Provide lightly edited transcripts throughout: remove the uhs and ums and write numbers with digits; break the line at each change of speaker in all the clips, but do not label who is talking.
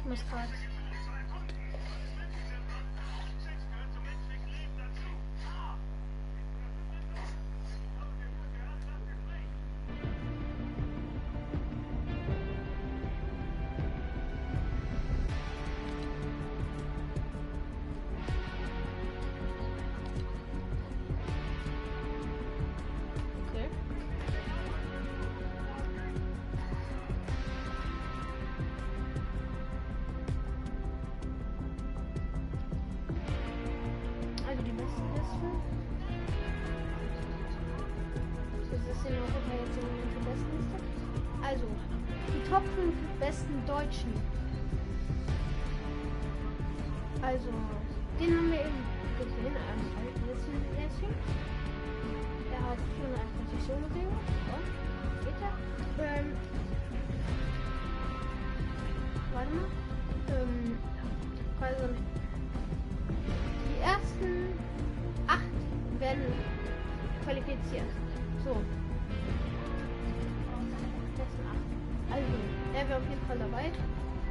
Mistrat. Also, die Top 5 besten Deutschen. Also, den haben wir eben gesehen. Er hat 441 Solo-Seo. Und, geht er? Warte mal. Also, die ersten 8 werden qualifiziert. So. Also, er wäre auf jeden Fall dabei.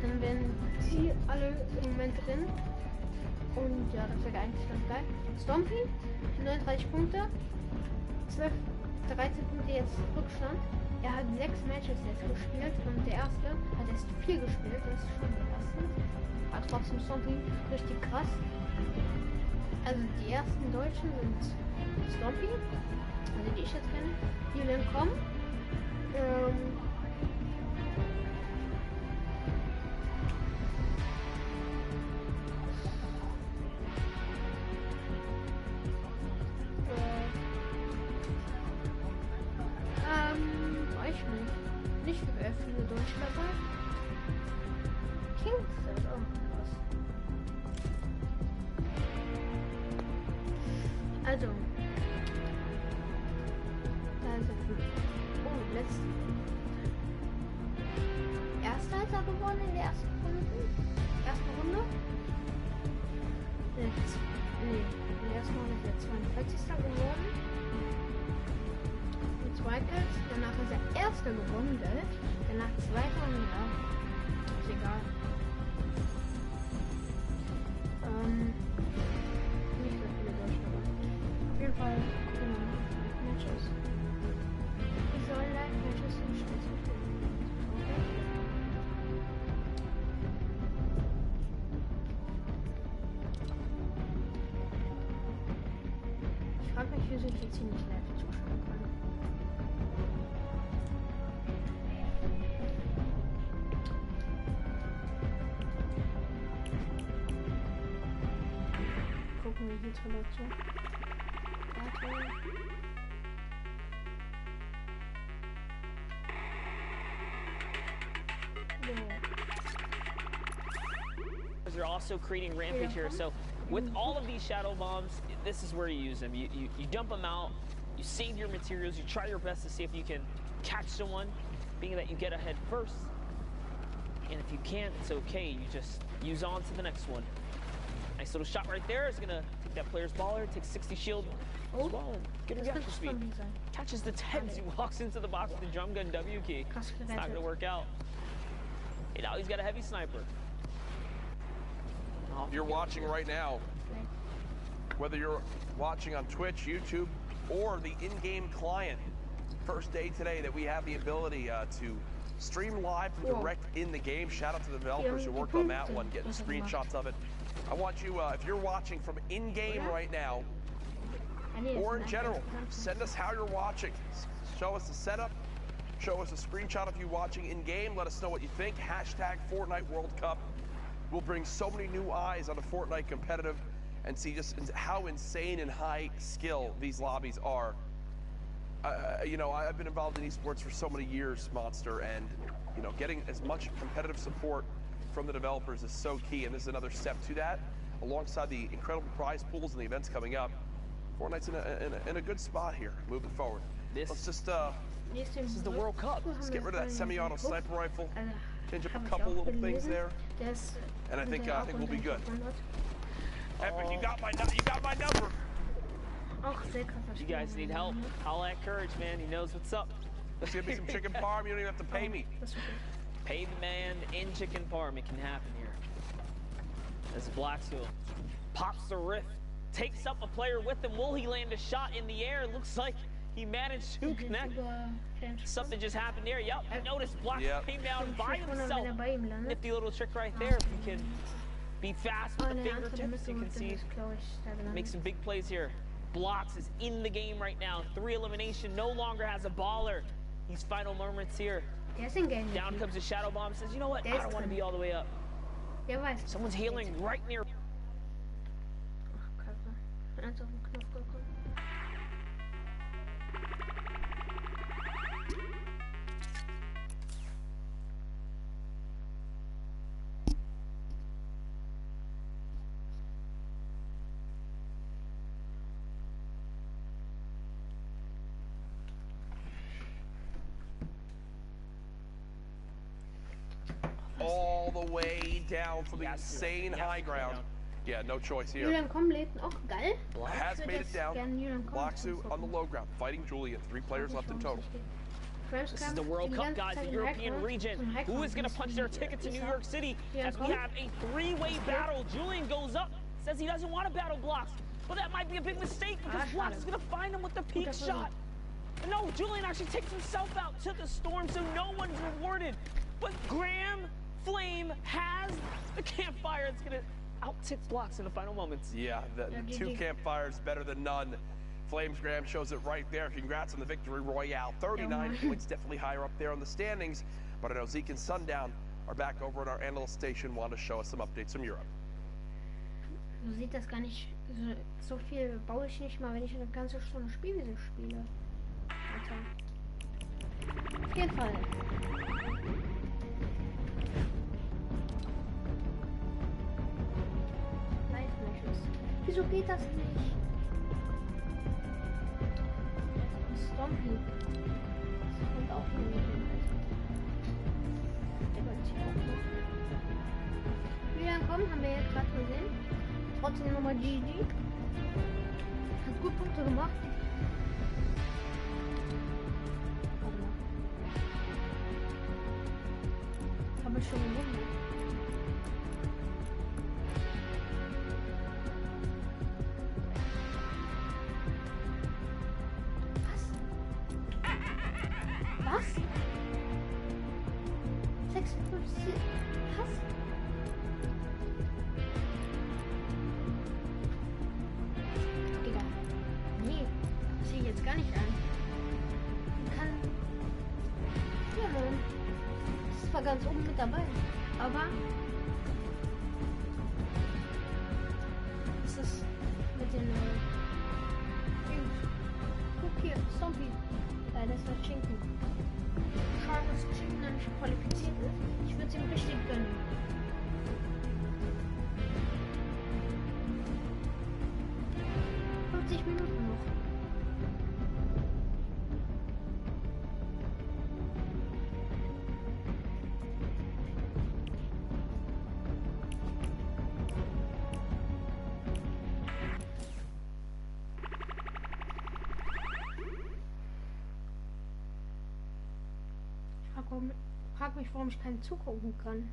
Dann wären sie alle im Moment drin. Und ja, das wäre eigentlich ganz geil. Stompy, 39 Punkte. 13 Punkte jetzt Rückstand. Er hat 6 Matches jetzt gespielt und der erste hat erst 4 gespielt. Das ist schon der erste. Aber trotzdem Stompy richtig krass. Also die ersten Deutschen sind Stompy, also die ich jetzt kenne. Julian Komm. Nicht viele Deutsche dabei. Kings sind auch was. Also. Da ist er. Oh, letzten. Erster hat er gewonnen in der ersten Runde. Jetzt. Nee, in der ersten Runde ist er 42. geworden. Zweiter, danach ist er Erster gewonnen, danach Zweiter und ja, ist egal. Nicht so viele Deutsche, aber auf jeden Fall gucken wir mal Matches. Ich soll Live-Matches in Schweiz spielen. Ich frage mich, wieso ich jetzt hier nicht live zuschauen kann. Gucken wir hier zur dazu.
You're also creating rampage here, so with all of these shadow bombs, this is where you use them. You dump them out, you save your materials, you try your best to see if you can catch someone, being that you get ahead first. And if you can't, it's okay, you just use on to the next one. Nice little shot right there. Is gonna take that player's baller, takes 60 shield as well, and get reaction speed. Catches the 10 as he walks into the box with the drum gun W key. It's not gonna work out. And now he's got a heavy sniper.
You're watching right now, whether you're watching on Twitch, YouTube, or the in-game client. First day today that we have the ability to stream live from direct in the game. Shout out to the developers who worked on that one, getting screenshots of it. I want you, if you're watching from in-game right now, or in general, send us how you're watching. Show us the setup. Show us a screenshot of you watching in-game. Let us know what you think. Hashtag Fortnite World Cup. We'll bring so many new eyes onto Fortnite competitive and see just how insane and high skill these lobbies are. You know, I've been involved in esports for so many years, Monster, and you know, getting as much competitive support from the developers is so key, and this is another step to that. Alongside the incredible prize pools and the events coming up, Fortnite's in a good spot here, moving forward. Let's just
this is the World Cup.
Let's get rid of that semi-auto sniper rifle. Change up a couple little things there, and I think we'll be good. Epic, you got my number.
You guys need help? Holla at Courage, man. He knows what's up.
Let's give me some chicken parm. You don't even have to pay me.
Pay the man in chicken parm. It can happen here. As Blackstone pops the rift, takes up a player with him. Will he land a shot in the air? Looks like he managed to connect. Something just happened there. Yep, I noticed Blackstone came down by himself. Nifty little trick right there. If you can be fast with the fingertips, you can see make some big plays here. Blocks is in the game right now. 3 elimination, no longer has a baller. These final moments here. Down comes the Shadow Bomb, says, you know what, I don't want to be all the way up. Someone's healing right near.
All the way down from the insane high ground. Yeah, no choice here.
Julian Komm lebt noch, geil.
Has made it down. Blacksu on the low ground, fighting Julian. 3 players left in total.
This is the World Cup, guys, the European region. Who is going to punch their ticket to New York City as we have a 3-way battle? Julian goes up, says he doesn't want to battle Blocks, but that might be a big mistake because Blocks is going to find him with the peak shot. No, Julian actually takes himself out to the storm, so no one's rewarded. But Graham Flame has the campfire that's going to out-tip Blocks in the final moments.
Yeah, the 2 campfires better than none. Flames Graham shows it right there. Congrats on the victory royale. 39 points, definitely higher up there on the standings. But I know Zeke and Sundown are back over at our analyst station, want to show us some updates from Europe.
So sieht das gar nicht, so viel baue ich nicht mal, wenn ich eine ganze Stunde Spielwiese spiele. Alter. Auf jeden Fall. Wieso geht das nicht? Stompy. Das kommt auch nicht. Julian, komm, haben wir jetzt gerade gesehen. Trotzdem nochmal GG. Hat gut Punkte gemacht. Habe ich schon gewonnen. Was? 56. Was? Digga. Nee, das sehe ich jetzt gar nicht an. Kann. Ja, Mann. Das ist zwar ganz oben mit dabei, aber. Was ist das mit den. Guck hier, Zombie. Das war Schinken. Schade, dass Schinken noch nicht qualifiziert ist. Ich würde es ihm richtig gönnen. Minuten noch. Ich frage mich, warum ich keinen zugucken kann.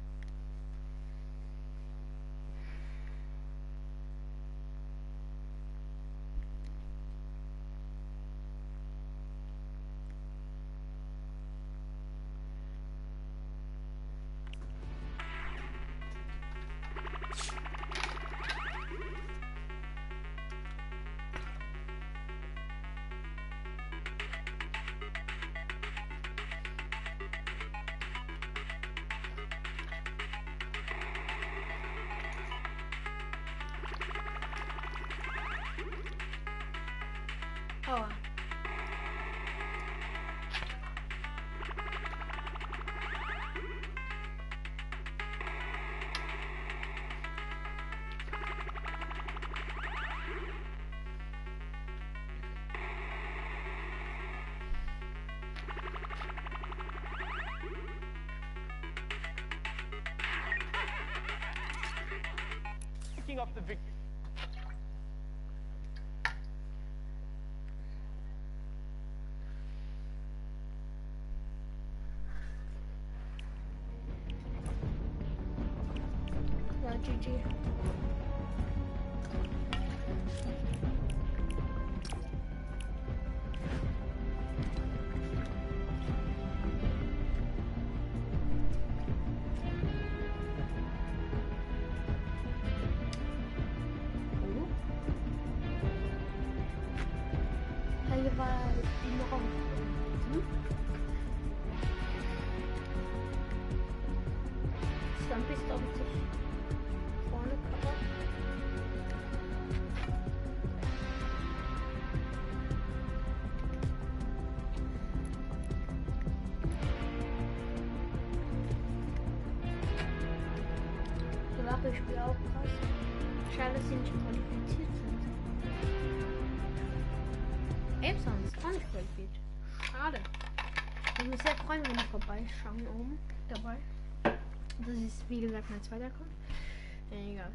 Oh.
Picking up the victory.
GG. Hier war die noch auf. Stumpy stoppt sich vorne Cover. Die Wache spielt auch krass. Schade, dass sie nicht qualifiziert sind. Apesons ist auch nicht qualifiziert. Schade. Ich würde mich sehr freuen, wenn die vorbeischauen oben dabei. Das ist wie gesagt mein zweiter Account. Egal.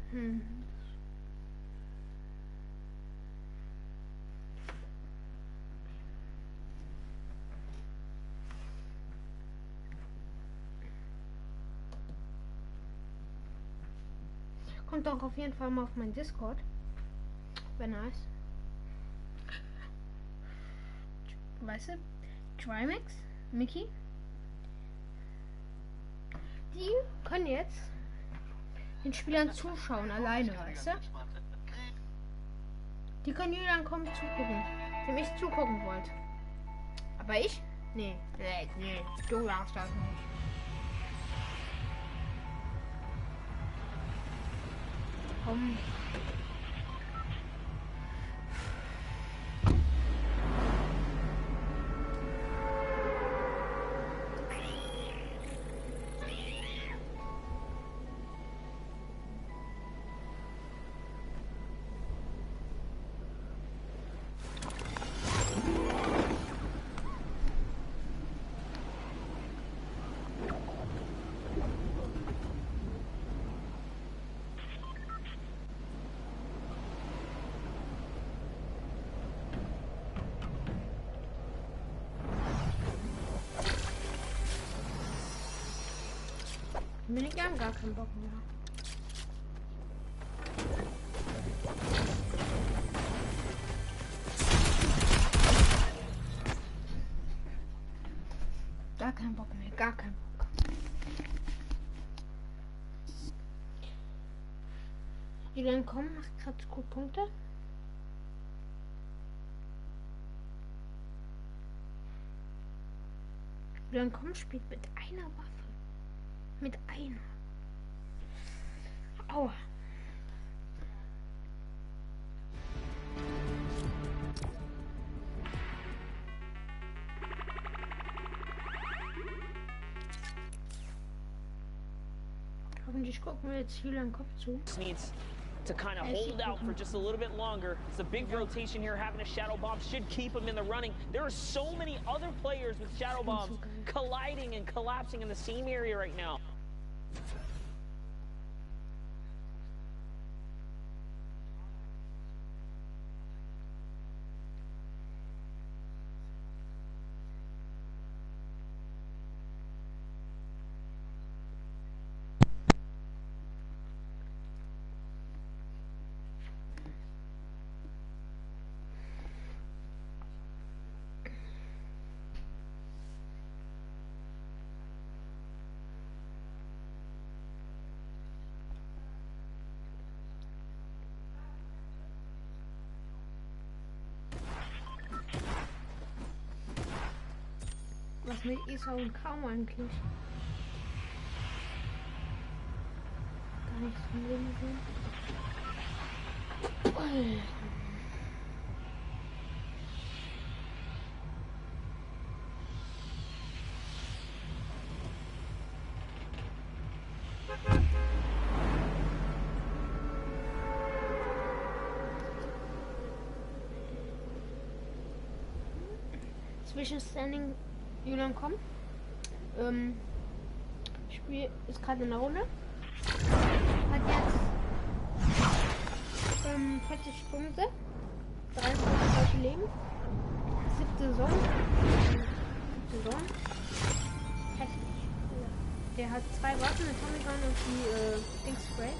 Kommt doch auf jeden Fall mal auf meinen Discord. Wäre nice. Weißt du? Trimax, Mickey. Die können jetzt den Spielern zuschauen, alleine, weißt du? Die können hier dann kommen zugucken, dem ich zugucken wollte. Aber ich? Nee, du darfst das nicht. Komm. Wir haben gar keinen Bock mehr. Gar keinen Bock mehr, gar keinen Bock. Die dann kommen, macht gerade gut Punkte. Die dann kommen, spielt mit einer Waffe. Mit einer. Aua. Hoffentlich gucken wir jetzt hier den Kopf zu.
Needs to kind of hold out for just a little bit longer. It's a big rotation here. Having a shadow bomb should keep him in the running. There are so many other players with shadow bombs colliding and collapsing in the same area right now.
Was mit Isa und kaum eigentlich? Gar nichts von Leben sehen. Zwischenstanding Julian kommt. Spiel ist gerade in der Runde. Hat jetzt 40 Punkte. 23 Leben. 7. Saison. Heftig. Der hat 2 Waffen, eine Tommy Gun und die Dings Spray.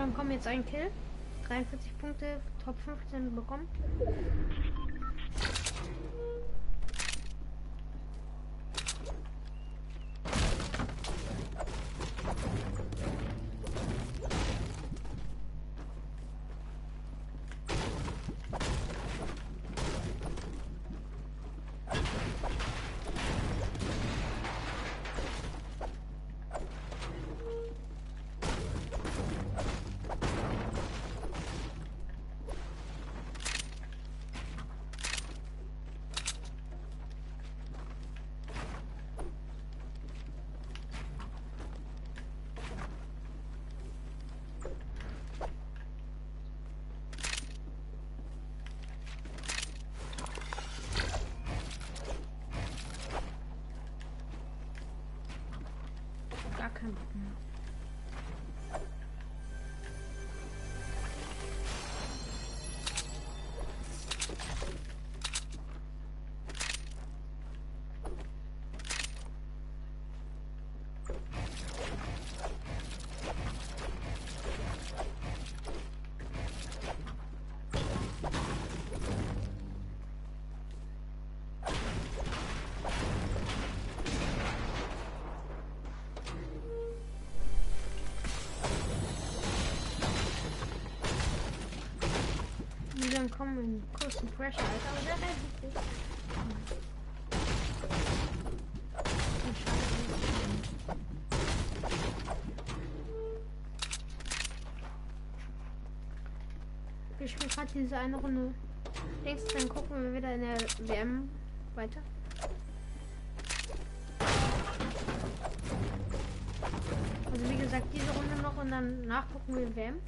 dann kommen jetzt ein Kill. 43 Punkte, Top 15 bekommen. Gar kein Bock mehr. Dann kommen in kurzen Pressure, Alter, aber der rennt nicht. Wir spielen gerade diese eine Runde. Denkst du, dann gucken wir wieder in der WM weiter? Also wie gesagt, diese Runde noch und dann nachgucken wir WM.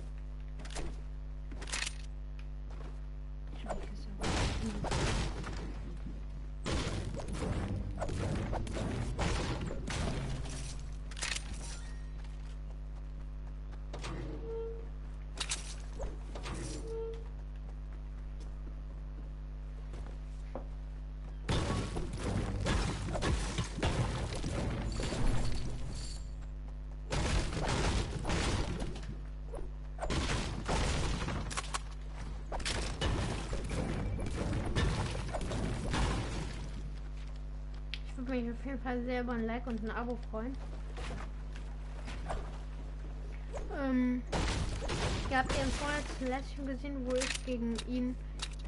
Ich würde mich auf jeden Fall sehr über ein Like und ein Abo freuen. Ihr habt ja im vorletzten Let's Play gesehen, wo ich gegen ihn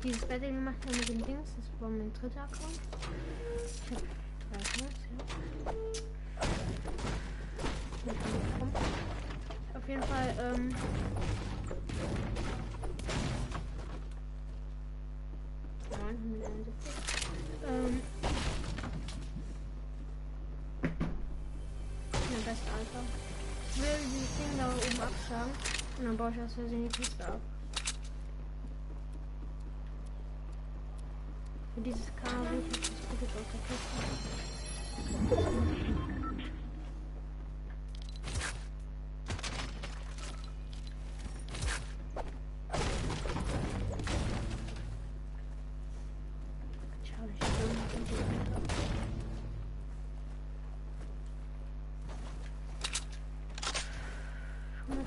dieses Battle gemacht habe mit dem Dings. Das war mein dritter Account. Ich habe 3 Accounts, ja. Auf jeden Fall, beste Alter. Ich will dieses Ding da oben abschlagen und dann baue ich aus Versehen die Kiste ab. Für dieses Kabel ich das Produkt aus der Kiste.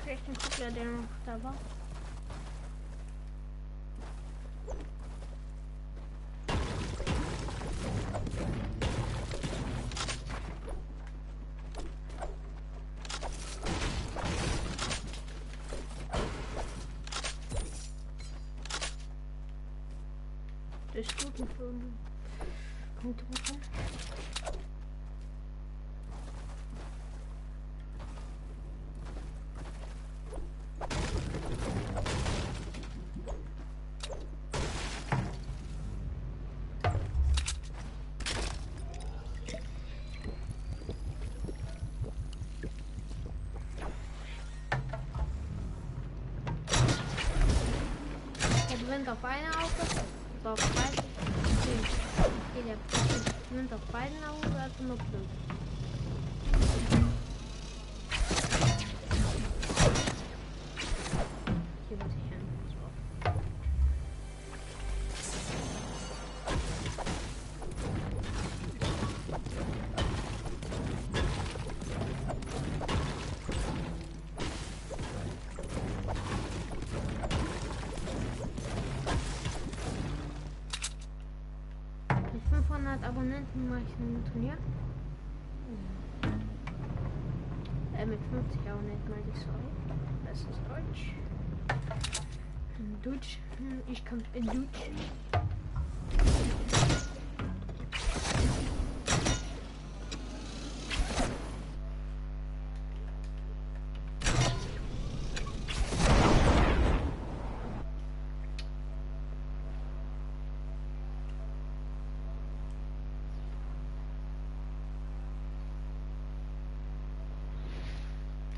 Echt ein Kuppler, der noch da war. Das ist gut für Punkte bekommen. Sind auf einer Auge, so auf beiden. Okay, der sind auf beiden Augen, also nur 5. Hier muss ich hin. 500 Abonnenten mache ich ein Turnier. Mit 50 Abonnenten meinte ich, sorry. Das ist Deutsch. Deutsch. Ich kann in Deutsch.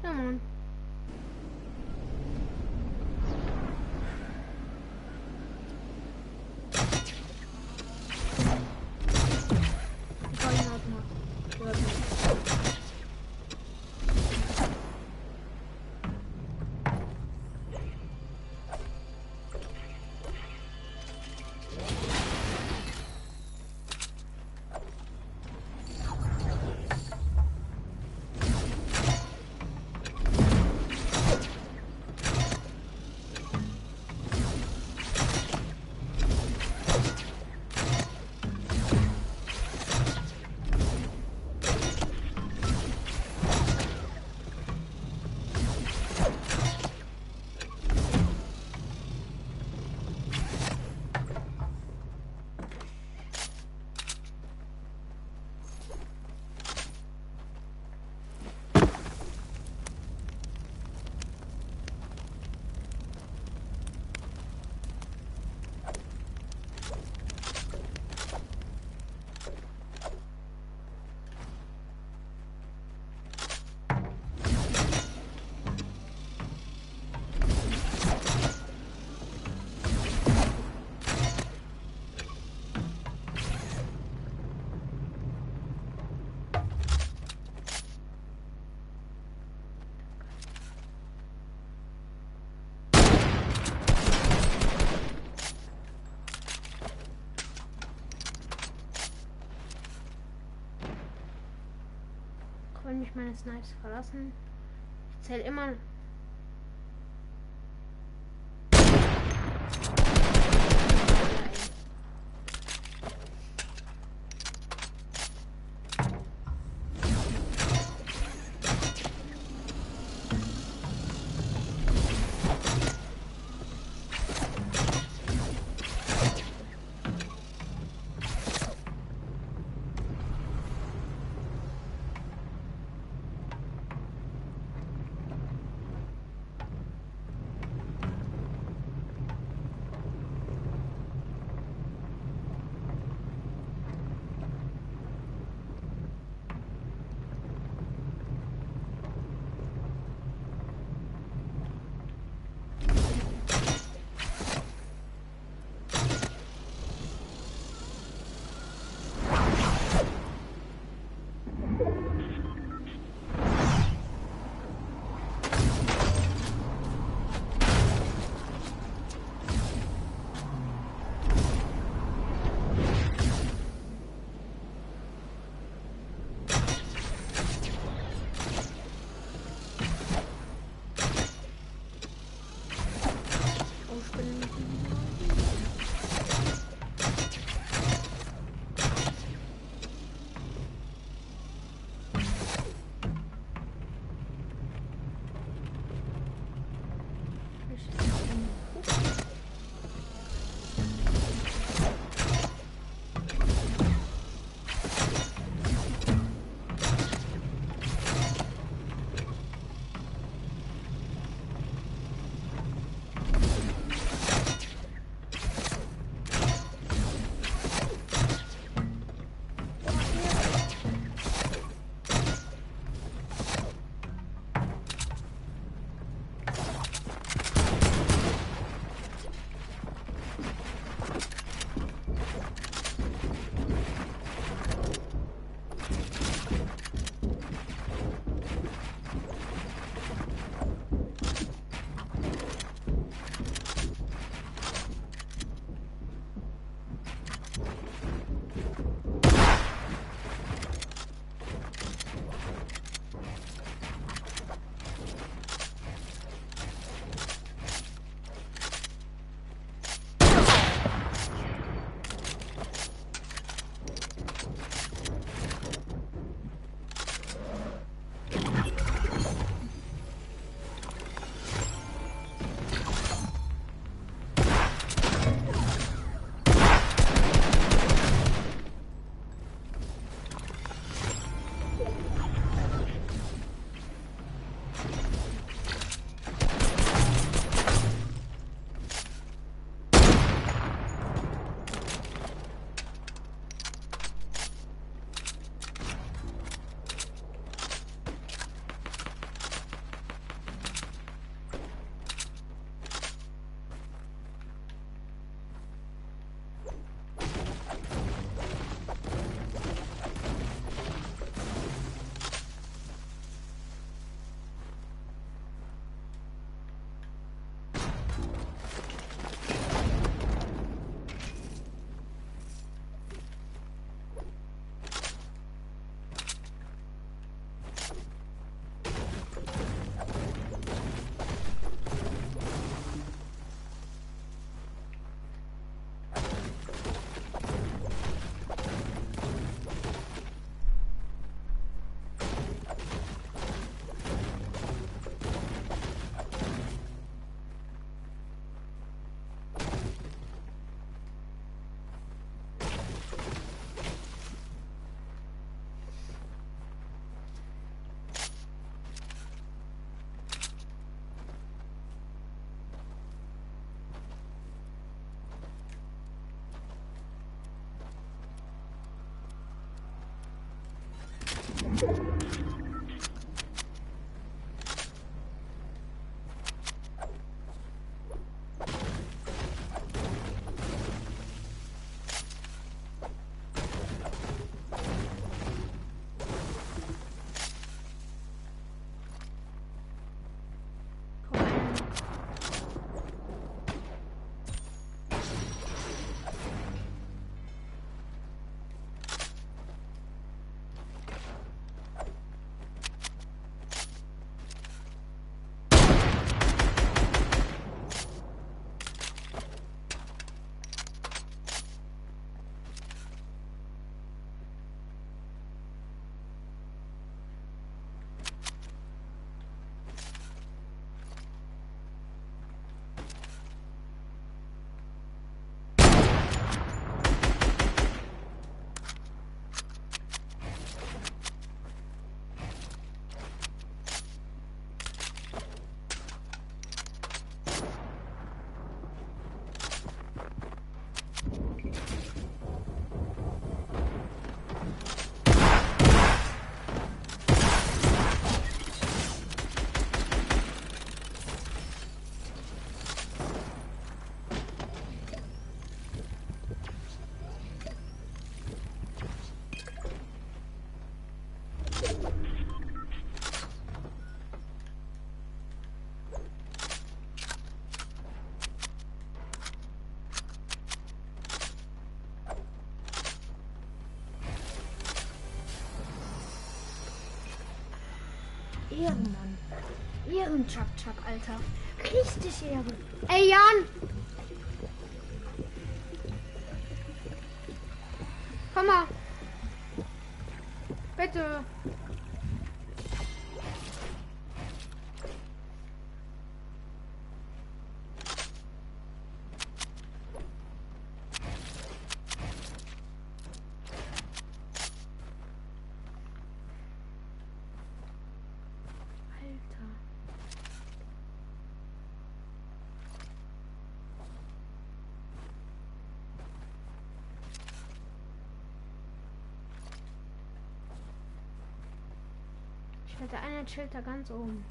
Ja, Mann. Wenn mich meine Snipes verlassen, ich zähle immer. Ehrenmann. Ehrenchak-Chak, Alter. Richtig Ehren. Ey, Jan! Komm mal. Bitte. Der eine chillt da ganz oben.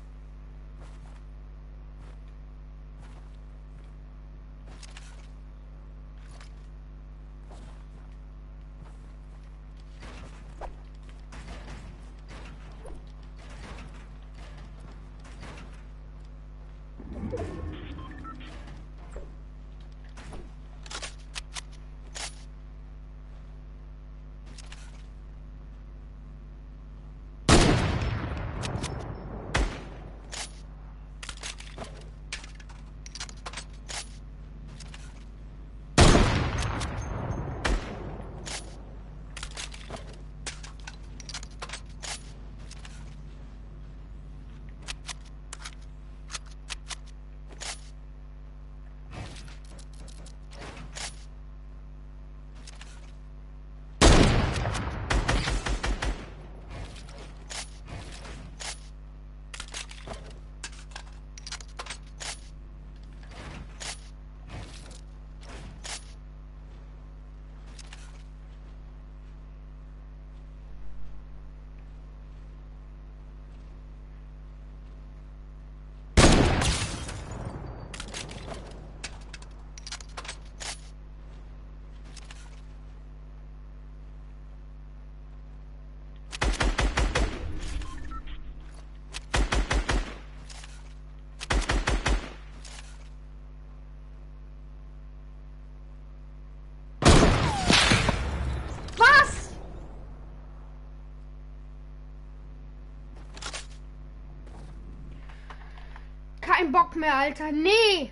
Kein Bock mehr, Alter. Nee.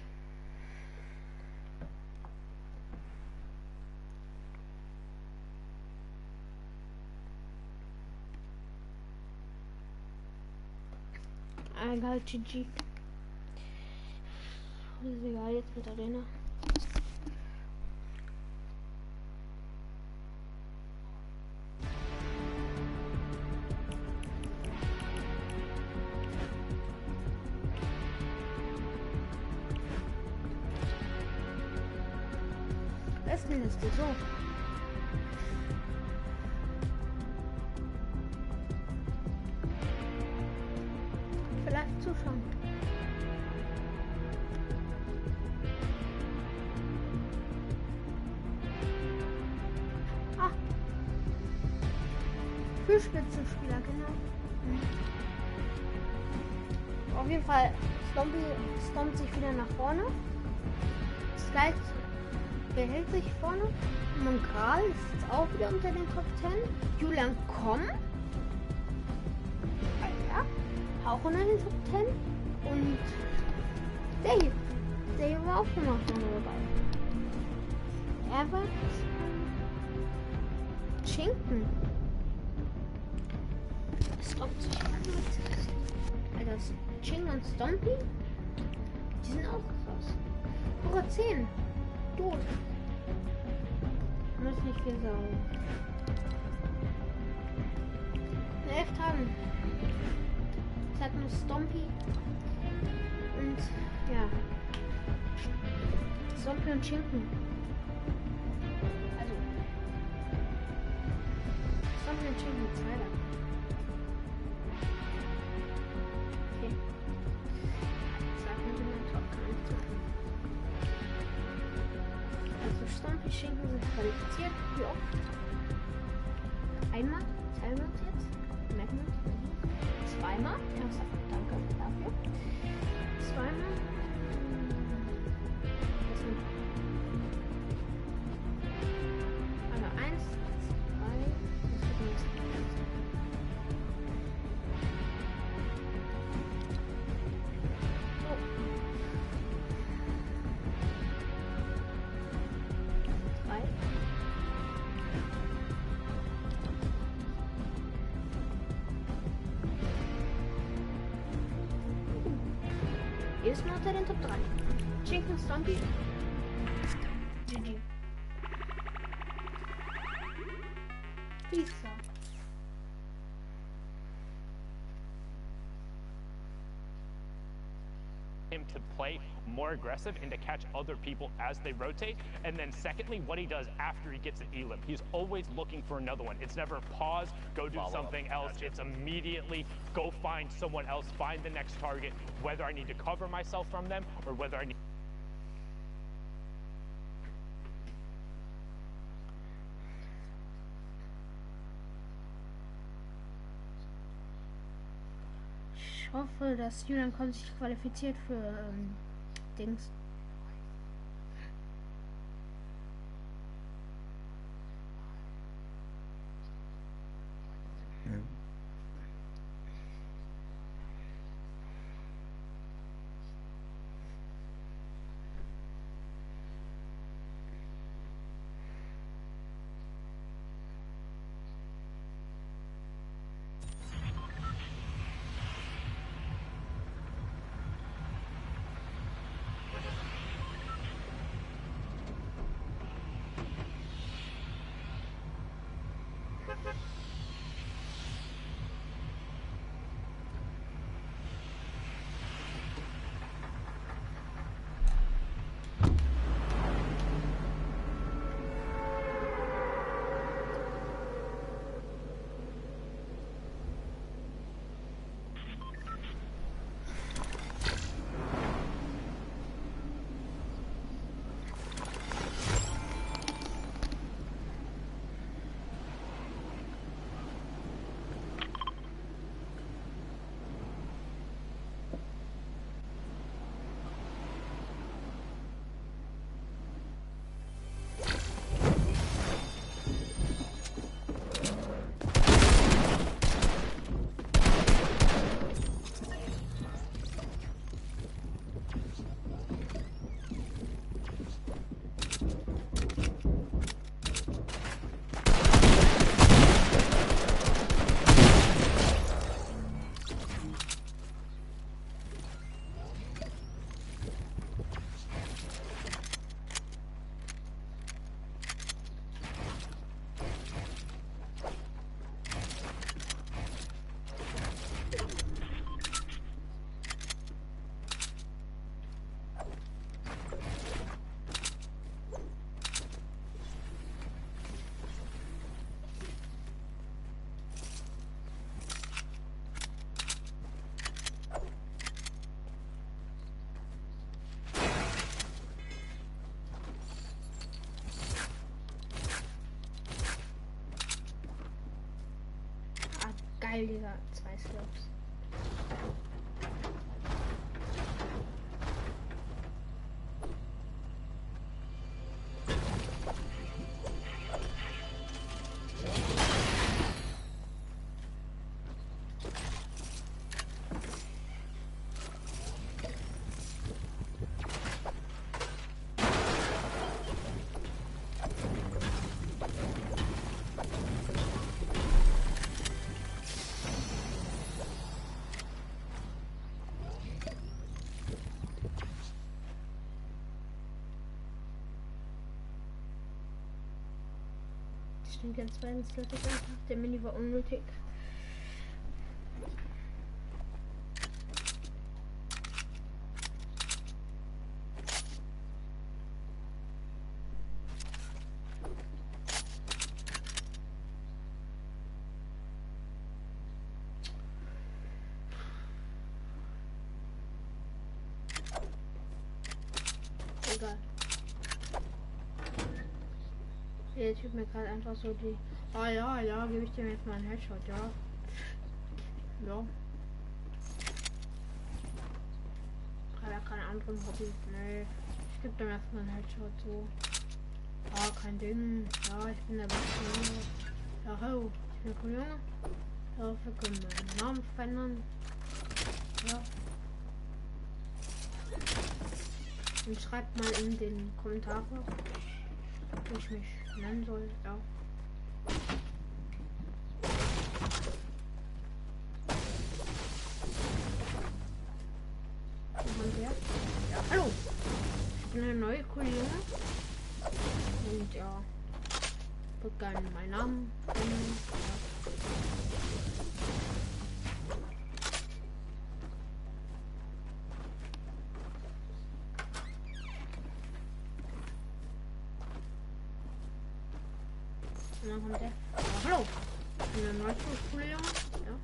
Egal, GG. Ist egal, jetzt mit Arena. Bestenliste, so. zuschauen. Ah. Fühlspitzenspieler, genau. Auf jeden Fall stompt sich wieder nach vorne. Sky behält sich vorne. Montral ist jetzt auch wieder unter den Top 10. Julian Komm. Ja, auch unter den Top 10. Und Dave. Dave war auch schon mal vorne dabei. Herbert. Schinken. Stompt sich wieder mit. Alter, Ching und Stompy, die sind auch krass. Pura 10. Tot. Muss nicht viel sagen. In 11 Tagen. Es hat nur Stompy. Und ja. Stompy und Schinken. Also. Stompy und Schinken, Zweiter. Die Schinken sind qualifiziert. Wie oft? Einmal? Zweimal jetzt? Merken wir? Zweimal? Ja, danke dafür. Zweimal? Also 1, 2. Ist mal unter den Top 3. Chicken Stompy. GG. Pizza.
Him to play more aggressive and to catch other people as they rotate. And then secondly, what he does after he gets an elim. He's always looking for another one. It's never pause, go do something else. Gotcha. It's immediately go find someone else, find the next target, whether I need to cover myself from them or whether I need.
Ich hoffe, dass Julian Komm sich qualifiziert für Dings.
Ja.
geil, dieser 2 Slopes. Stimmt, den zweiten Slot ist einfach. Der Mini war unnötig. Egal. Der Typ mir gerade einfach so die. Ah ja, ja, gebe ich dir jetzt mal einen Headshot, ja. Ja. Hat er keine anderen Hobbys? Nee. Ich gebe dem erstmal einen Headshot so. Ah, kein Ding. Ja, ich bin der beste Junge. Ja, hallo. Ich bin ein Junge. Ja, wir können meinen Namen verändern. Ja. Und schreibt mal in den Kommentaren, wie ich mich nennen soll. Ja. Ja, hallo. Ich bin eine neue coole Junge. Und ja. Ich würde gerne meinen Namen nennen. Ja. Und dann kommt der. Ja, hallo. Ich bin eine neue coole Junge. Ja.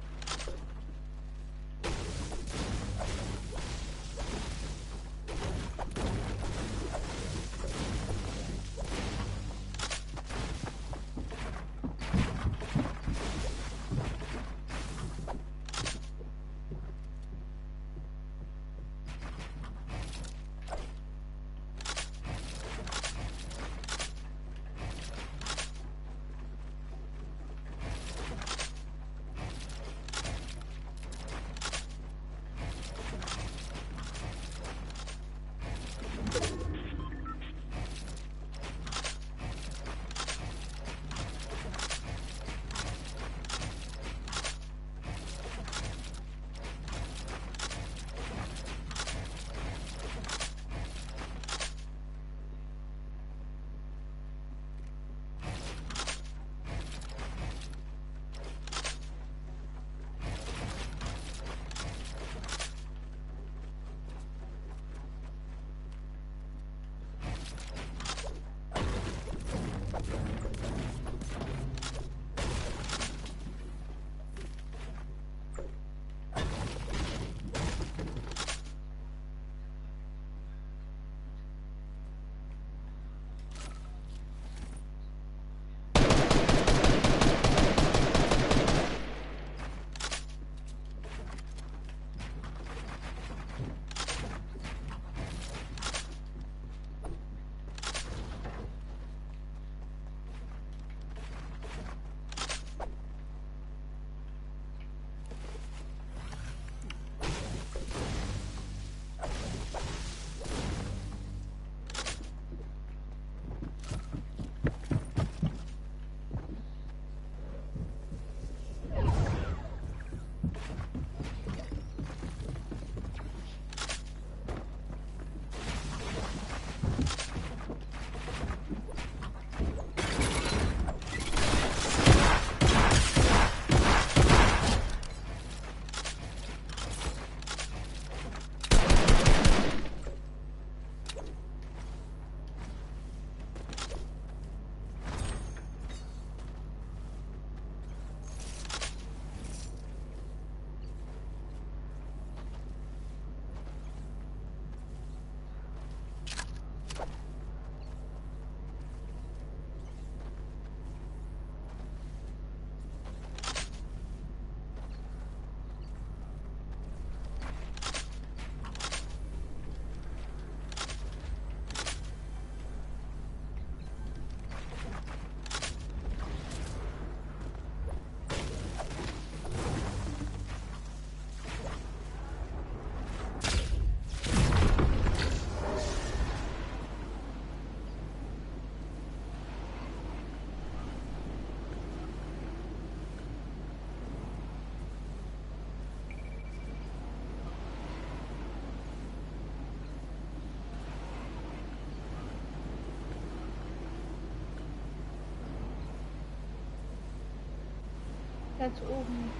Ganz oben.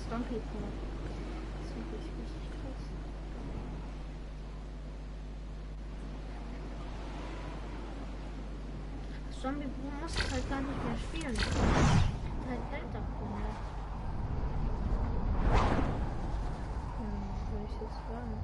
Donkey Kong. Das ist wirklich richtig krass. Zombie muss halt gar nicht mehr spielen. Halt älter mehr. Würde ich jetzt sagen.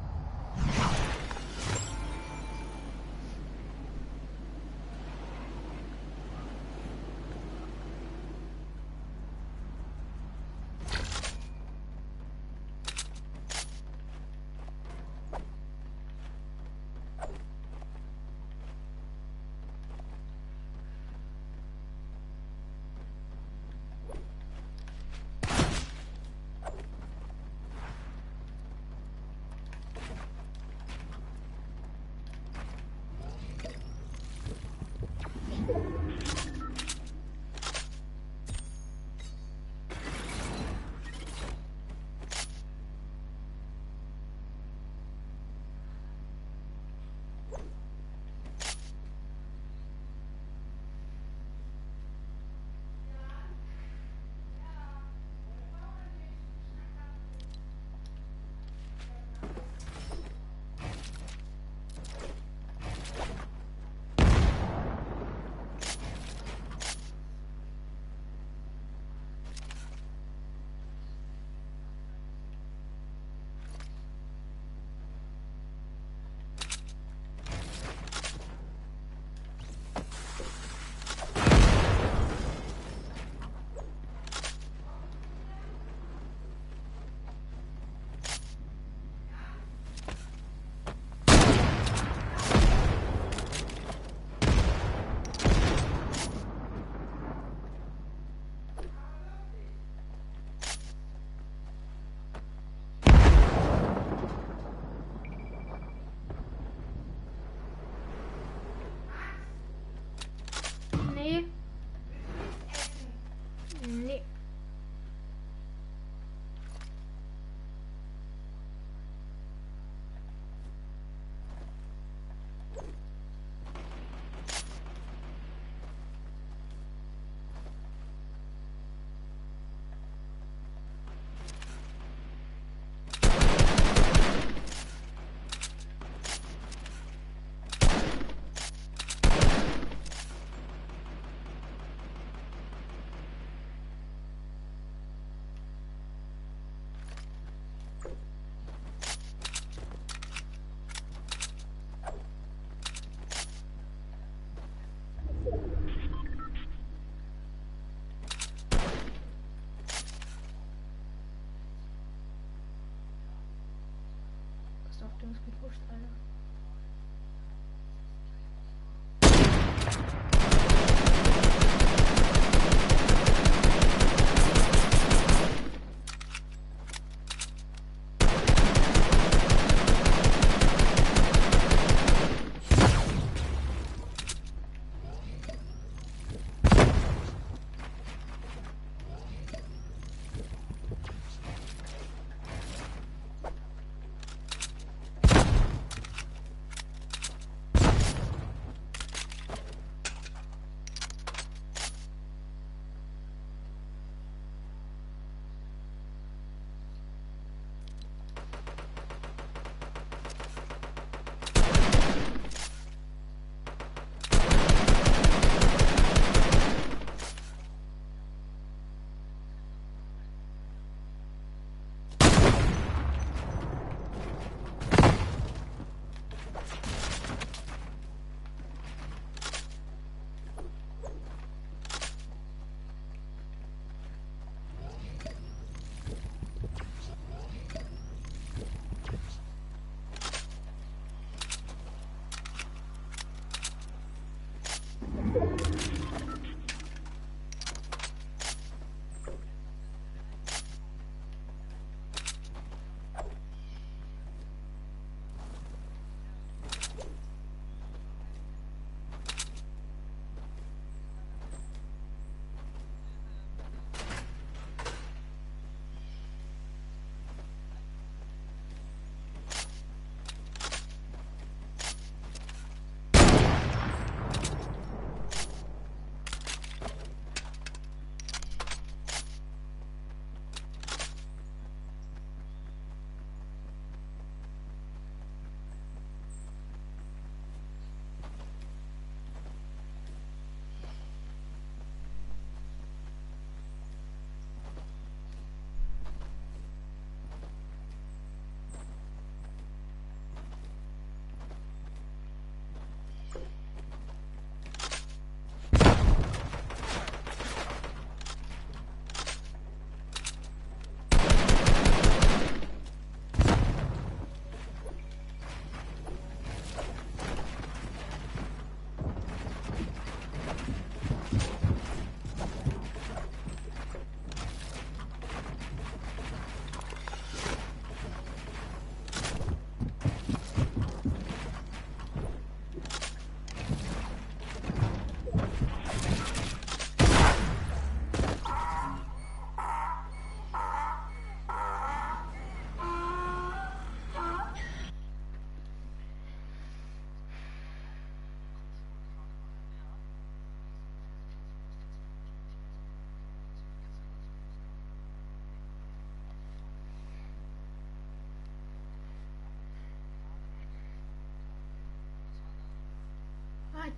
Du musst gepusht, Alter.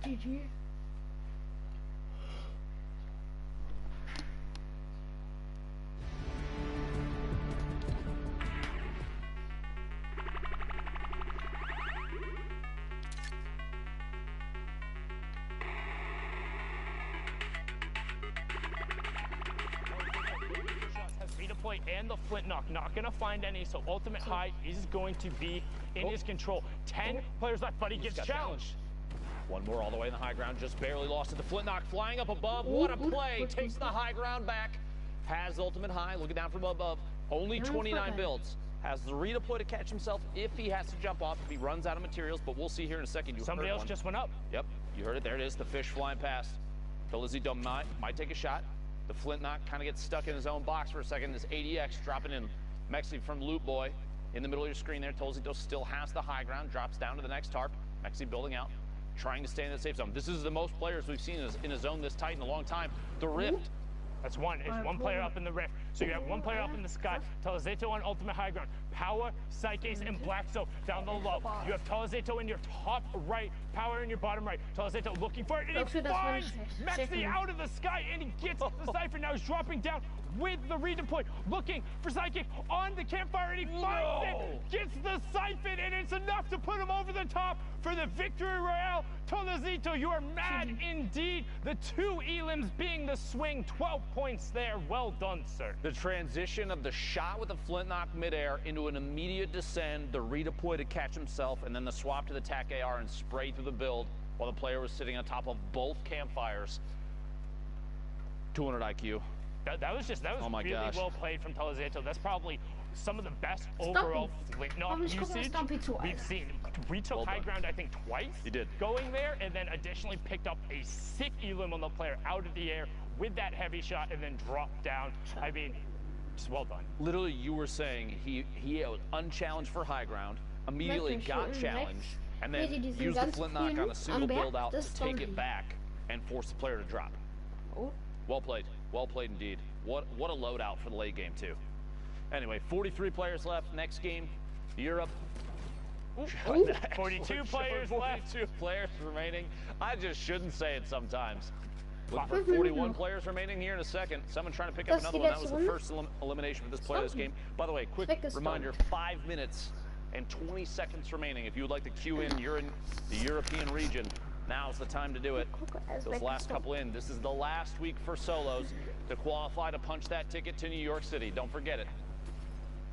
GG.
Redeploy and the flint knock, not gonna find any, so ultimate high is going to be in his control. 10 players left, but he gets challenged.
One more all the way in the high ground, just barely lost it. The flint knock flying up above. What a play! Takes the high ground back. Has ultimate high, looking down from above. Only 29 builds. Has the redeploy to catch himself if he has to jump off, if he runs out of materials, but we'll see here in a second.
Somebody else just went up.
Yep, you heard it. There it is, the fish flying past. Felizito might take a shot. The flint knock kind of gets stuck in his own box for a second. This ADX dropping in Mexi from Loot Boy in the middle of your screen there. Tolzito still has the high ground, drops down to the next tarp. Mexi building out, trying to stay in the safe zone. This is the most players we've seen in a zone this tight in a long time. The Rift.
That's one. It's one player up in the rift. So you have one player up in the sky. Telezeto on ultimate high ground. Power, Psyches, and Blackso down the low. You have Telezeto in your top right. Power in your bottom right. Telezeto looking for it, and he finds Mexi out of the sky, and he gets the Cypher. Now he's dropping down with the redeploy, looking for Psychic on the campfire, and he finds it, gets the siphon, and it's enough to put him over the top for the victory royale. Tolazito, you are mad indeed. The 2 elims being the swing, 12 points there. Well done, sir.
The transition of the shot with the flint knock midair into an immediate descend, the redeploy to catch himself, and then the swap to the TAC AR and spray through the build while the player was sitting on top of both campfires. 200 IQ.
That was really well played from Telezeto. That's probably some of the best overall flint knock usage we've seen. We took high ground, I think, twice.
You did.
Going there, and then additionally picked up a sick elim on the player out of the air with that heavy shot, and then dropped down. I mean, just well done.
Literally, you were saying he was unchallenged for high ground, immediately got challenged, and then used the flint knock on a single build out to take it back and force the player to drop. Well played. Well played indeed. What a loadout for the late game, too. Anyway, 43 players left. Next game, Europe.
42 players left.
42 players remaining. I just shouldn't say it sometimes. Look for 41 players remaining here in a second. Someone trying to pick up another one. That was the first elimination for this player this game. By the way, quick reminder, 5 minutes and 20 seconds remaining. If you would like to queue in, you're in the European region. Now's the time to do it. Those last couple in. This is the last week for solos to qualify to punch that ticket to New York City. Don't forget it.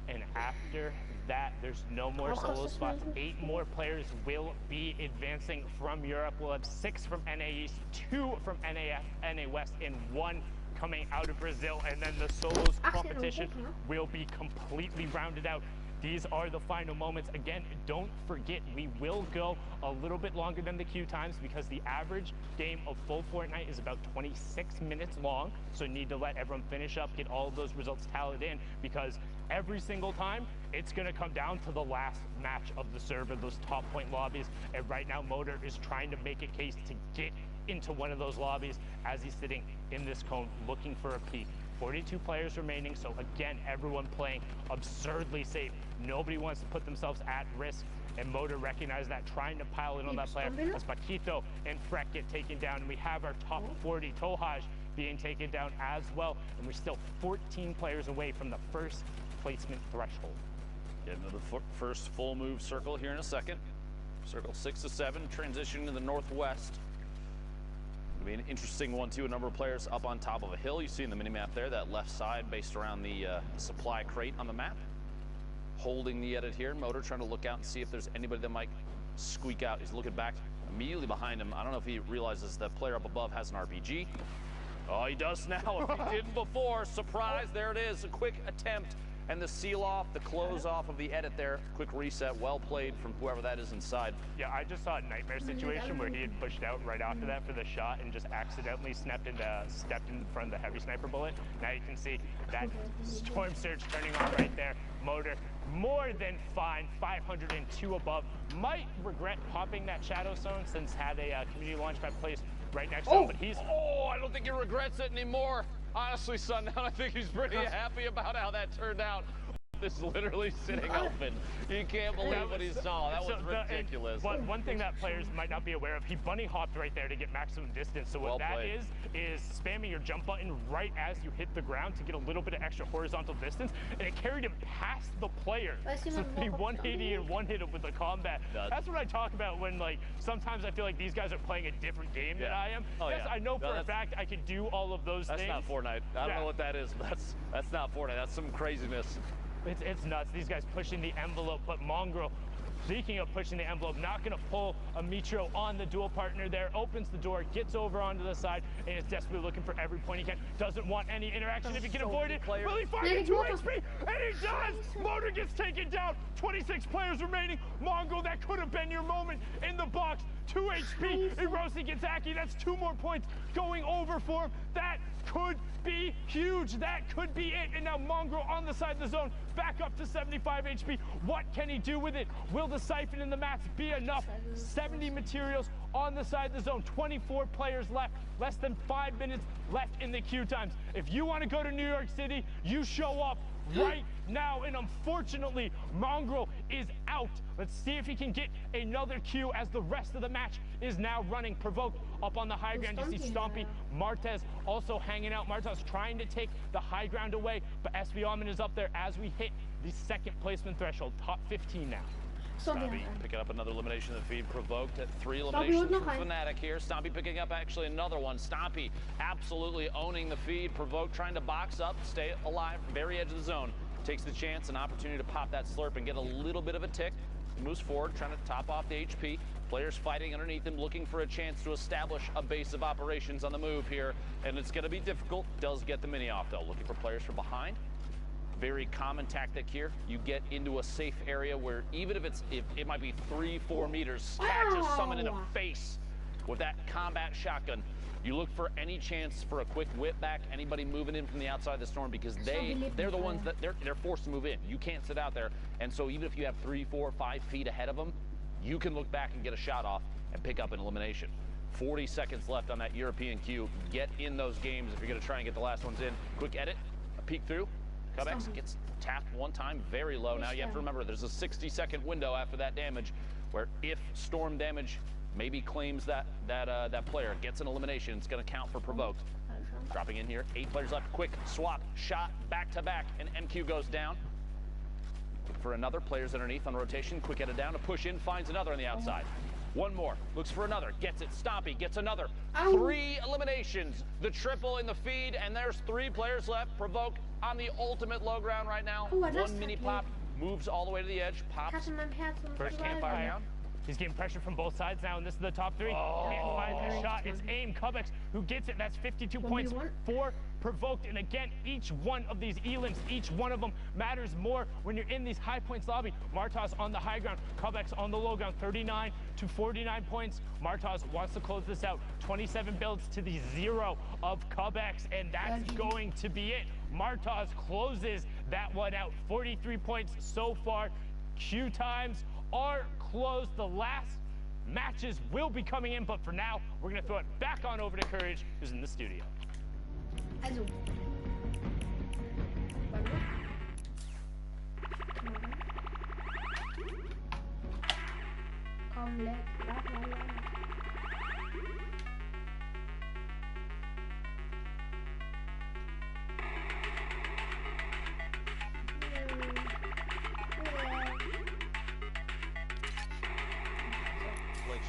And after that, there's no more solo spots. 8 more players will be advancing from Europe. We'll have 6 from NA East, 2 from NA West, and 1 coming out of Brazil. And then the solos competition will be completely rounded out. These are the final moments. Again, don't forget, we will go a little bit longer than the queue times because the average game of full Fortnite is about 26 minutes long. So you need to let everyone finish up, get all of those results tallied in, because every single time, it's gonna come down to the last match of the server, those top point lobbies. And right now, Motor is trying to make a case to get into one of those lobbies as he's sitting in this cone looking for a peek. 42 players remaining, so again, everyone playing absurdly safe. Nobody wants to put themselves at risk, and Motor recognized that, trying to pile in on that player as Paquito and Freck get taken down, and we have our top 40, Tohaj, being taken down as well, and we're still 14 players away from the first placement threshold.
Get into the first full move circle here in a second. Circle 6 to 7, transitioning to the northwest. It'll be an interesting one, too. A number of players up on top of a hill. You see in the mini-map there, that left side based around the supply crate on the map. Holding the edit here. Motor trying to look out and see if there's anybody that might squeak out. He's looking back immediately behind him. I don't know if he realizes the player up above has an RPG. Oh, he does now. If he didn't before. Surprise, there it is. A quick attempt. And the seal off, the close off of the edit there. Quick reset, well played from whoever that is inside.
Yeah, I just saw a nightmare situation where he had pushed out right after that for the shot and just accidentally stepped in front of the heavy sniper bullet. Now you can see that storm surge turning on right there. Motor more than fine, 502 above. Might regret popping that shadow zone since had a community launchpad placed right next to him, but he's...
Oh, I don't think he regrets it anymore. Honestly, Sundown, I think he's pretty happy about how that turned out. is literally sitting open. You can't believe what he saw. That was ridiculous.
One thing that players might not be aware of, he bunny hopped right there to get maximum distance. So what that is spamming your jump button right as you hit the ground to get a little bit of extra horizontal distance, and it carried him past the player. So he 180 and one-hit him with the combat. That's what I talk about when, like, sometimes I feel like these guys are playing a different game than I am. Yes, I know for a fact I can do all of those things.
That's not Fortnite. I don't know what that is, but that's not Fortnite. That's some craziness.
It's nuts. These guys pushing the envelope, but Mongrel, speaking of pushing the envelope, not going to pull a Mitro on the dual partner there, opens the door, gets over onto the side, and is desperately looking for every point he can. Doesn't want any interaction if he can avoid it. Will he find it? 2 HP? And he does! Motor gets taken down. 26 players remaining. Mongrel, that could have been your moment in the box. 2 HP. Erosi gets Aki. That's 2 more points going over for him. That could be huge. That could be it. And now Mongrel on the side of the zone, back up to 75 HP. What can he do with it? Will the siphon in the mats be enough? 70 materials on the side of the zone. 24 players left. Less than 5 minutes left in the queue times. If you want to go to New York City, you show up right now, and unfortunately, Mongrel is out. Let's see if he can get another queue as the rest of the match is now running. Provoked up on the high ground. You see Stompy, Martez also hanging out. Martez trying to take the high ground away, but SV Alman is up there as we hit the second placement threshold. Top 15 now.
Stompy picking up another elimination of the feed. Provoked at 3 eliminations from Fnatic here. Stompy picking up actually another one. Stompy absolutely owning the feed. Provoked trying to box up, stay alive, very edge of the zone. Takes the chance, an opportunity to pop that slurp and get a little bit of a tick. He moves forward, trying to top off the HP. Players fighting underneath him, looking for a chance to establish a base of operations on the move here. And it's going to be difficult. Does get the mini off, though. Looking for players from behind. Very common tactic here. You get into a safe area where even if it might be 3-4 meters, catches someone in the face with that combat shotgun. You look for any chance for a quick whip back, anybody moving in from the outside of the storm, because they're the ones that they're forced to move in. You can't sit out there. And so even if you have 3, 4, 5 feet ahead of them, you can look back and get a shot off and pick up an elimination. 40 seconds left on that European queue. Get in those games if you're going to try and get the last ones in. Quick edit, a peek through. Cubex gets tapped one time, very low. Now you have to remember there's a 60-second window after that damage where if storm damage maybe claims that player gets an elimination, it's going to count for Provoked. Dropping in here, 8 players left. Quick swap, shot, back to back, and MQ goes down. Look for another, players underneath on rotation. Quick edit down to push in, finds another on the outside. One more, looks for another, gets it. Stompy gets another. 3 eliminations, the triple in the feed, and there's 3 players left. Provoke on the ultimate low ground right now. 1 mini pop, moves all the way to the edge, pops.
First campfire down. He's getting pressure from both sides now, and this is the top 3. Can't find the shot. It's aim. Cubex who gets it. That's 52 points for Provoked. And again, each one of these elims, each one of them matters more when you're in these high points lobby. Martaz on the high ground, Cubex on the low ground, 39 to 49 points. Martaz wants to close this out. 27 builds to the 0 of Cubex, and that's going to be it. Martaz closes that one out. 43 points so far. Queue times are closed. The last matches will be coming in, but for now, we're going to throw it back on over to Courage, who's in the studio.
Also. Komplett.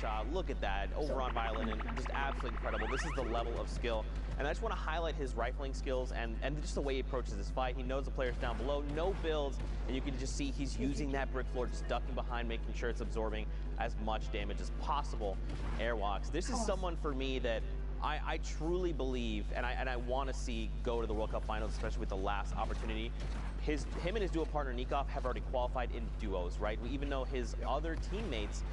Shot. Look at that, over on Violin, and just absolutely incredible. This is the level of skill, and I just want to highlight his rifling skills and just the way he approaches this fight. He knows the players down below, no builds, and you can just see he's using that brick floor, just ducking behind, making sure it's absorbing as much damage as possible. Airwalks. This is someone for me that I truly believe, and I want to see go to the World Cup Finals, especially with the last opportunity. Him and his duo partner Nikov have already qualified in duos, right? Even though his other teammates,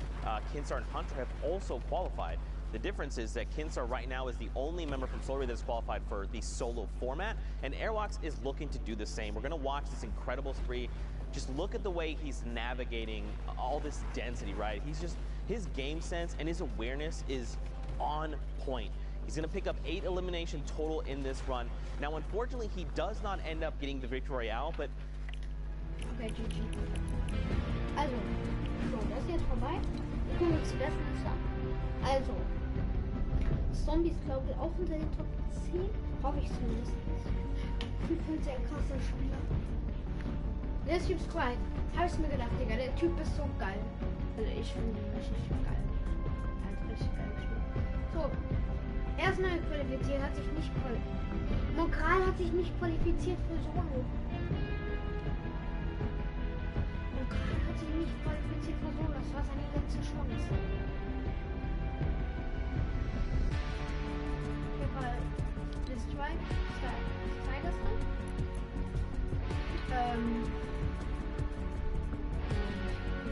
Kinsar and Hunter, have also qualified. The difference is that Kinsar right now is the only member from Solary that's qualified for the solo format, and Airwalks is looking to do the same. We're going to watch this incredible spree. Just look at the way he's navigating all this density, right? His game sense and his awareness is on point. He's going to pick up 8 elimination total in this run. Now, unfortunately, he does not end up getting the Victory Royale, but
Okay, GG. Also, so, das ist jetzt vorbei. Gucken wir uns die besten an. Also, Zombies glaube ich auch unter den Top 10. Hoffe ich zumindest. Ich finde sehr krasser Spieler. Der Typ ist geil. Habe ich mir gedacht, Digga. Der Typ ist so geil. Also ich finde ihn richtig geil. Er hat richtig geil gespielt. So. Er ist neu qualifiziert, hat sich nicht Mokral hat sich nicht qualifiziert für Solo. Mokral hat sich nicht qualifiziert für Solo. Das war seine letzte Chance. Destroy. Zeigst du?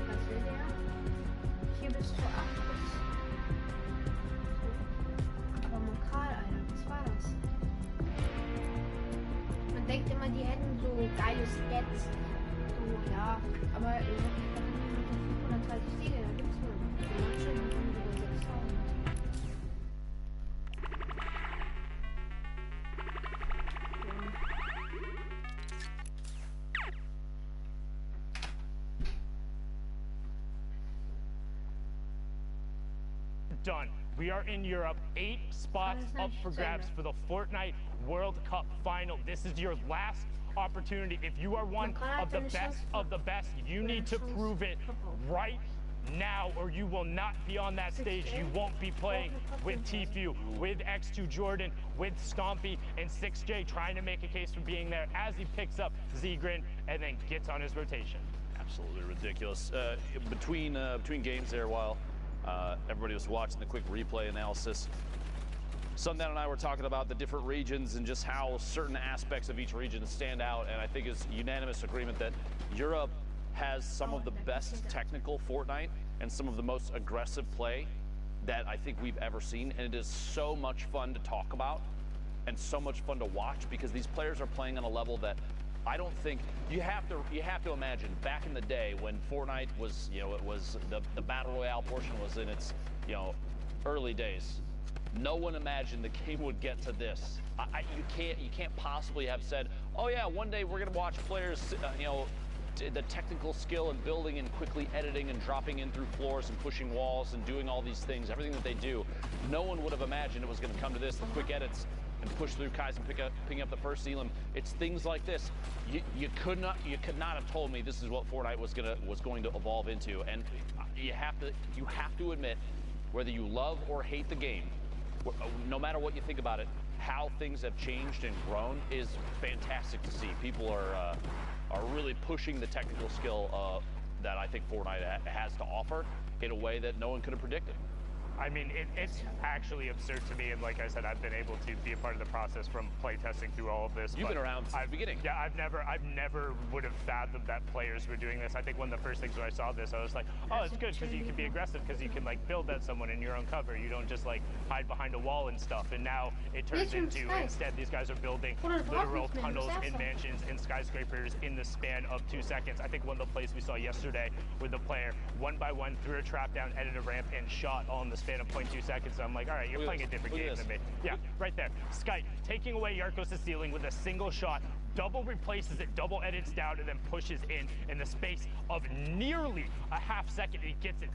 Was will der? Hier bist du 8 bis. Aber Mokral, Alter, was war das? Man denkt immer, die hätten so geile Stats. So, ja, aber 530 Siege, da gibt's nur. Manche haben über 6000.
Done. We are in Europe. 8 spots up for grabs for the Fortnite World Cup final. This is your last opportunity. If you are one of the best, you need to prove it right now, or you will not be on that stage. You won't be playing with Tfue, with X2 Jordan, with Stompy, and 6J trying to make a case for being there as he picks up Zegrin and then gets on his rotation.
Absolutely ridiculous. Between games there, while everybody was watching the quick replay analysis, Sundown and I were talking about the different regions and just how certain aspects of each region stand out, and I think it's unanimous agreement that Europe has some of the best technical Fortnite and some of the most aggressive play that I think we've ever seen, and it is so much fun to talk about and so much fun to watch because these players are playing on a level that I don't think you have to imagine back in the day when Fortnite was, it was the battle royale portion was in its, early days. No one imagined the game would get to this. You can't possibly have said, oh yeah, one day we're gonna watch players, the technical skill and building and quickly editing and dropping in through floors and pushing walls and doing all these things, everything that they do. No one would have imagined it was going to come to this, the quick edits and push through Kais and picking up the first Elam. It's things like this. You could not have told me this is what Fortnite was going to evolve into. And you have to admit, whether you love or hate the game, no matter what you think about it, how things have changed and grown is fantastic to see. People are really pushing the technical skill that I think Fortnite has to offer in a way that no one could have predicted.
I mean, it's actually absurd to me, and like I said, I've been able to be a part of the process from playtesting through all of this.
You've been around since the beginning.
Yeah, I've never would have fathomed that players were doing this. I think one of the first things when I saw this, I was like, oh, it's good because you can be aggressive because you can like build at someone in your own cover. You don't just like hide behind a wall and stuff. And now it turns into instead these guys are building literal tunnels and mansions and skyscrapers in the span of 2 seconds. I think one of the plays we saw yesterday with the player one by one threw a trap down, edited a ramp, and shot all in the span of 0.2 seconds. So I'm like, all right, you're playing a different game than me. Yeah, right there. Skype taking away Yarkos' ceiling with a single shot, double replaces it, double edits down, and then pushes in the space of nearly a half second. He gets it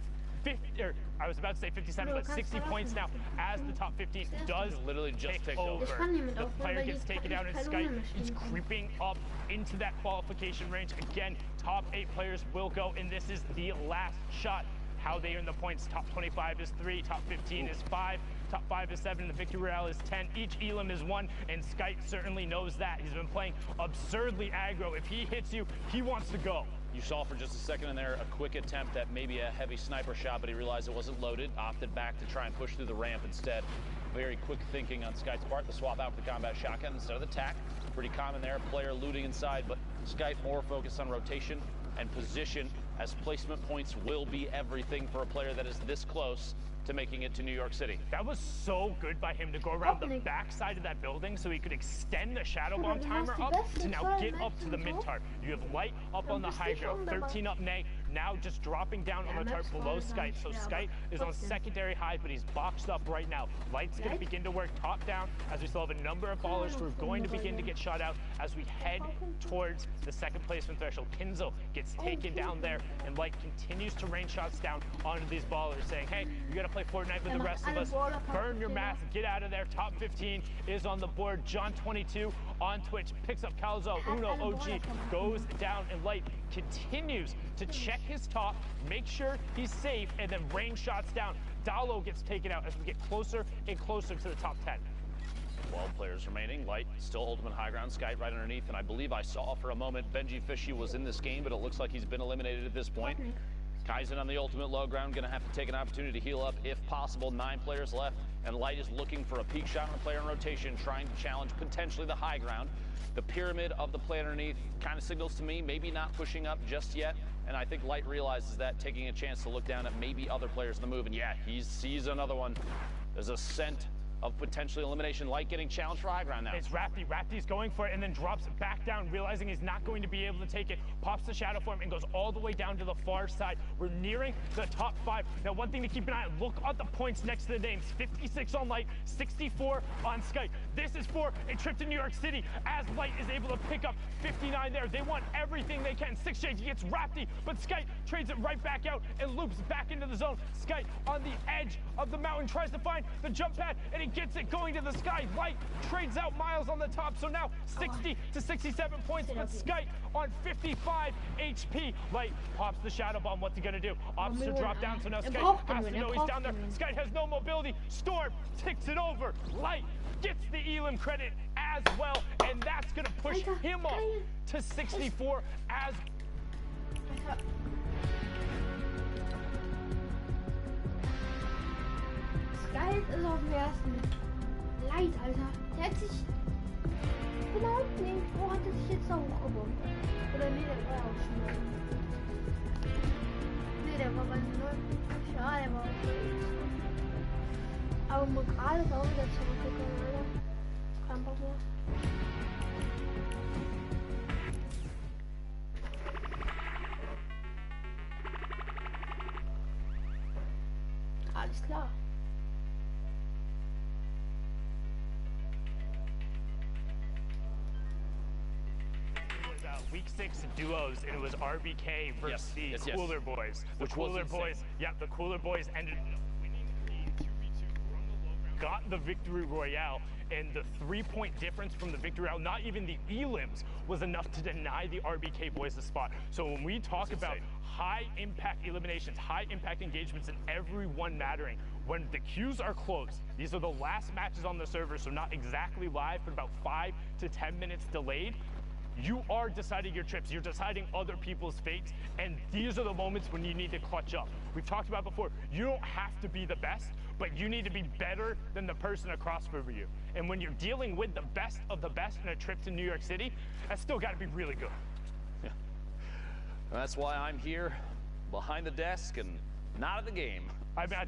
50, or I was about to say 57, but 60 points now as the top 15 does
literally just
take over. The player gets taken down, and Skype is creeping up into that qualification range. Again, top 8 players will go, and this is the last shot. How they earn the points: top 25 is 3, top 15 is 5, top 5 is 7, the victory royale is 10. Each Elam is 1, and Skype certainly knows that. He's been playing absurdly aggro. If he hits you, he wants to go.
You saw for just a second in there a quick attempt at maybe a heavy sniper shot, but he realized it wasn't loaded, opted back to try and push through the ramp instead. Very quick thinking on Skype's part to swap out for the combat shotgun instead of the tac. Pretty common there, player looting inside, but Skype more focused on rotation and position, as placement points will be everything for a player that is this close to making it to New York City.
That was so good by him to go around the back side of that building so he could extend the Shadow Bomb timer up to now get up to the mid-tarp. You have Light up on the high ground, 13 up Nay, now just dropping down on the tarp below Skite. So Skite is on secondary high, but he's boxed up right now. Light's going to begin to work top down as we still have a number of ballers who are going to begin to get shot out as we head towards the second placement threshold. Kinzo gets taken down there, and Light continues to rain shots down onto these ballers, saying, hey, you got to play Fortnite with the rest of us. Burn your mask, get out of there. Top 15 is on the board. John22 on Twitch picks up Calzo. Uno OG goes down, and Light continues to check his top, make sure he's safe, and then rain shots down. Dalo gets taken out as we get closer and closer to the top 10.
12 players remaining. Light still ultimate high ground. Skite right underneath, and I believe I saw for a moment Benji Fishy was in this game, but it looks like he's been eliminated at this point. Kaizen on the ultimate low ground, going to have to take an opportunity to heal up if possible. 9 players left, and Light is looking for a peak shot on a player in rotation, trying to challenge potentially the high ground. The pyramid of the play underneath kind of signals to me maybe not pushing up just yet, and I think Light realizes that, taking a chance to look down at maybe other players in the move, and yeah, he sees another one. There's a scent of potentially elimination. Light getting challenged for high ground now.
It's Rafty. Rafty's going for it and then drops back down, realizing he's not going to be able to take it. Pops the shadow form and goes all the way down to the far side. We're nearing the top 5. Now, one thing to keep an eye on, look at the points next to the names. 56 on Light, 64 on Skite. This is for a trip to New York City as Light is able to pick up 59 there. They want everything they can. 6 shades, he gets Rafty, but Skite trades it right back out and loops back into the zone. Skite on the edge of the mountain tries to find the jump pad, and he gets it going to the sky. Light trades out Miles on the top, so now 60 to 67 points, but Skite on 55 HP. Light pops the shadow bomb. What's he gonna do? Opts to drop down, so now Skite has to know he's down there. Skite has no mobility. Storm ticks it over. Light gets the Elim credit as well, and that's gonna push him up to 64 as
Skite ist auf dem ersten. Light, Alter. Der hat sich genau unten irgendwo, hat er sich jetzt da hochgebunden. Oder nee, der war auch schon mal. Nee, der war bei 9. Ja, der war auch aber mal gerade ist auch wieder zurückgekommen, Alter. Kein Bock mehr. Alles klar.
Week 6 duos, and it was RBK versus the Cooler Boys. The Cooler Boys, the Cooler Boys ended up winning the 2v2 from the low ground, got the victory royale, and the 3-point difference from the victory royale, not even the elims, was enough to deny the RBK boys the spot. So when we talk about high impact eliminations, high impact engagements, and everyone mattering, when the queues are closed, these are the last matches on the server, so not exactly live, but about 5 to 10 minutes delayed. You are deciding your trips, you're deciding other people's fates, and these are the moments when you need to clutch up. We've talked about before, you don't have to be the best, but you need to be better than the person across from you. And when you're dealing with the best of the best in a trip to New York City, that's still got to be really good.
Yeah. And that's why I'm here behind the desk and not at the game.
I mean,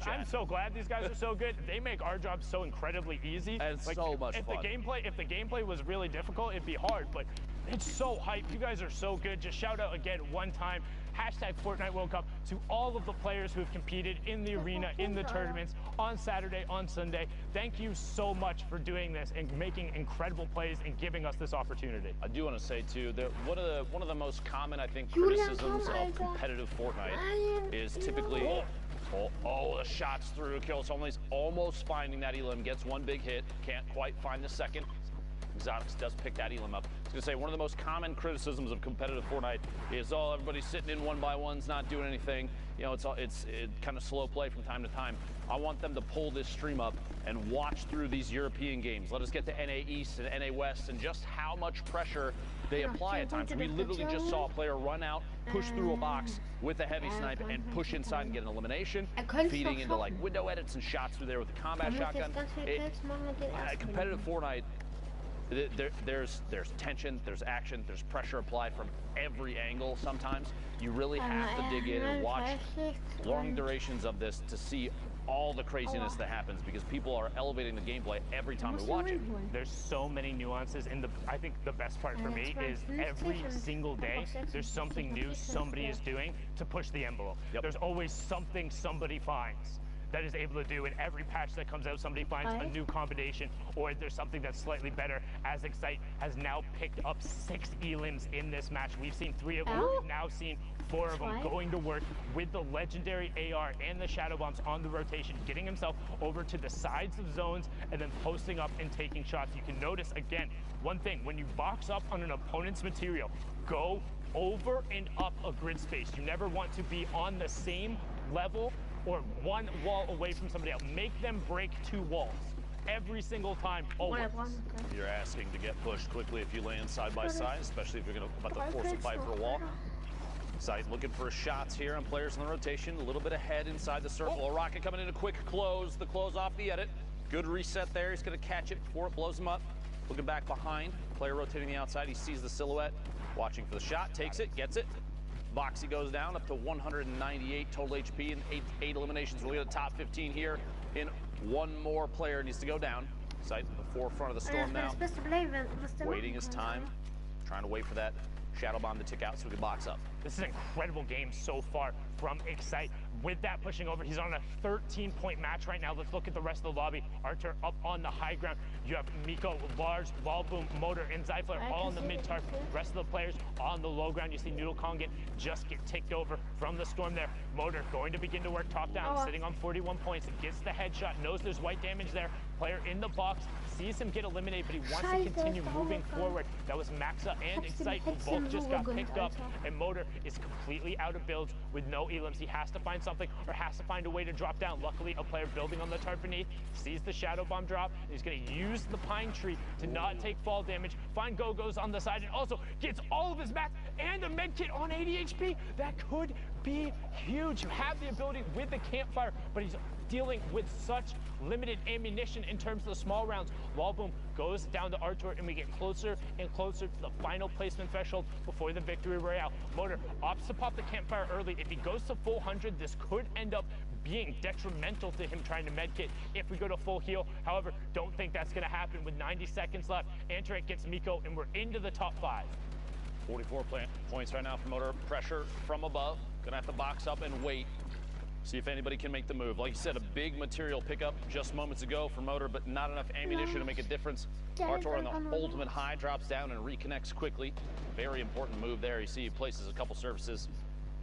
I'm so glad these guys are so good. They make our job so incredibly easy.
And it's so much fun.
If the gameplay was really difficult, it'd be hard, but it's so hype. You guys are so good. Just shout out again one time, #Fortnite World Cup, to all of the players who have competed in the arena, in the tournaments, on Saturday, on Sunday. Thank you so much for doing this and making incredible plays and giving us this opportunity.
I do want to say too that one of the most common, I think, criticisms of competitive Fortnite is typically the shots through, kills only, almost finding that Elim, gets one big hit, can't quite find the second. Exotics does pick that Elim up. I was gonna say, one of the most common criticisms of competitive Fortnite is, everybody's sitting in 1x1s, not doing anything. You know, it's kind of slow play from time to time. I want them to pull this stream up and watch through these European games. Let us get to NA East and NA West and just how much pressure they apply at times. We literally just saw a player run out, push through a box with a heavy snipe, and push inside and get an elimination, feeding into like window edits and shots through there with a combat shotgun. Competitive Fortnite, there's tension, there's action, there's pressure applied from every angle. Sometimes you really have to dig in and watch long durations of this to see all the craziness that happens because people are elevating the gameplay every time we watch it.
There's so many nuances, and I think the best part for me is every single day there's something new somebody is doing to push the envelope.
Yep.
There's always something somebody finds that is able to do. In every patch that comes out, somebody finds a new combination, or there's something that's slightly better. As Excite has now picked up 6 elims in this match. We've seen 3 of them. We've now seen 4 of them going to work with the legendary AR and the Shadow Bombs on the rotation, getting himself over to the sides of zones and then posting up and taking shots. You can notice, again, one thing, when you box up on an opponent's material, go over and up a grid space. You never want to be on the same level or one wall away from somebody else. Make them break 2 walls every single time, always.
You're asking to get pushed quickly if you land side by side, especially if you're about to force a fight for a wall. Sight looking for shots here on players in the rotation, a little bit ahead inside the circle. A rocket coming in a quick close, the close off the edit. Good reset there, he's gonna catch it before it blows him up. Looking back behind, player rotating the outside, he sees the silhouette, watching for the shot, takes it, gets it. Boxy goes down up to 198 total HP and 8 eliminations. We'll get a top 15 here in one more player needs to go down. Sight at the forefront of the storm now. Waiting his time, trying to wait for that Shadow Bomb to tick out so we can box up.
This is an incredible game so far from Excite. With that pushing over, he's on a 13-point match right now. Let's look at the rest of the lobby. Archer up on the high ground. You have Miko, Lars, Wallboom, Motor, and Zyfler all on the mid-tarp. Rest of the players on the low ground. You see Noodle Kongan just get ticked over from the storm there. Motor going to begin to work top down, sitting on 41 points. Gets the headshot, knows there's white damage there. Player in the box, sees him get eliminated, but he wants to continue moving forward. That was Maxa and Excite who both just got picked up, and Motor is completely out of builds with no elims. He has to find something or has to find a way to drop down. Luckily, a player building on the tarp beneath sees the Shadow Bomb drop, and he's going to use the Pine Tree to not take fall damage, find Go-Go's on the side, and also gets all of his mats and a med kit on 80 HP. That could be huge. You have the ability with the campfire, but he's dealing with such limited ammunition in terms of the small rounds. Wallboom goes down to Artur, and we get closer and closer to the final placement threshold before the victory royale. Motor opts to pop the campfire early. If he goes to full 100, this could end up being detrimental to him trying to medkit if we go to full heal. However, don't think that's going to happen with 90 seconds left. Antarek gets Miko, and we're into the top 5.
44 points right now for Motor. Pressure from above. Gonna have to box up and wait. See if anybody can make the move. Like you said, a big material pickup just moments ago for Motor, but not enough ammunition to make a difference. Artur on the ultimate high drops down and reconnects quickly. Very important move there. You see he places a couple surfaces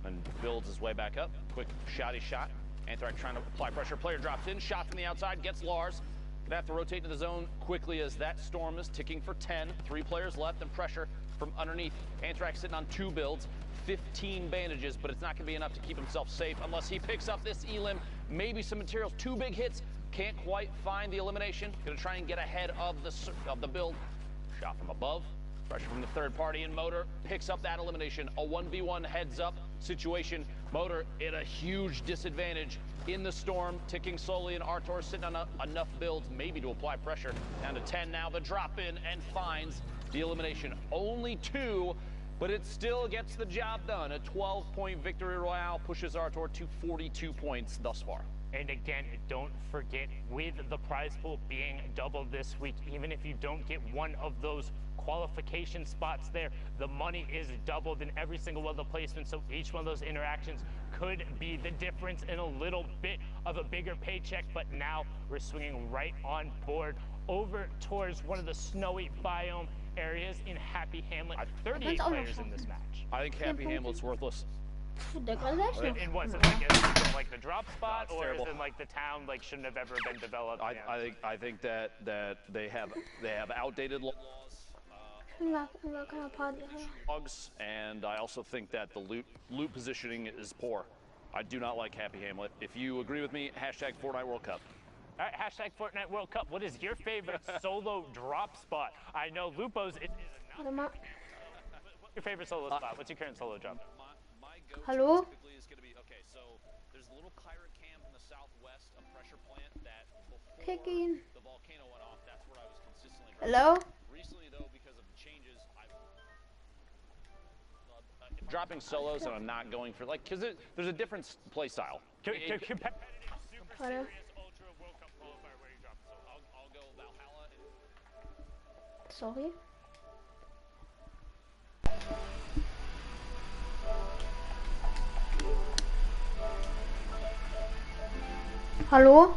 and builds his way back up. Quick shotty shot. Anthrax trying to apply pressure. Player drops in, shot from the outside, gets Lars. Gonna have to rotate to the zone quickly as that storm is ticking for 10. 3 players left and pressure from underneath. Anthrax sitting on 2 builds. 15 bandages, but it's not going to be enough to keep himself safe unless he picks up this elim, maybe some materials. 2 big hits, can't quite find the elimination. Going to try and get ahead of the build. Shot from above, pressure from the third party, and Motor picks up that elimination. A 1v1 heads up situation. Motor at a huge disadvantage in the storm, ticking slowly, and Artur sitting on enough builds maybe to apply pressure. Down to 10 now, the drop in, and finds the elimination. Only 2. But it still gets the job done. A 12-point victory royale pushes Artur to 42 points thus far.
And again, don't forget, with the prize pool being doubled this week, even if you don't get one of those qualification spots there, the money is doubled in every single one of the placements. So each one of those interactions could be the difference in a little bit of a bigger paycheck. But now we're swinging right on board over towards one of the snowy biome areas in Happy Hamlet. 38 players in this match.
I think Happy Hamlet's worthless.
And what's it like? Is it like the drop spot, or is it like the town like shouldn't have ever been developed?
I think that they have outdated laws. And I also think that the loot positioning is poor. I do not like Happy Hamlet. If you agree with me, hashtag Fortnite World Cup.
All right, hashtag Fortnite World Cup. What is your favorite solo drop spot? I know Lupo's is not. What's your favorite solo spot? What's your current solo drop?
My go-to
Hello?
typically is going to be, okay, so there's a little Kyra camp in the southwest, a pressure plant that before
Kicking.
the volcano went off, that's where I was consistently
Hello?
Recently, though, because of the changes, dropping solos and I'm not going for, like, because there's a different play style.
Warte.
Ultra World Cup qualifier where you drop. So I'll go Valhalla.
Sorry. Hallo?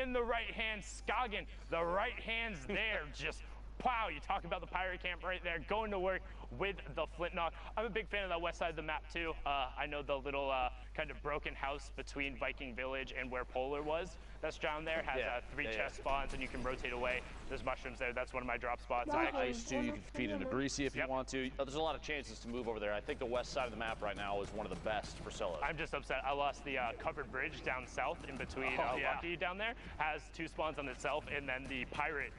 In the right hand, Skagen. The right hand's there. Just wow, you talk about the pirate camp right there, going to work with the Flintknock. I'm a big fan of that west side of the map too. I know the little kind of broken house between Viking Village and where Polar was. That's down there, has three chest spawns and you can rotate away. There's mushrooms there. That's one of my drop spots.
Ice too, you can feed into Greasy if you want to. There's a lot of chances to move over there. I think the west side of the map right now is one of the best for solos.
I'm just upset. I lost the covered bridge down south in between Lucky down there. Has 2 spawns on itself, and then the pirate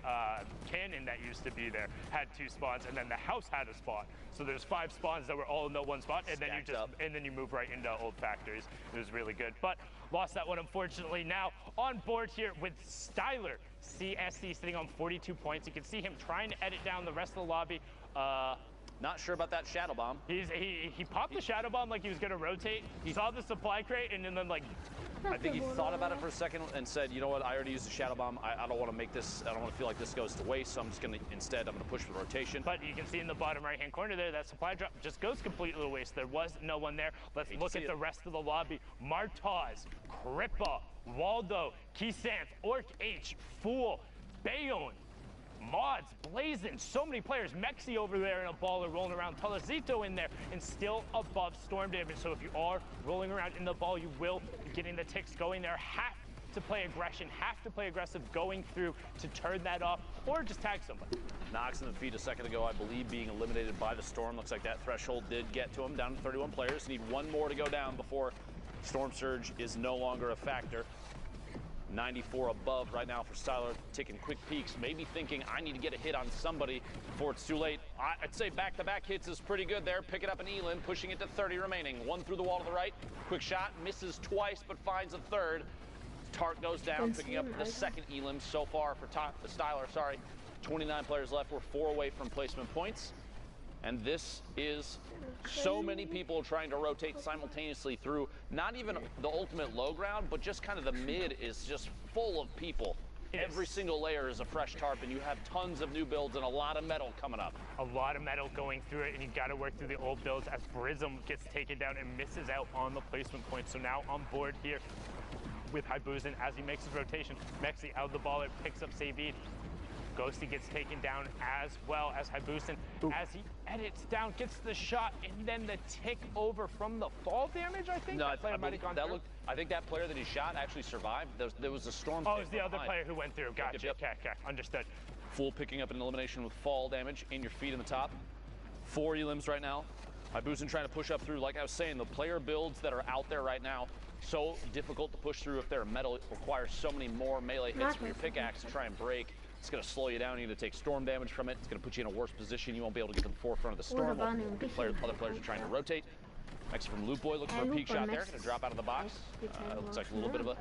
cannon that used to be there had 2 spawns, and then the house had a spawn. So there's 5 spawns that were all in the one spot, and then you move right into old factories. It was really good, but lost that one unfortunately. Now on board here with Styler. CSC sitting on 42 points. You can see him trying to edit down the rest of the lobby.
Not sure about that shadow bomb.
He popped the shadow bomb like he was gonna rotate. He saw the supply crate and then like.
I think he thought about it for a second and said, you know what, I already used the shadow bomb. I don't want to make this, I don't want to feel like this goes to waste, so I'm just gonna, instead, I'm gonna push for the rotation.
But you can see in the bottom right-hand corner there, that supply drop just goes completely to waste. There was no one there. Let's look at the rest of the lobby. Martaz, Kripa, Waldo, Kisanth, Orc H, Fool, Bayon, Mods, Blazin, so many players. Mexi over there in a baller rolling around. Talazito in there and still above storm damage. So if you are rolling around in the ball, you will be getting the ticks going there. Have to play aggression, have to play aggressive going through to turn that off or just tag somebody.
Knox in the feed a second ago, I believe, being eliminated by the storm. Looks like that threshold did get to him, down to 31 players. Need one more to go down before Storm Surge is no longer a factor. 94 above right now for Styler, taking quick peeks, maybe thinking I need to get a hit on somebody before it's too late. I'd say back-to-back hits is pretty good there. Pick it up in Elin, pushing it to 30 remaining. One through the wall to the right, quick shot, misses twice but finds a third. Tart goes down, picking up the second Elim so far for Styler, sorry. 29 players left, we're 4 away from placement points. And this is so many people trying to rotate simultaneously through not even the ultimate low ground, but just kind of the mid is just full of people. Every single layer is a fresh tarp, and you have tons of new builds and a lot of metal coming up.
A lot of metal going through it, and you got to work through the old builds as Brism gets taken down and misses out on the placement point. So now on board here with Haibuzin as he makes his rotation. Mexi out of the baller, picks up Savid. Ghosty gets taken down as well as Haibuzin as he edits down, gets the shot, and then the tick over from the fall damage, I think.
No,
that player might have gone through.
I think that player that he shot actually survived. There was a storm.
Oh, it was the other player who went through. Gotcha.
Yep.
Okay, understood.
Fool picking up an elimination with fall damage in your feet in the top. 4 elims right now. Haibuzin trying to push up through. Like I was saying, the player builds that are out there right now, so difficult to push through if they're metal. It requires so many more melee hits from your pickaxe to try and break. It's going to slow you down. You're going to take storm damage from it. It's going to put you in a worse position. You won't be able to get to the forefront of the storm. Other players are trying to rotate. Next from Loot Boy, looking for a peek shot there. Going to drop out of the box. Looks like a little bit of a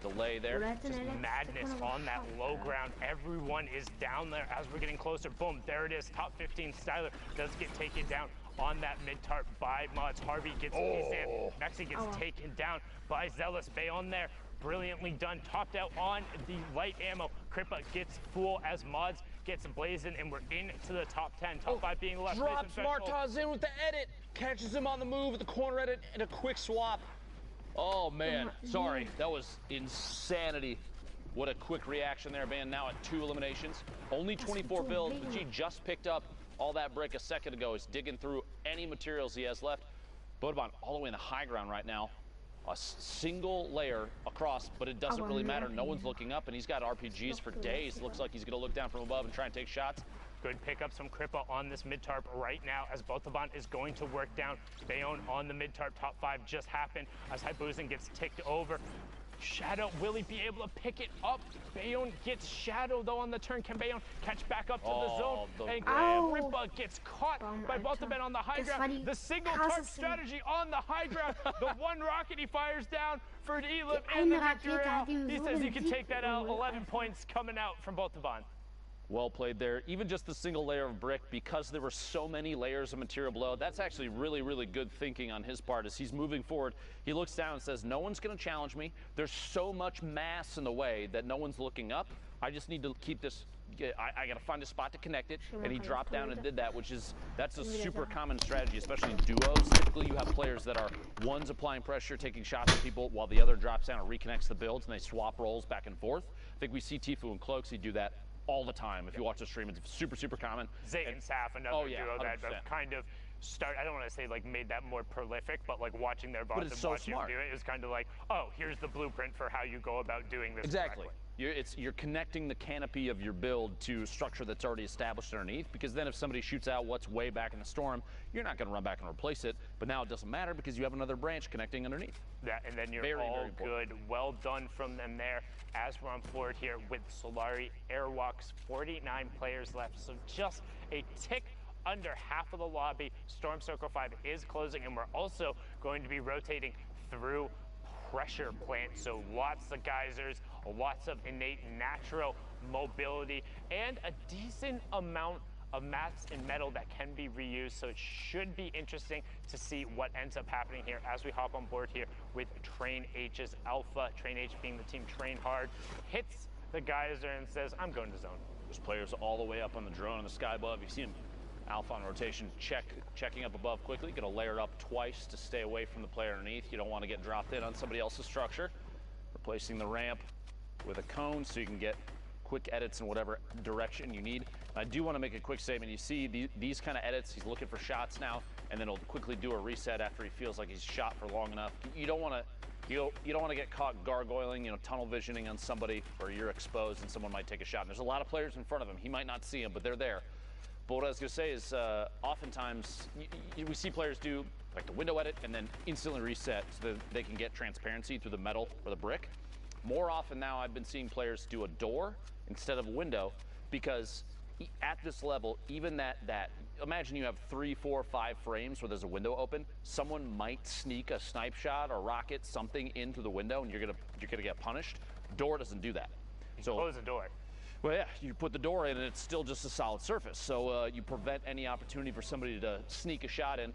delay there.
Just madness on that low ground. Everyone is down there as we're getting closer. Boom, there it is. Top 15 Styler does get taken down on that mid-tarp by Mods. Harvey gets Kisan. Mexi gets taken down by Zealous. Bayon there. Brilliantly done, topped out on the light ammo. Kripa gets Fool as Mods gets Blazin, and we're into the top 10. Top 5 being left.
Drops Martaz in with the edit, catches him on the move with the corner edit and a quick swap.
Oh man, sorry, that was insanity. What a quick reaction there, man. Now at 2 eliminations, only 24 builds, but G just picked up all that brick a second ago. He's digging through any materials he has left. Bodobon all the way in the high ground right now. A single layer across, but it doesn't really matter. No one's looking up, and he's got RPGs for days. Looks like he's going to look down from above and try and take shots.
Good pickups from Kripa on this mid-tarp right now as Bothobon is going to work down. Bayon on the mid-tarp, top 5 just happened as Haibuzin gets ticked over. Shadow, will he be able to pick it up? Bayonne gets Shadow though on the turn. Can Bayonne catch back up to the zone? And Grippa gets caught by both of them on the high ground. The single tarp strategy on the high ground. The one rocket he fires down for Elim and the victory out. He says he can take that out. 11 points coming out from both the Bond.
Well played there. Even just the single layer of brick, because there were so many layers of material below, that's actually really, really good thinking on his part as he's moving forward. He looks down and says, no one's going to challenge me. There's so much mass in the way that no one's looking up. I just need to keep this. I got to find a spot to connect it. And he dropped down and did that, that's a super common strategy, especially in duos. Typically, you have players that are one's applying pressure, taking shots at people, while the other drops down and reconnects the builds, and they swap roles back and forth. I think we see Tfue and Cloaksy do that all the time. If you watch the stream, it's super, super common.
Zay and Saf, another duo that kind of I don't want to say like made that more prolific, but like watching their bots and watching them do it was kind of like, oh, here's the blueprint for how you go about doing this.
Exactly. You're connecting the canopy of your build to structure that's already established underneath, because then if somebody shoots out what's way back in the storm, you're not going to run back and replace it. But now it doesn't matter because you have another branch connecting underneath.
Yeah, and then you're all good. Well done from them there. As we're on board here with Solari Airwalks, 49 players left, so just a tick under half of the lobby. Storm Circle 5 is closing, and we're also going to be rotating through pressure plant, so lots of geysers, lots of innate natural mobility, and a decent amount of mats and metal that can be reused, so it should be interesting to see what ends up happening here as we hop on board here with Train H's Alpha. Train H being the team Train Hard, hits the geyser and says, I'm going to zone.
There's players all the way up on the drone in the sky above. You see him, Alpha on rotation, checking up above quickly. Gonna layer up twice to stay away from the player underneath. You don't want to get dropped in on somebody else's structure. Replacing the ramp with a cone so you can get quick edits in whatever direction you need. I do want to make a quick statement. You see these kind of edits, he's looking for shots now, and then he'll quickly do a reset after he feels like he's shot for long enough. You don't want to get caught gargoyling, tunnel visioning on somebody where you're exposed and someone might take a shot. And there's a lot of players in front of him. He might not see them, but they're there. But what I was going to say is oftentimes we see players do like the window edit and then instantly reset so that they can get transparency through the metal or the brick. More often now I've been seeing players do a door instead of a window, because at this level, even that imagine you have 3, 4, 5 frames where there's a window open, someone might sneak a snipe shot or rocket something in through the window and you're gonna get punished. Door doesn't do that.
So close the door.
Well, yeah, you put the door in and it's still just a solid surface. So you prevent any opportunity for somebody to sneak a shot in.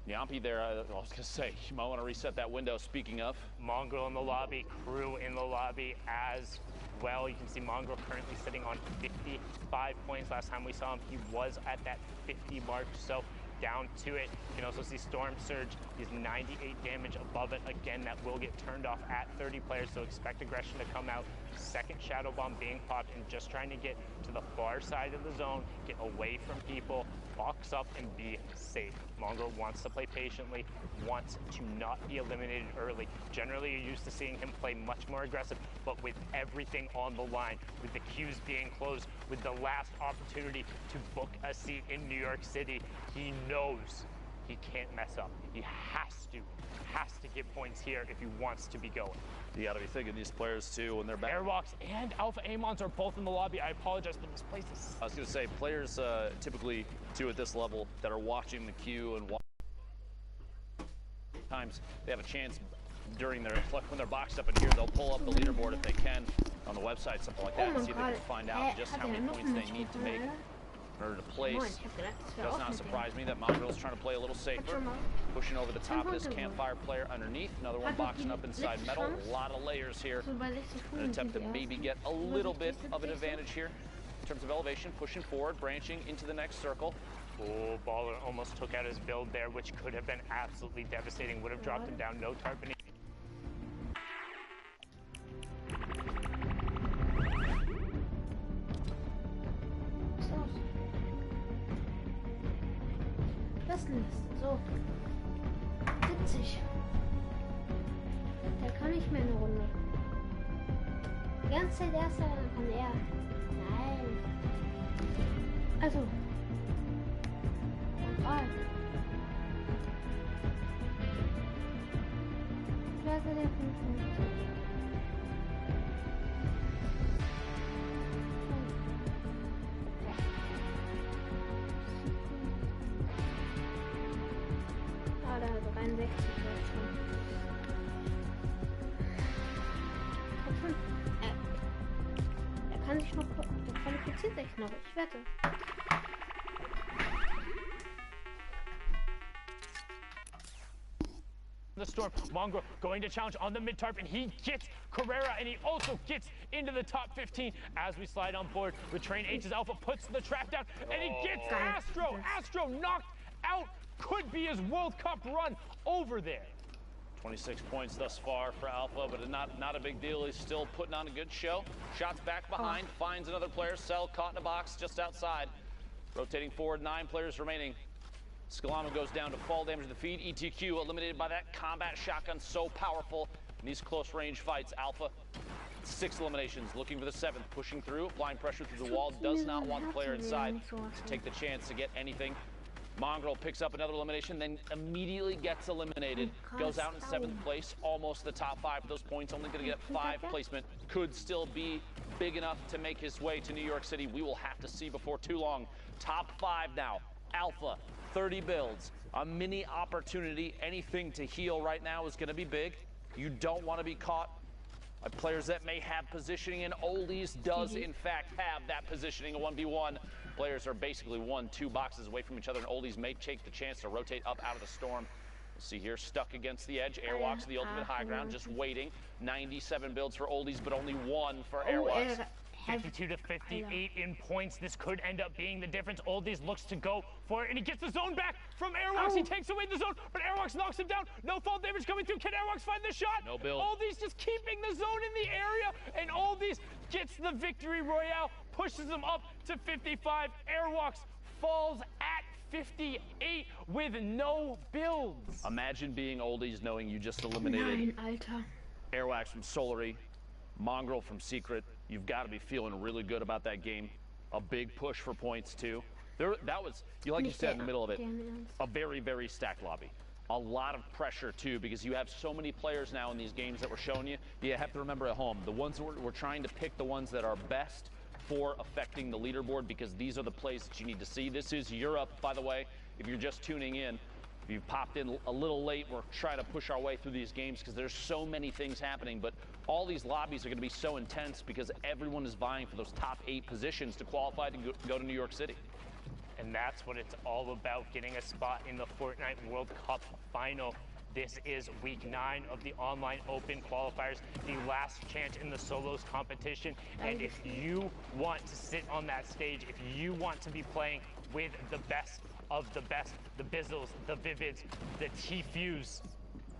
Yampi there, I was going to say, you might want to reset that window. Speaking of.
Mongrel in the lobby, Crew in the lobby as well. You can see Mongrel currently sitting on 55 points. Last time we saw him, he was at that 50 mark. So down to it. You can also see Storm Surge. He's 98 damage above it. Again, that will get turned off at 30 players, so expect aggression to come out. Second Shadow Bomb being popped and just trying to get to the far side of the zone, get away from people, box up and be safe. Mongrel wants to play patiently, wants to not be eliminated early. Generally, you're used to seeing him play much more aggressive, but with everything on the line, with the queues being closed, with the last opportunity to book a seat in New York City, he knows he can't mess up. He has to get points here if he wants to be going.
You gotta be thinking these players too when they're back.
Airwalks and Alpha Amons are both in the lobby. I apologize, but this place is...
I was gonna say, players typically too at this level that are watching the queue and times they have a chance during when they're boxed up in here, they'll pull up the leaderboard if they can on the website, something like that, and see if they can find out just how many points they need to make in order to place. Does not surprise me that Mongrel's trying to play a little safer, pushing over the top of this campfire player underneath. Another one boxing up inside metal. A lot of layers here. An attempt to maybe get a little bit of an advantage here in terms of elevation, pushing forward, branching into the next circle.
Oh, Baller almost took out his build there, which could have been absolutely devastating. Would have dropped him down. No tarp beneath.
So, 70. Da kann ich mehr eine Runde. Die ganze Zeit erster, dann kommt er. Nein. Also. Dann Klasse der 55. kann sich noch, der qualifiziert sich noch, ich wette.
The storm. Mongrel going to challenge on the mid-tarp, and he gets Carrera, and he also gets into the top 15 as we slide on board with Train H's Alpha, puts the trap down, and he gets Astro. Astro knocked out. Could be his World Cup run over there.
26 points thus far for Alpha, but not a big deal. He's still putting on a good show. Shots back behind, finds another player. Cell caught in a box just outside. Rotating forward, 9 players remaining. Scalamo goes down to fall damage to the feed. ETQ eliminated by that combat shotgun, so powerful in these close range fights. Alpha, 6 eliminations, looking for the 7th, pushing through, applying pressure through the wall, does not want the player inside to take the chance to get anything. Mongrel picks up another elimination, then immediately gets eliminated, goes out in 7th place, almost the top 5 of those points, only going to get 5 placement, could still be big enough to make his way to New York City. We will have to see before too long. Top 5 now, Alpha, 30 builds, a mini opportunity. Anything to heal right now is going to be big. You don't want to be caught by players that may have positioning, and Oldies does in fact have that positioning. A 1v1. Players are basically 1-2 boxes away from each other, and Oldies may take the chance to rotate up out of the storm. We'll see here, stuck against the edge. Airwalks the ultimate high ground, just waiting. 97 builds for Oldies, but only 1 for Airwalks.
52 to 58 in points. This could end up being the difference. Oldies looks to go for it, and he gets the zone back from Airwalks. He takes away the zone, but Airwalks knocks him down. No fall damage coming through. Can Airwalks find the shot?
No build.
Oldies just keeping the zone in the area, and Oldies gets the victory royale, pushes him up to 55. Airwalks falls at 58 with no builds.
Imagine being Oldies knowing you just eliminated Airwax from Solary, Mongrel from Secret. You've got to be feeling really good about that game. A big push for points too. That was, like you said in the middle of it, a very, very stacked lobby. A lot of pressure too, because you have so many players now in these games that we're showing you. You have to remember at home, the ones we're trying to pick the ones that are best for affecting the leaderboard, because these are the plays that you need to see. This is Europe, by the way, if you're just tuning in. If you've popped in a little late, we're trying to push our way through these games because there's so many things happening, but all these lobbies are going to be so intense because everyone is vying for those top 8 positions to qualify to go to New York City.
And that's what it's all about, getting a spot in the Fortnite World Cup final. This is week 9 of the online open qualifiers, the last chance in the solos competition. And if you want to sit on that stage, if you want to be playing with the best of the best, the Bizzles, the Vivids, the T-Fuse,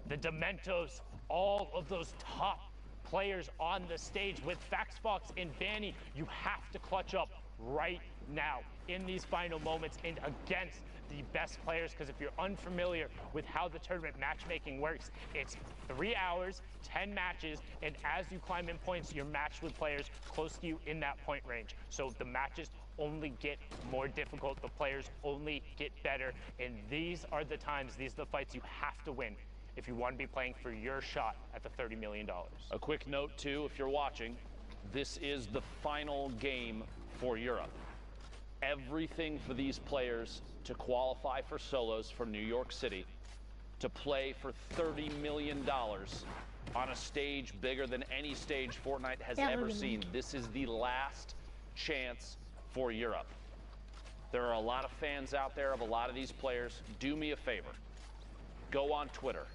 the Dementos, all of those top players on the stage with Faxbox and Vanny, you have to clutch up right now in these final moments and against the best players, because if you're unfamiliar with how the tournament matchmaking works, it's 3 hours, 10 matches, and as you climb in points, you're matched with players close to you in that point range. So the matches only get more difficult, the players only get better, and these are the times, these are the fights you have to win if you want to be playing for your shot at the $30 million.
A quick note too, if you're watching, this is the final game for Europe. Everything for these players to qualify for solos for New York City, to play for $30 million on a stage bigger than any stage Fortnite has ever seen. This is the last chance for Europe. There are a lot of fans out there of a lot of these players. Do me a favor. Go on Twitter.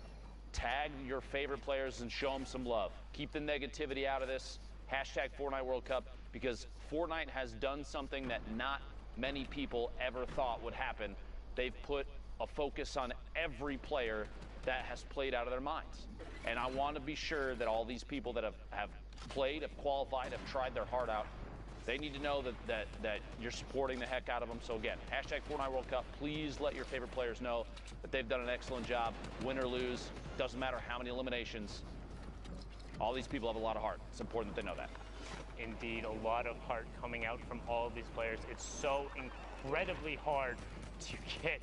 Tag your favorite players and show them some love. Keep the negativity out of this. Hashtag Fortnite World Cup, because Fortnite has done something that not many people ever thought would happen. They've put a focus on every player that has played out of their minds. And I want to be sure that all these people that have played, have qualified, have tried their heart out, they need to know that you're supporting the heck out of them. So again, hashtag Fortnite World Cup. Please let your favorite players know that they've done an excellent job. Win or lose, doesn't matter how many eliminations. All these people have a lot of heart. It's important that they know that.
Indeed, a lot of heart coming out from all of these players. It's so incredibly hard to get.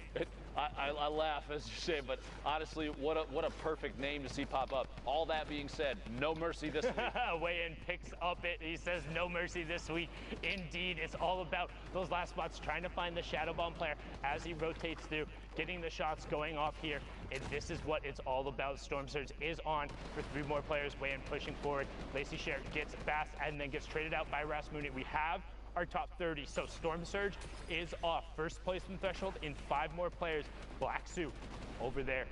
I laugh as you say, but honestly, what a perfect name to see pop up. All that being said, no mercy this week.
Weigh-in picks up it. He says no mercy this week. Indeed, it's all about those last spots, trying to find the Shadow Bomb player as he rotates through, getting the shots going off here and this is what it's all about. Storm Surge is on for 3 more players. WM pushing forward. Lacey Sher gets fast and then gets traded out by Rasmussen. We have our top 30, so Storm Surge is off. First placement threshold in 5 more players. Black Suit over there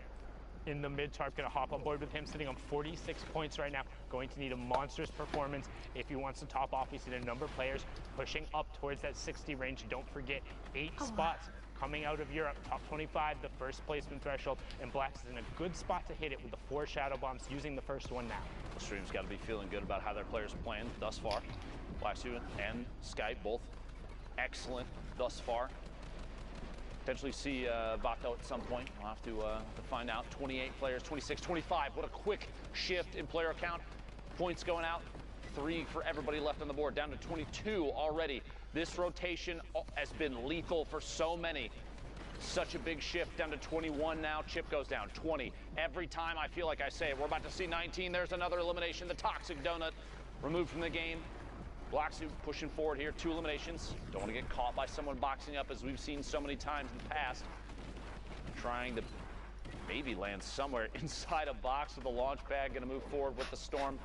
in the mid-tarp, gonna hop on board with him, sitting on 46 points right now. Going to need a monstrous performance if he wants to top off. We see the number of players pushing up towards that 60 range. Don't forget, 8 spots coming out of Europe. Top 25, the first placement threshold, and Blacks is in a good spot to hit it with the 4 shadow bombs, using the first one now.
The stream's got to be feeling good about how their players are playing thus far. Black Suit and Skype both excellent thus far. Potentially see Vato at some point. We'll have to find out. 28 players, 26, 25. What a quick shift in player count. Points going out. 3 for everybody left on the board. Down to 22 already. This rotation has been lethal for so many. Such a big shift. Down to 21 now. Chip goes down. 20. Every time I feel like I say it, we're about to see 19. There's another elimination. The Toxic Donut removed from the game. Black Suit pushing forward here, 2 eliminations. Don't want to get caught by someone boxing up, as we've seen so many times in the past. Trying to maybe land somewhere inside a box with a launch pad. Going to move forward with the Storm.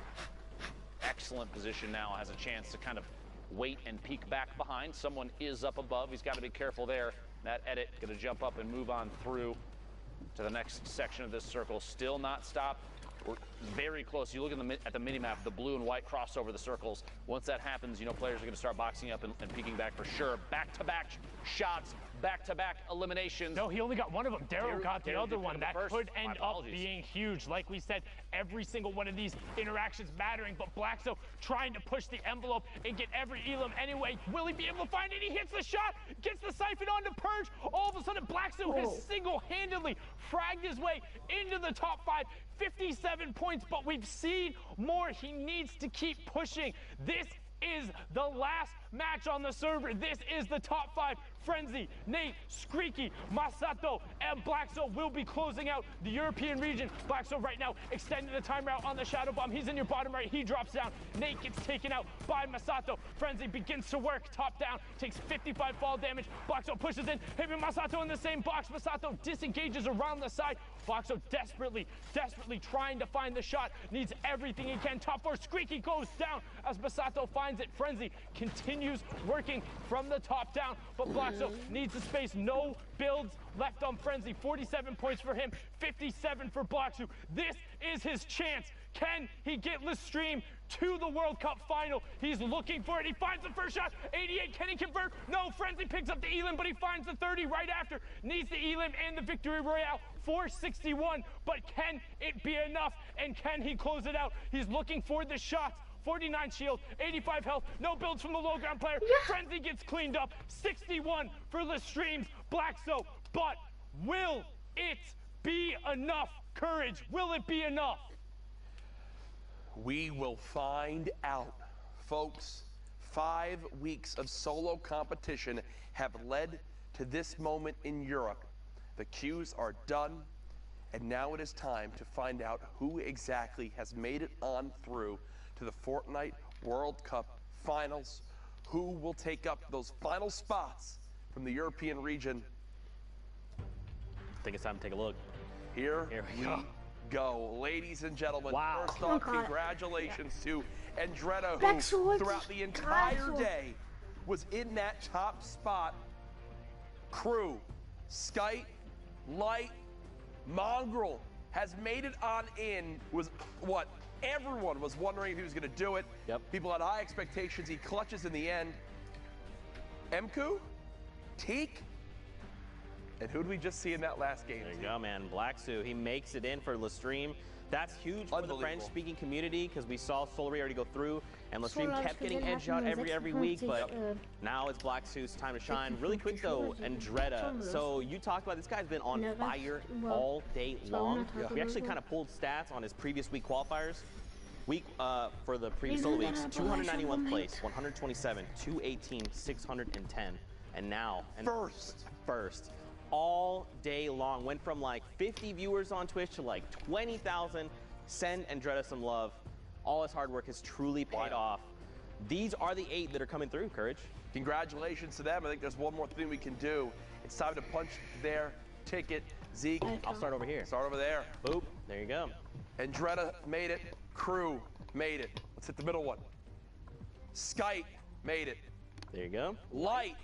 Excellent position now. Has a chance to kind of wait and peek back behind. Someone is up above. He's got to be careful there. That edit going to jump up and move on through to the next section of this circle. Still not stopped. We're very close. You look at the mini-map, the blue and white cross over the circles. Once that happens, you know players are going to start boxing up and peeking back for sure. Back-to-back shots, back-to-back eliminations.
No, he only got one of them. Daryl got the other one. That could end up
apologies.
being huge. Like we said, every single one of these interactions mattering, but Blackso trying to push the envelope and get every elim anyway. Will he be able to find it? He hits the shot, gets the siphon onto Purge. All of a sudden, Blackso has single-handedly fragged his way into the top 5. 57 points, but we've seen more. He needs to keep pushing. This is the last match on the server. This is the top 5. Frenzy, Nate, Screaky, Masato, and Blackso will be closing out the European region. Blackso right now extending the timer out on the Shadow Bomb. He's in your bottom right. He drops down. Nate gets taken out by Masato. Frenzy begins to work. Top down. Takes 55 fall damage. Blackso pushes in. Him and Masato in the same box. Masato disengages around the side. Blackso desperately trying to find the shot. Needs everything he can. Top 4. Screaky goes down as Masato finds it. Frenzy continues working from the top down, but Blackso needs the space. No builds left on Frenzy. 47 points for him, 57 for Blackso. This is his chance. Can he get Lestream to the World Cup final? He's looking for it. He finds the first shot. 88. Can he convert? No. Frenzy picks up the elim, but he finds the 30 right after. Needs the elim and the victory royale. 461. But can it be enough? And can he close it out? He's looking for the shots. 49 shield, 85 health, no builds from the low ground player. Frenzy gets cleaned up. 61 for Lestream's Blackso. But will it be enough? Courage, will it be enough?
We will find out, folks. 5 weeks of solo competition have led to this moment in Europe. The queues are done, and now it is time to find out who exactly has made it on through to the Fortnite World Cup Finals. Who will take up those final spots from the European region?
I think it's time to take a look.
Here we go. Ladies and gentlemen, first off, congratulations to Andretta, who throughout the entire day was in that top spot. Crew, Skype, Light, Mongrel has made it on in. Was what? Everyone was wondering if he was going to do it. People had high expectations. He clutches in the end. Mku, Teak, and who did we just see in that last game?
There you go, man. Blacksu, he makes it in for Lestream. That's huge for the French-speaking community because we saw Solary already go through, and Lestream kept getting edged out every week, but now it's Blacksu's time to shine. Really quick, though, Andretta. So you talked about this guy's been on fire all day long. We actually kind of pulled stats on his previous week qualifiers. For the previous solo weeks, 291th place, 127, 218, 610, and now first. All day long. Went from like 50 viewers on Twitch to like 20,000. Send Andretta some love. All his hard work has truly paid off. These are the 8 that are coming through, Courage.
Congratulations to them. I think there's one more thing we can do. It's time to punch their ticket Zeke,
I'll start over here.
start over there.
Boop. There you go.
Andretta made it. Crew made it. Let's hit the middle one. Skite made it.
There you go.
Light.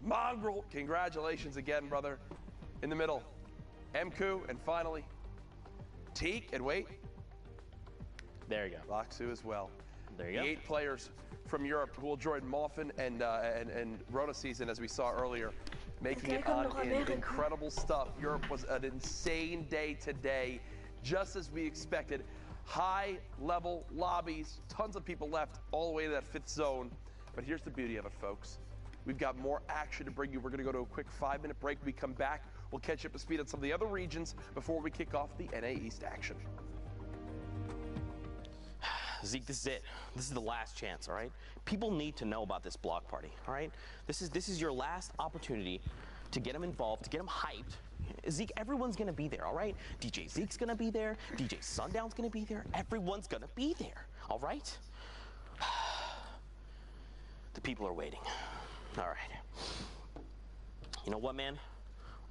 Mongrel. Congratulations again, brother. In the middle. Mku, and finally, Teak, and wait,
There you go.
Laksu as well.
There you
The
go.
8 players from Europe who will join Moffin and Rona season, as we saw earlier, making it on in incredible stuff. Europe was an insane day today, just as we expected. High-level lobbies, tons of people left all the way to that 5th zone. But here's the beauty of it, folks. We've got more action to bring you. We're going to go to a quick 5-minute break. When we come back, we'll catch you up to speed on some of the other regions before we kick off the NA East action.
Zeke, this is it. This is the last chance, all right? People need to know about this block party, all right? This is your last opportunity to get them involved, to get them hyped. Zeke, everyone's gonna be there, all right? DJ Zeke's gonna be there. DJ Sundown's gonna be there. Everyone's gonna be there, all right? The people are waiting. All right. You know what, man?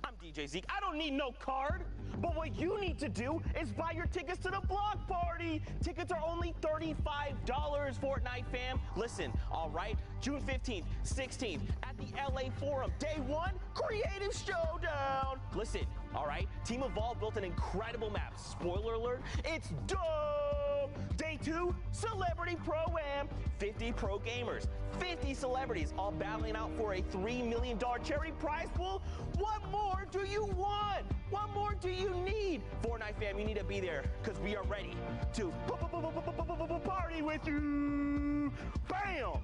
I'm DJ Zeke. I don't need no card. But what you need to do is buy your tickets to the block party. Tickets are only $35, Fortnite fam. Listen, all right, June 15th, 16th at the LA Forum. Day 1, Creative Showdown. Listen, all right, Team Evolve built an incredible map. Spoiler alert, it's dope. Day 2, Celebrity Pro-Am. 50 pro gamers, 50 celebrities, all battling out for a $3 million charity prize pool. What more do you want? What more do you need? Fortnite fam, you need to be there because we are ready to party with you. Bam!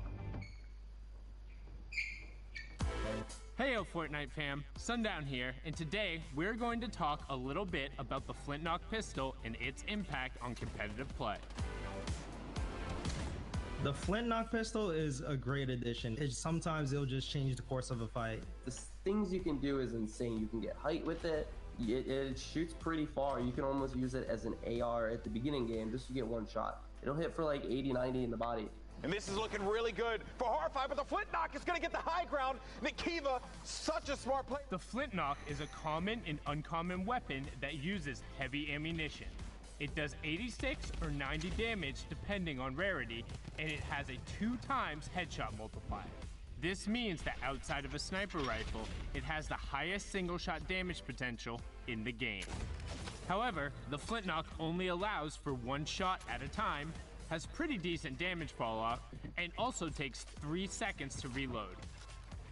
Heyo Fortnite fam, Sundown here, and today we're going to talk a little bit about the Flint-Knock pistol and its impact on competitive play.
The Flint-Knock pistol is a great addition. Sometimes it'll just change the course of a fight.
The things you can do is insane. You can get height with it. It shoots pretty far. You can almost use it as an AR at the beginning game just to get one shot. It'll hit for like 80, 90 in the body.
And this is looking really good for Horrify, but the Flint-Knock is going to get the high ground. Nikiva, such a smart play.
The Flint-Knock is a common and uncommon weapon that uses heavy ammunition. It does 86 or 90 damage depending on rarity, and it has a 2 times headshot multiplier. This means that outside of a sniper rifle, it has the highest single shot damage potential in the game. However, the Flint-Knock only allows for 1 shot at a time, has pretty decent damage falloff, and also takes 3 seconds to reload.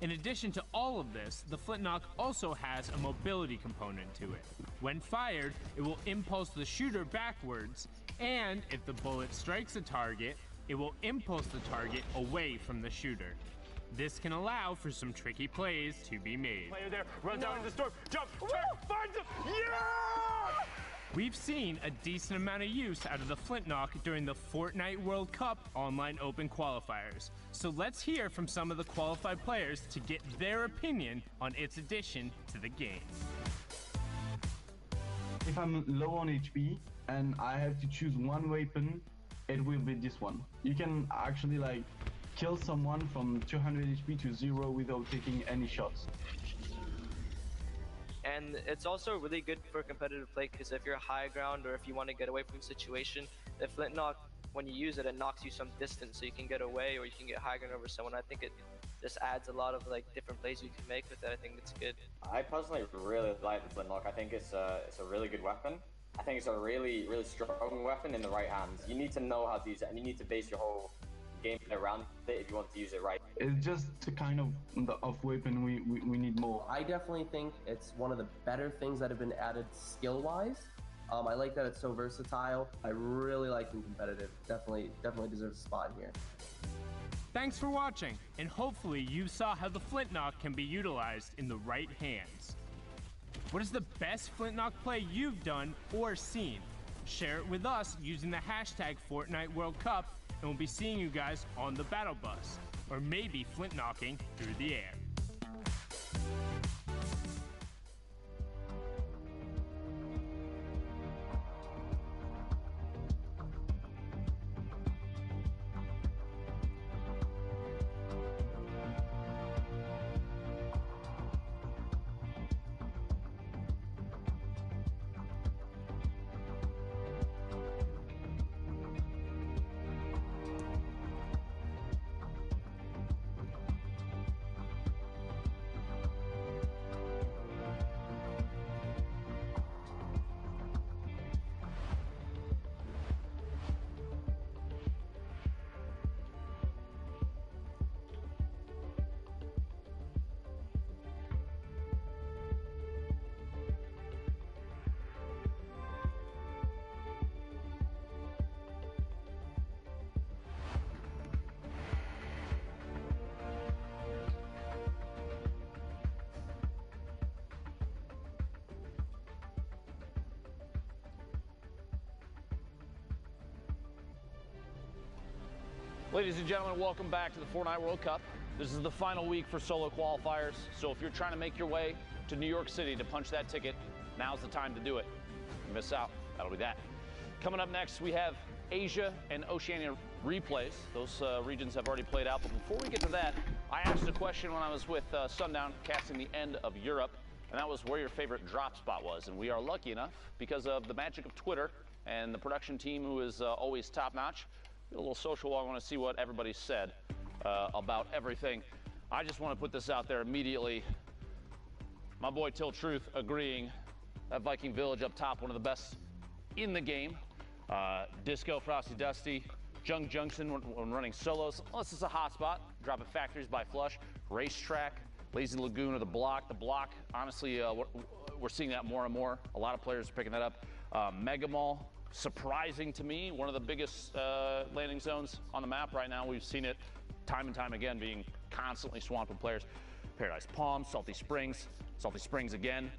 In addition to all of this, the Flint-Knock also has a mobility component to it. When fired, it will impulse the shooter backwards, and if the bullet strikes a target, it will impulse the target away from the shooter. This can allow for some tricky plays to be made.
Player there, runs out into the storm, jumps, turn, finds him, yeah!
We've seen a decent amount of use out of the Flint-Knock during the Fortnite World Cup online open qualifiers. So let's hear from some of the qualified players to get their opinion on its addition to the game.
If I'm low on HP and I have to choose one weapon, it will be this one. You can actually like kill someone from 200 HP to 0 without taking any shots.
And it's also really good for competitive play because if you're high ground or if you want to get away from the situation, the Flint-Knock, when you use it, it knocks you some distance so you can get away or you can get high ground over someone. I think it just adds a lot of like different plays you can make with it. I think it's good.
I personally really like the Flint-Knock. I think it's a really good weapon. I think it's a really strong weapon in the right hands. You need to know how to use it and you need to base your whole gameplay around it if you want to use it right.
It's just a kind of weapon we need more.
I definitely think it's one of the better things that have been added skill-wise. I like that it's so versatile. I really like them competitive. Definitely deserves a spot here.
Thanks for watching, and hopefully you saw how the Flint-Knock can be utilized in the right hands. What is the best Flint-Knock play you've done or seen? Share it with us using the hashtag Fortnite World Cup, and we'll be seeing you guys on the battle bus, or maybe Flint-Knocking through the air.
Ladies and gentlemen, welcome back to the Fortnite World Cup. This is the final week for solo qualifiers, so if you're trying to make your way to New York City to punch that ticket, now's the time to do it. If you miss out, that'll be that. Coming up next, we have Asia and Oceania replays. Those regions have already played out, but before we get to that, I asked a question when I was with Sundown casting the end of Europe, and that was where your favorite drop spot was. And we are lucky enough, because of the magic of Twitter and the production team who is always top-notch, a little social. I want to see what everybody said about everything. I just want to put this out there immediately. My boy Till Truth agreeing that Viking Village up top, one of the best in the game. Disco, Frosty Dusty, Jung Junction when running solos. Unless it's a hotspot, dropping factories by Flush. Racetrack, Lazy Lagoon or the Block. The Block, honestly, we're seeing that more and more. A lot of players are picking that up. Mega Mall. Surprising to me, one of the biggest landing zones on the map right now. We've seen it time and time again being constantly swamped with players. Paradise Palms, Salty Springs again.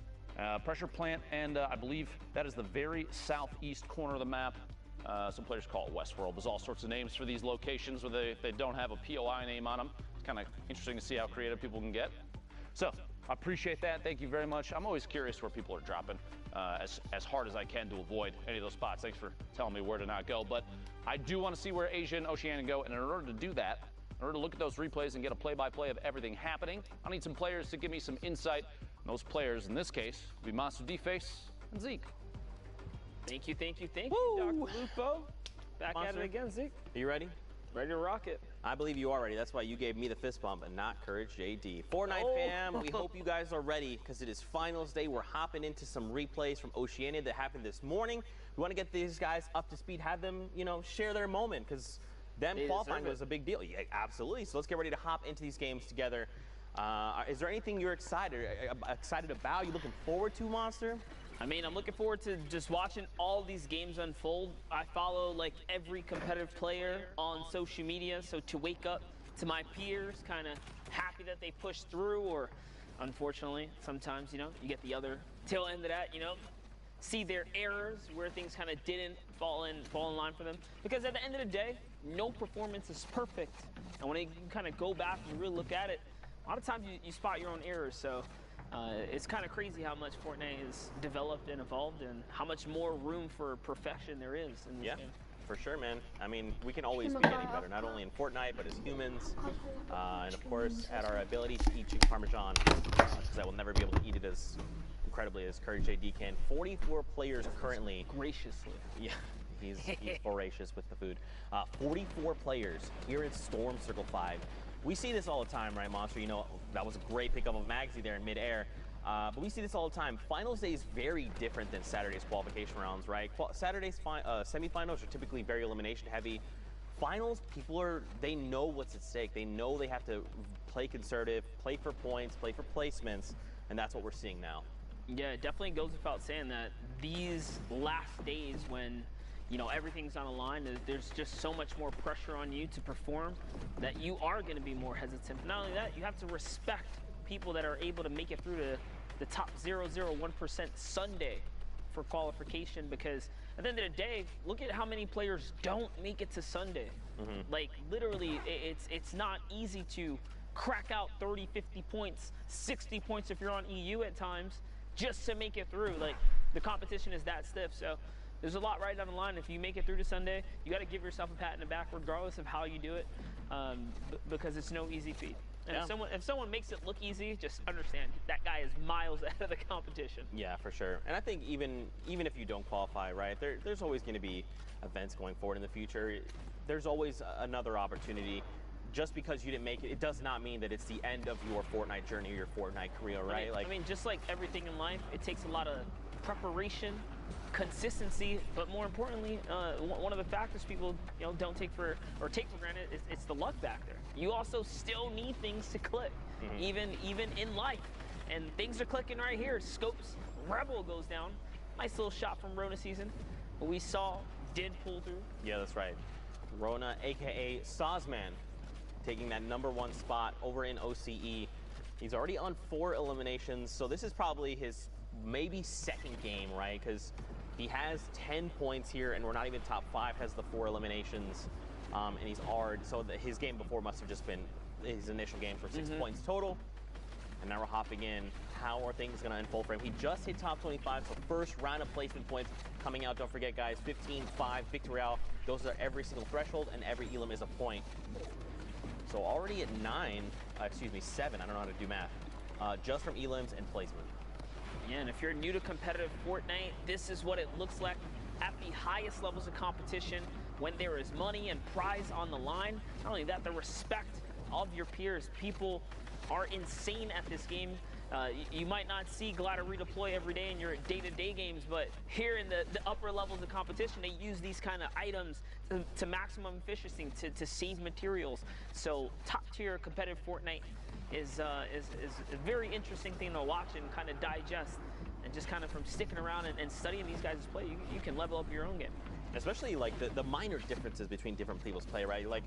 Pressure Plant, and I believe that is the very southeast corner of the map. Some players call it Westworld. There's all sorts of names for these locations where they don't have a POI name on them. It's kind of interesting to see how creative people can get. So I appreciate that. Thank you very much. I'm always curious where people are dropping as hard as I can to avoid any of those spots. Thanks for telling me where to not go. But I do want to see where Asia and Oceania go. And in order to do that, in order to look at those replays and get a play-by-play of everything happening, I need some players to give me some insight. And those players, in this case, will be Monster D-Face and Zeke.
Thank you, Dr. Lupo. Back at it again, Zeke.
Are you ready?
Ready to rock it.
I believe you are ready. That's why you gave me the fist bump and not Courage JD. Fortnite fam, we hope you guys are ready because it is finals day. We're hopping into some replays from Oceania that happened this morning. We want to get these guys up to speed, have them, share their moment because them qualifying was a big deal. Yeah, absolutely. So let's get ready to hop into these games together. Is there anything you're excited about? You looking forward to, Monster?
I mean, I'm looking forward to just watching all these games unfold. I follow like every competitive player on social media, so to wake up to my peers, kind of happy that they pushed through, or unfortunately, sometimes, you get the other tail end of that, see their errors where things kind of didn't fall in line for them. Because at the end of the day, no performance is perfect. And when you kind of go back and really look at it, a lot of times you spot your own errors. So it's kind of crazy how much Fortnite has developed and evolved and how much more room for perfection there is in this game.
For sure, man. I mean, we can always be getting better, not only in Fortnite, but as humans. And of course, at our ability to eat chicken Parmesan, because I will never be able to eat it as incredibly as Courage JD can. 44 players currently.
Graciously.
Yeah, he's voracious with the food. 44 players here in Storm Circle 5. We see this all the time, right, Monster? That was a great pickup of Magsy there in midair. But we see this all the time. Finals day is very different than Saturday's qualification rounds, right? Saturday's semifinals are typically very elimination heavy. Finals, they know what's at stake. They know they have to play conservative, play for points, play for placements, and that's what we're seeing now.
Yeah, it definitely goes without saying that these last days when everything's on a line, there's just so much more pressure on you to perform that you are going to be more hesitant. But not only that, you have to respect people that are able to make it through to the top 0.01% Sunday for qualification, because at the end of the day, look at how many players don't make it to Sunday. Like literally, it's not easy to crack out 30, 50 points, 60 points if you're on EU at times, just to make it through. Like the competition is that stiff. So there's a lot right down the line. If you make it through to Sunday, you got to give yourself a pat in the back, regardless of how you do it, because it's no easy feat. And if someone makes it look easy, just understand that guy is miles ahead of the competition.
Yeah, for sure. And I think even if you don't qualify, right, there's always going to be events going forward in the future. There's always another opportunity. Just because you didn't make it, it does not mean that it's the end of your Fortnite journey or your Fortnite career, right?
I mean, just like everything in life, it takes a lot of preparation, consistency, but more importantly, one of the factors people don't take for granted is it's the luck back there. You also still need things to click, even in life, and things are clicking right here. Scopes Rebel goes down, nice little shot from Rona season, but we saw did pull through.
Yeah, that's right. Rona, aka Sazman, taking that #1 spot over in OCE. He's already on 4 eliminations, so this is probably his maybe second game, right? Because he has 10 points here, and we're not even top 5, has the 4 eliminations. and he's hard. So his game before must have just been his initial game for 6 points total. And now we're hopping in. How are things going to unfold for him? He just hit top 25, so first round of placement points coming out. Don't forget, guys, 15, 5, Victory Royale. Those are every single threshold, and every elim is a point. So already at 7, I don't know how to do math, just from elims and placement.
Yeah, and if you're new to competitive Fortnite, this is what it looks like at the highest levels of competition when there is money and prize on the line. Not only that, the respect of your peers. People are insane at this game. You might not see Glider redeploy every day in your day-to-day games, but here in the upper levels of competition, they use these kind of items to maximum efficiency, to save materials. So top-tier competitive Fortnite is a very interesting thing to watch and kind of digest. And just kind of from sticking around and studying these guys' play, you can level up your own game.
Especially like the minor differences between different people's play, right? Like,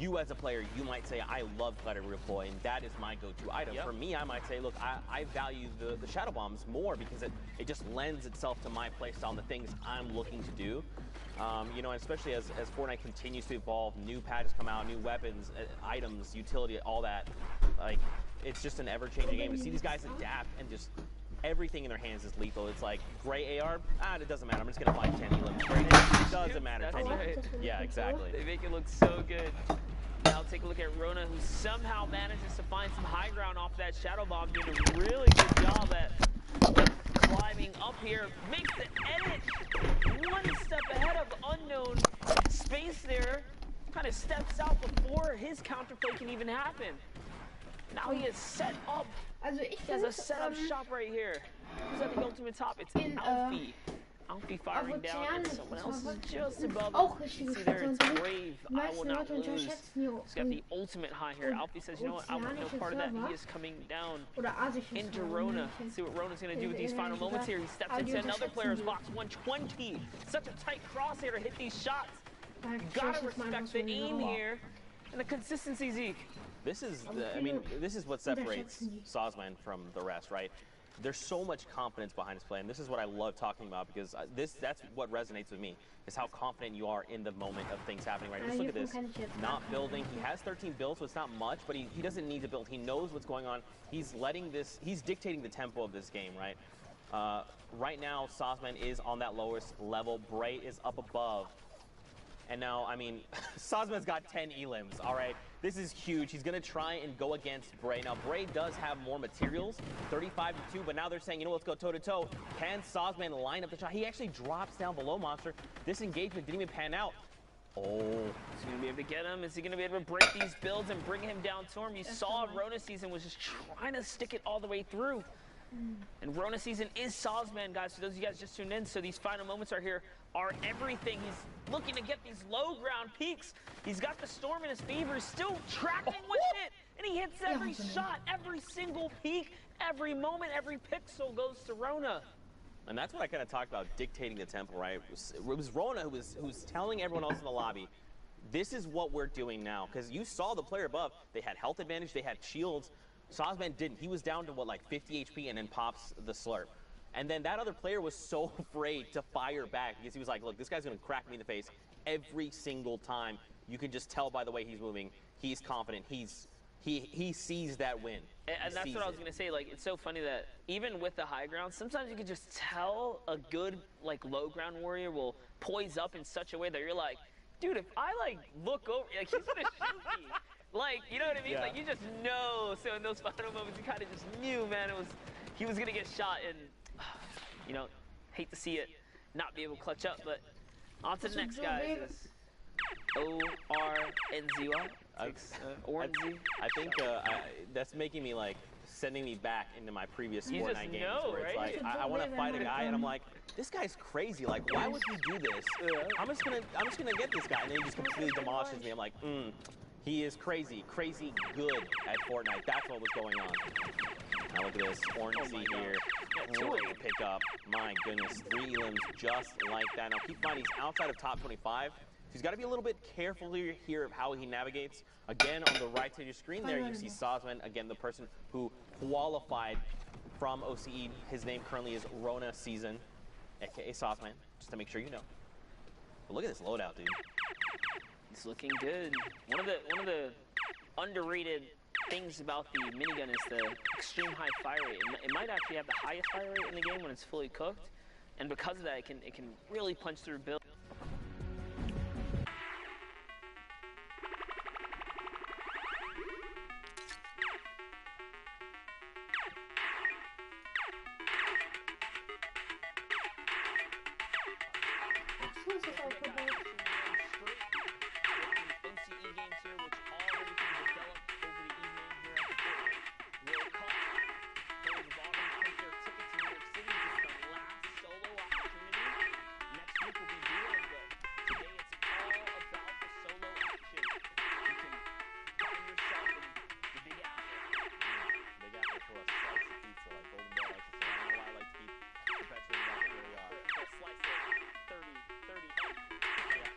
you as a player, you might say, I love Glider redeploy, and that is my go-to item. For me, I might say, look, I value the Shadow Bombs more because it just lends itself to my playstyle and the things I'm looking to do. You know, especially as Fortnite continues to evolve, new patches come out, new weapons, items, utility, all that. Like, it's just an ever-changing game. To see these guys adapt and just everything in their hands is lethal. It's like, gray AR, it doesn't matter. I'm just going to find 10 elims. It doesn't matter. Yeah, exactly.
They make it look so good. Now take a look at Rona, who somehow manages to find some high ground off that Shadow Bomb, doing a really good job at climbing up here. Makes the edit one step ahead of Unknown. Space there, kind of steps out before his counterplay can even happen. Now he is set up. He has a setup shop right here. Who's at the ultimate top? It's Alfie. Alfie firing down, and someone else is just above him. See there, it's Brave. I will not lose. He's got the ultimate high here. Alfie says, you know what, I want no part of that. He is coming down into Rona. Let's see what Rona's going to do with these final moments here. He steps into another player's box. 120. Such a tight crosshair to hit these shots. You gotta respect the aim here and the consistency, Zeke.
This is, this is what separates Sosman from the rest, right? There's so much confidence behind his play, and this is what I love talking about because that's what resonates with me, is how confident you are in the moment of things happening, right? Just look at this, not building. He has 13 builds, so it's not much, but he doesn't need to build. He knows what's going on. He's dictating the tempo of this game, right? Right now, Sosman is on that lowest level. Bray is up above. And now, I mean, Sosman's got 10 elims, all right? This is huge. He's going to try and go against Bray. Now, Bray does have more materials, 35-2, but now they're saying, you know, let's go toe-to-toe. Can Sosman line up the shot? He actually drops down below Monster. This engagement didn't even pan out. Oh.
Is he going to be able to get him? Is he going to be able to break these builds and bring him down to him? You saw Rona Season was just trying to stick it all the way through. And Rona Season is Sosman, guys. For those of you guys just tuned in, so these final moments are everything. He's looking to get these low ground peaks. He's got the storm in his favor. He's still tracking with it, and he hits every shot, every single peak, every moment, every pixel goes to Rona.
And that's what I kind of talked about, dictating the tempo, right? It was Rona who was telling everyone else in the lobby, this is what we're doing now. Because you saw the player above, they had health advantage, they had shields. Sosman didn't. He was down to, what, like 50 HP and then pops the slurp. And then that other player was so afraid to fire back because he was like, look, this guy's going to crack me in the face every single time. You can just tell by the way he's moving. He's confident. He sees that win.
And that's what I was going to say. Like, it's so funny that even with the high ground, sometimes you can just tell a good, like, low ground warrior will poise up in such a way that you're like, dude, if I, like, look over, like, he's going to shoot me. Like, you know what I mean? Yeah. Like, you just know. So in those final moments, you kind of just knew, man, he was going to get shot. And, you know, hate to see it not be able to clutch up. But on to the next guy. O-R-N-Z-Y.
I think that's making me, like, sending me back into my previous Fortnite games. Where it's
right?
like, I want to fight a guy, and I'm like, this guy's crazy. Like, why would he do this? I'm just gonna get this guy. And then he just completely demolishes me. I'm like, he is crazy good at Fortnite. That's what was going on. Now look at this, Orange Z here. Great pickup. My goodness, 3 elims just like that. Now keep in mind, he's outside of top 25. So he's got to be a little bit careful here of how he navigates. Again, on the right side of your screen there, you see Sosman, again, the person who qualified from OCE. His name currently is Rona Season, aka Sosman, just to make sure you know. But look at this loadout, dude.
He's looking good. One of the underrated things about the minigun is the extreme high fire rate. It might actually have the highest fire rate in the game when it's fully cooked, and because of that, it can really punch through builds.
For a slice of pizza, like Golden Boy likes to say. I don't know why I like to keep perpetuating that, but here we are.
A slice of 30.
Yeah.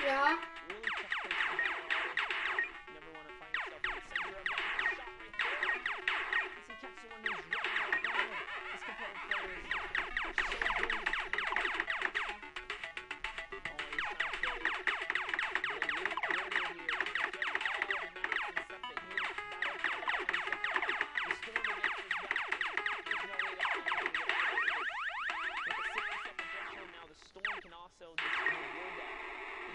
Ja.
Really tough place to battle. You never want to find yourself in the center of that shot right there. As he catches someone who's running around. This competitive player is so good. Also just reward that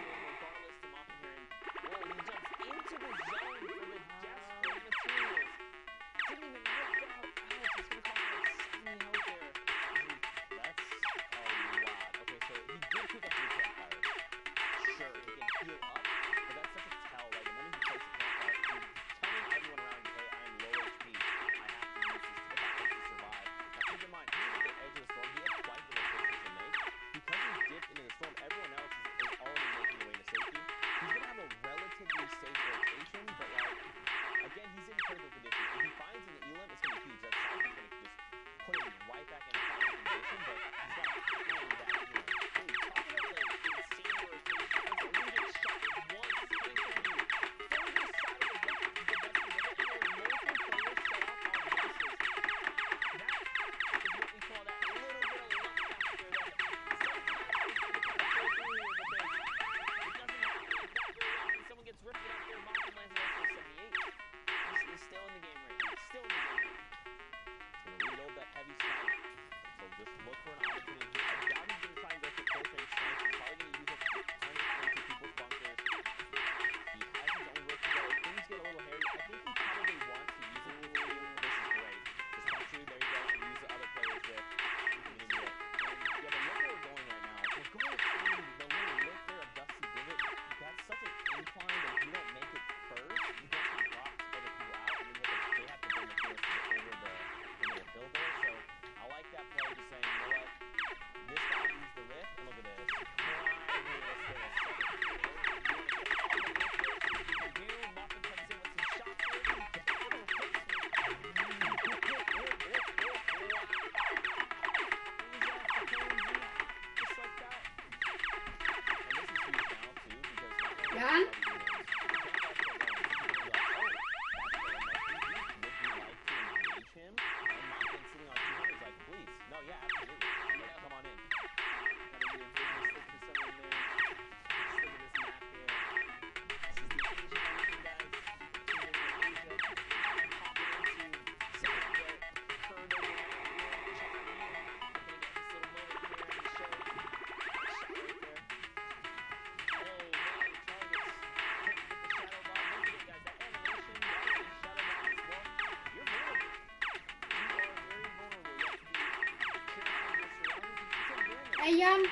regardless to Moffitt here. And he jumps into the zone for the desperate materials. Didn't even look out. Alex, it's going to cost like 70 health there.
That's a lot. Okay, so he did pick up 3 campfires. Sure, he can heal up, but that's such a tell. Like, the moment he places a campfire, he's telling everyone around you, hey, I'm low HP. I have to use this to get back to survive. Now, keep in mind, he was at the edge of the storm. He had quite the rotation to make. Because he dipped into the storm, everyone else is already making their way to safety. He's going to have a relatively safe rotation, but, like, again, he's in critical condition. If he finds an elim, it's going to be huge. That side is going to just put him right back in fighting condition, but he's got to handle that, you know.
Ooh, talk about the insane rotation. Once a leader shot once, coming from the further side of the best of it, and multiple players set up on bases. That is what we call that little bit of luck factor that someone gets ripped up there, Moffitt lands an also 78. He's still in the game right now. Still in the game.
He's going to reload that heavy snipe. So just look for an opportunity. I doubt he's going to try and go for close range snipes. He's probably going to use it to punch into people's bunkers. He has his own rope to go. If things get a little hairy, I think he probably wants to use it with you. This is great. Just punch through, there you go, and use the other players there. And yeah, but look where we're going right now. We're going through the little look there of Dusty Divot. That's such an incline that if you don't make it first, you don't get dropped other people out, and then they have to bring the force to get over the little hill there. So I like that play, just saying, you know what, this guy needs the rift, and look at this. Finally, let's get a second kill.
Moffitt comes in with some shots here. Just like that.
And this is huge now, too, because
Jan?
him, and Moffitt sitting on 200 is like, please. No, yeah, absolutely. Like, come on in.
Gotta do a business, look for someone there. Just look at this map here. This is the Asian region, guys. Kingdom of Asia. Popping into some of what occurred over there. Check out here. We're gonna get this little moment here on the show. Shot right there. Oh, man, targets. Can't get the shadow bomb. Look at it, guys. That animation, that is shadow bomb as well. You're vulnerable. You are very vulnerable. You have to be careful of your surroundings. It's awareness.
Hey, Jan.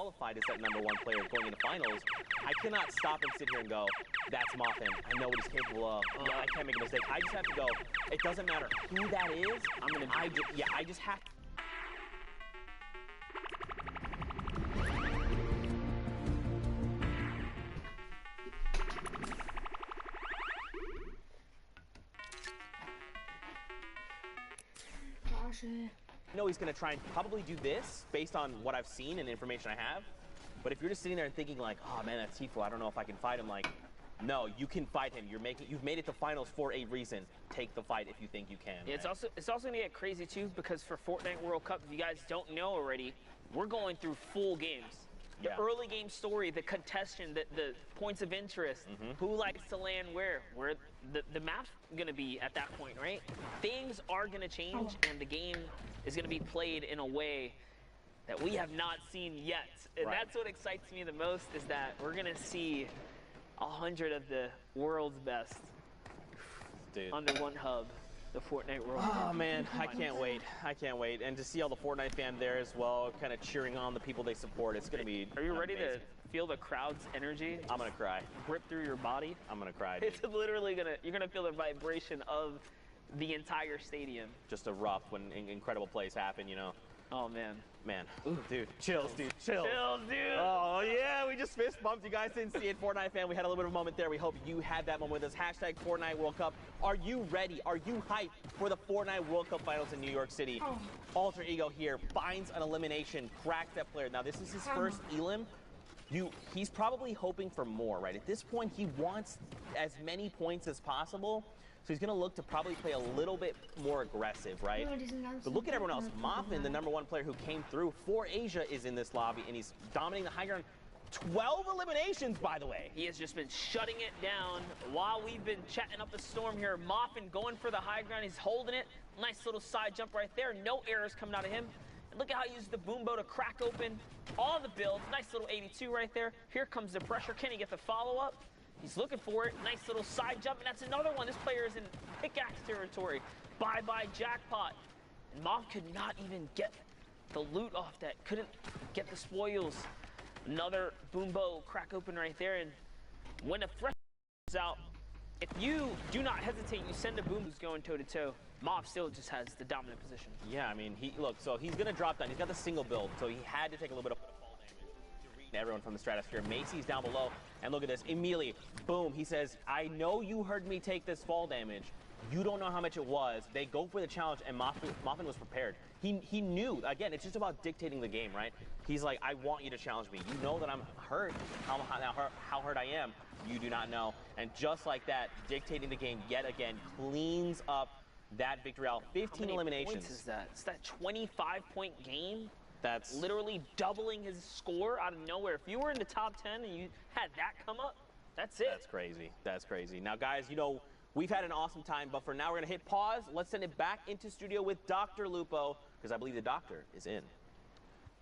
qualified as that #1 player going into finals, I cannot stop and sit here and go, that's Muffin. I know what he's capable of. Yeah, I can't make a mistake. I just have to go, it doesn't matter who that is. I just have to. I know he's going to try and probably do this based on what I've seen and the information I have. But if you're just sitting there and thinking like, oh man, that's Tifo, I don't know if I can fight him, like, no, you can fight him. You've made it to finals for a reason. Take the fight if you think you can.
Yeah, it's also going to get crazy too, because for Fortnite World Cup, if you guys don't know already, we're going through full games. The early game story, the contestant, the points of interest, who likes to land where the map's gonna be at that point, right? Things are gonna change, and the game is gonna be played in a way that we have not seen yet. And that's what excites me the most, is that we're gonna see 100 of the world's best under one hub. The Fortnite World Cup.
Oh man, I can't wait. I can't wait. And to see all the Fortnite fans there as well, kind of cheering on the people they support, it's going to be
Are you ready
amazing.
to feel the crowd's energy?
I'm going to cry.
Rip through your body?
I'm going to cry, dude.
It's literally you're going to feel the vibration of the entire stadium.
Just a rough when incredible plays happen, you know.
Oh man.
Man. Ooh, dude. Chills, dude. Chills.
Chills, dude.
Oh, yeah. We just fist bumped. You guys didn't see it. Fortnite fan, we had a little bit of a moment there. We hope you had that moment with us. Hashtag Fortnite World Cup. Are you ready? Are you hyped for the Fortnite World Cup finals in New York City? Alter Ego here finds an elimination, cracks that player. Now, this is his first elim. He's probably hoping for more, right? At this point, he wants as many points as possible. So he's going to look to probably play a little bit more aggressive, right? But look at everyone else. Muffin, the #1 player who came through for Asia, is in this lobby, and he's dominating the high ground. 12 eliminations, by the way.
He has just been shutting it down while we've been chatting up the storm here. Muffin going for the high ground. He's holding it. Nice little side jump right there. No errors coming out of him. And look at how he uses the boom bow to crack open all the builds. Nice little 82 right there. Here comes the pressure. Can he get the follow-up? He's looking for it. Nice little side jump, and that's another one. This player is in pickaxe territory. Bye-bye jackpot. And Mob could not even get the loot off that. Couldn't get the spoils. Another boom bow crack open right there. And when the fresh is out, if you do not hesitate, you send a boom who's going toe-to-toe. Mob still just has the dominant position.
Yeah, I mean, so he's going to drop down. He's got the single build, so he had to take a little bit of everyone from the stratosphere. Macy's down below, and look at this. Immediately, boom, he says, I know you heard me take this fall damage. You don't know how much it was. They go for the challenge, and Muffin was prepared. He knew. Again, it's just about dictating the game, right? He's like, I want you to challenge me. You know that I'm hurt, how hurt I am. You do not know. And just like that, dictating the game yet again cleans up that victory out. 15 eliminations.
Points is that? It's that 25-point game.
That's
literally doubling his score out of nowhere. If you were in the top 10 and you had that come up, that's it.
That's crazy. That's crazy. Now, guys, you know, we've had an awesome time, but for now, we're going to hit pause. Let's send it back into studio with Dr. Lupo, because I believe the doctor is in.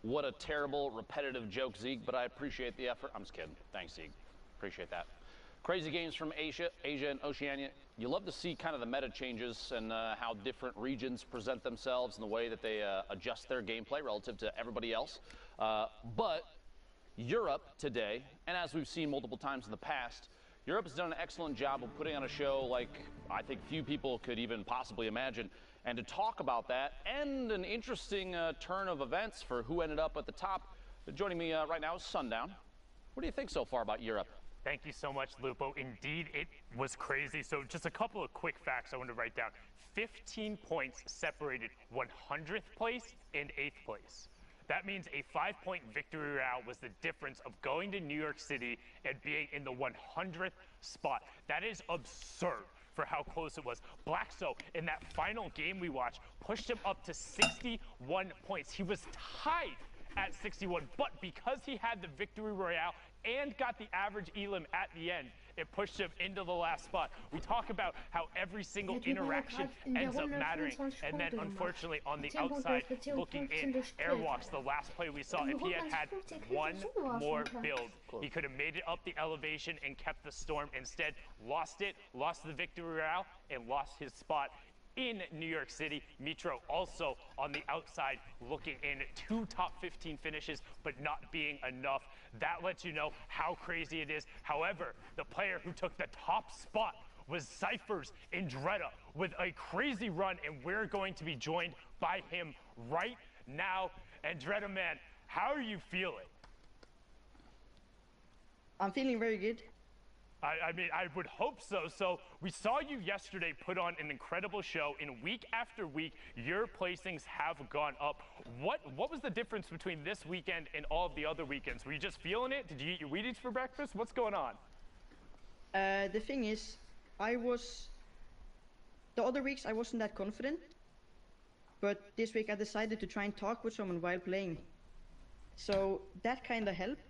What a terrible, repetitive joke, Zeke, but I appreciate the effort. I'm just kidding. Thanks, Zeke. Appreciate that. Crazy games from Asia and Oceania. You love to see kind of the meta changes and how different regions present themselves and the way that they adjust their gameplay relative to everybody else. But Europe today, and as we've seen multiple times in the past, Europe has done an excellent job of putting on a show like I think few people could even possibly imagine. And to talk about that and an interesting turn of events for who ended up at the top, joining me right now is Sundown. What do you think so far about Europe?
Thank you so much, Lupo. Indeed, it was crazy. So just a couple of quick facts I want to write down. 15 points separated 100th place and 8th place. That means a 5-point victory route was the difference of going to New York City and being in the 100th spot. That is absurd for how close it was. Blackso, in that final game we watched, pushed him up to 61 points. He was tied at 61, but because he had the victory royale and got the average elim at the end, it pushed him into the last spot. We talk about how every single interaction ends up mattering, and then unfortunately on the outside looking in, Airwalks, the last play we saw, if he had had one more build, he could have made it up the elevation and kept the storm. Instead, lost the victory royale and lost his spot in New York City. Mitro also on the outside looking in. 2 top 15 finishes, but not being enough. That lets you know how crazy it is. However, the player who took the top spot was Cypher's Andretta with a crazy run, and we're going to be joined by him right now. Andretta, man, how are you feeling?
I'm feeling very good.
I mean, I would hope so. So we saw you yesterday put on an incredible show, and week after week, your placings have gone up. What was the difference between this weekend and all of the other weekends? Were you just feeling it? Did you eat your Wheaties for breakfast? What's going on?
The thing is, the other weeks I wasn't that confident, but this week I decided to try and talk with someone while playing. So that kind of helped.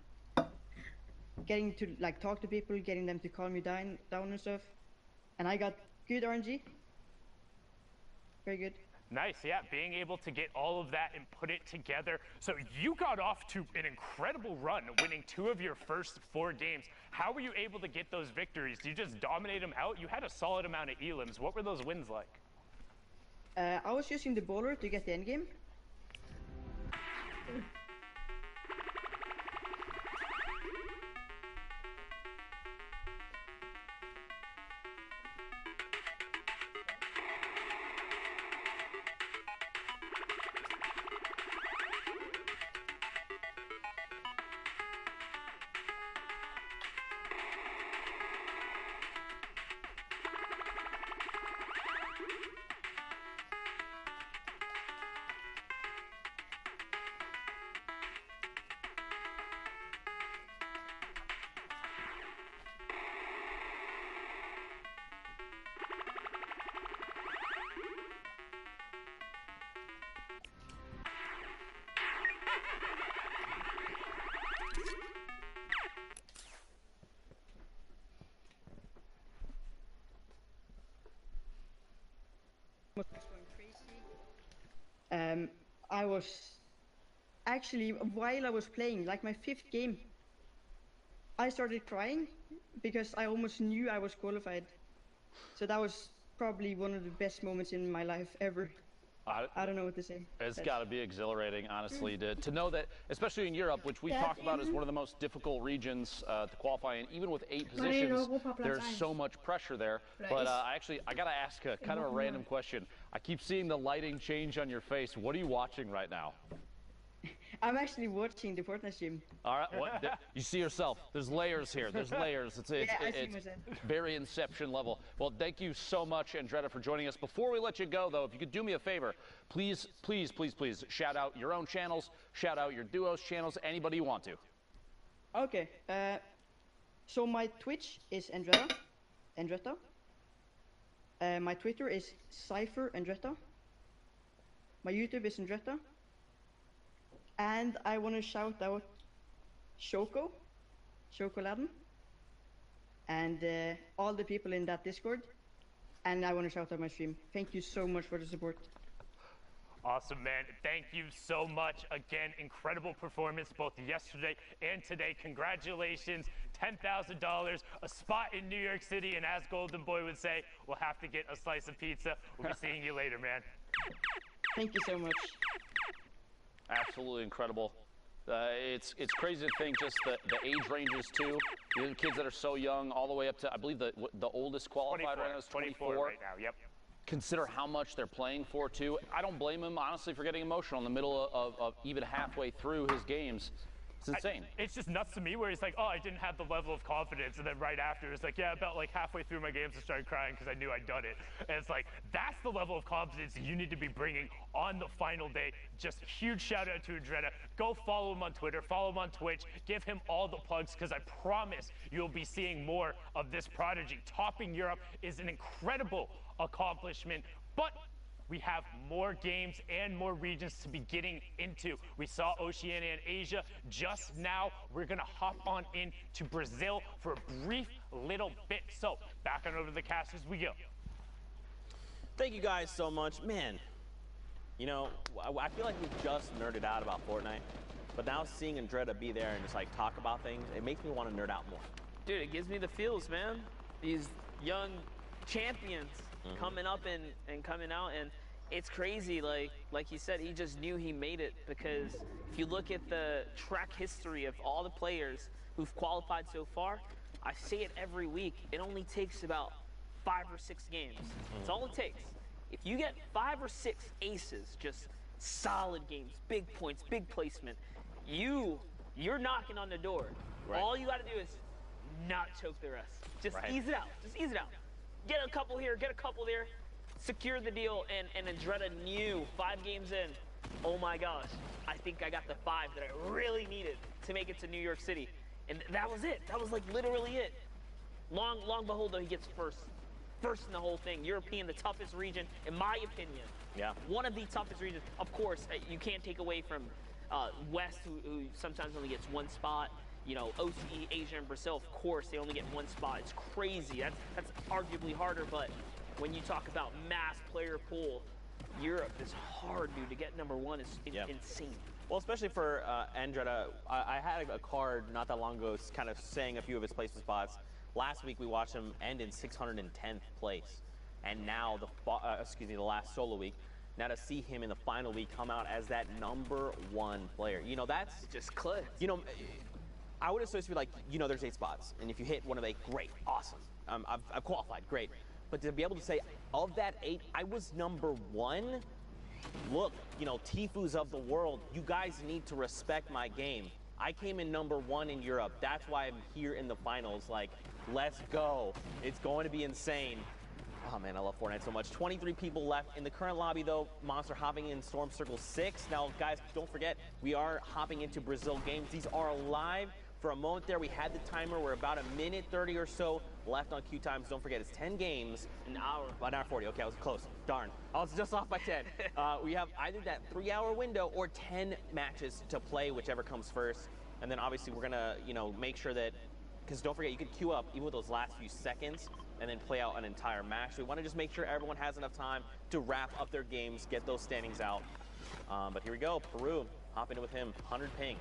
Getting to like talk to people, getting them to calm you down and stuff. And I got good RNG. Very good.
Nice, yeah, being able to get all of that and put it together. So you got off to an incredible run, winning 2 of your first 4 games. How were you able to get those victories? Did you just dominate them out? You had a solid amount of elims. What were those wins like?
I was using the bowler to get the end game. I was actually, while I was playing, like my 5th game, I started crying because I almost knew I was qualified. So that was probably one of the best moments in my life ever. I don't know what to say.
It's got to be exhilarating, honestly, to know that, especially in Europe, which we've talked about as one of the most difficult regions to qualify in, even with 8 positions, there's so much pressure there. But I got to ask a kind of a random question. I keep seeing the lighting change on your face. What are you watching right now?
I'm actually watching the Fortnite stream.
All right, you see yourself. There's layers here. There's layers. It's very Inception level. Well, thank you so much, Andretta, for joining us. Before we let you go, though, if you could do me a favor, please shout out your own channels, shout out your duo's channels, anybody you want to.
Okay. So my Twitch is Andretta. My Twitter is Cypher Andretta. My YouTube is Andretta. And I want to shout out Shokoladen, and all the people in that Discord. And I want to shout out my stream. Thank you so much for the support.
Awesome, man. Thank you so much. Again, incredible performance both yesterday and today. Congratulations. $10,000, a spot in New York City, and as Golden Boy would say, we'll have to get a slice of pizza. We'll be seeing you later, man.
Thank you so much.
Absolutely incredible. It's crazy to think just the age ranges too. The kids that are so young, all the way up to, I believe the oldest qualified right now is 24
right now. Yep.
Consider how much they're playing for too. I don't blame him honestly for getting emotional in the middle of even halfway through his games. It's insane.
It's just nuts to me where he's like, oh, I didn't have the level of confidence. And then right after, it's like, yeah, about like halfway through my games, I started crying because I knew I'd done it. And it's like, that's the level of confidence you need to be bringing on the final day. Just huge shout out to Andretta. Go follow him on Twitter, follow him on Twitch, give him all the plugs because I promise you'll be seeing more of this prodigy. Topping Europe is an incredible accomplishment, but we have more games and more regions to be getting into. We saw Oceania and Asia just now. We're gonna hop on into Brazil for a brief little bit. So back on over to the cast as we go.
Thank you guys so much. Man, you know, I feel like we've just nerded out about Fortnite, but now seeing Andretta be there and just like talk about things, it makes me want to nerd out more.
Dude, it gives me the feels, man. These young champions coming up and coming out, and it's crazy. Like he said, he just knew he made it, because if you look at the track history of all the players who've qualified so far, I say it every week, it only takes about 5 or 6 games. That's all it takes. If you get 5 or 6 aces, just solid games, big points, big placement, you're knocking on the door.
Right.
All you got to do is not choke the rest. Just ease it out. Just ease it out. Get a couple here, get a couple there, secure the deal, and Andretta knew 5 games in, oh my gosh, I think I got the 5 that I really needed to make it to New York City. And that was it. That was like literally it. Long behold, though, he gets first in the whole thing. European, the toughest region, in my opinion.
Yeah.
One of the toughest regions. Of course, you can't take away from West, who sometimes only gets 1 spot. You know, OCE, Asia, and Brazil, of course, they only get 1 spot. It's crazy. That's arguably harder, but when you talk about mass player pool, Europe is hard, dude. To get number 1 is insane.
Well, especially for Andretta, I had a card not that long ago kind of saying a few of his placement spots. Last week we watched him end in 610th place, and now the last solo week. Now to see him in the final week come out as that number 1 player, you know, that's
just clicked.
You know, I would associate like, you know, there's 8 spots, and if you hit one of 8, great, awesome. I've qualified, great. But to be able to say, of that 8, I was number 1. Look, you know, Tifus of the world, you guys need to respect my game. I came in number 1 in Europe. That's why I'm here in the finals. Like, let's go. It's going to be insane. Oh man, I love Fortnite so much. 23 people left in the current lobby though. Monster hopping in Storm Circle 6. Now guys, don't forget, we are hopping into Brazil games. These are live. For a moment there, we had the timer. We're about 1:30 or so left on queue times. Don't forget, it's 10 games.
An hour.
About an hour 40. Okay, I was close. Darn. I was just off by 10. We have either that 3-hour window or 10 matches to play, whichever comes first. And then obviously we're gonna, you know, make sure that, because don't forget, you could queue up even with those last few seconds and then play out an entire match. We want to just make sure everyone has enough time to wrap up their games, get those standings out. But here we go, Peru, hop into with him, 100 ping.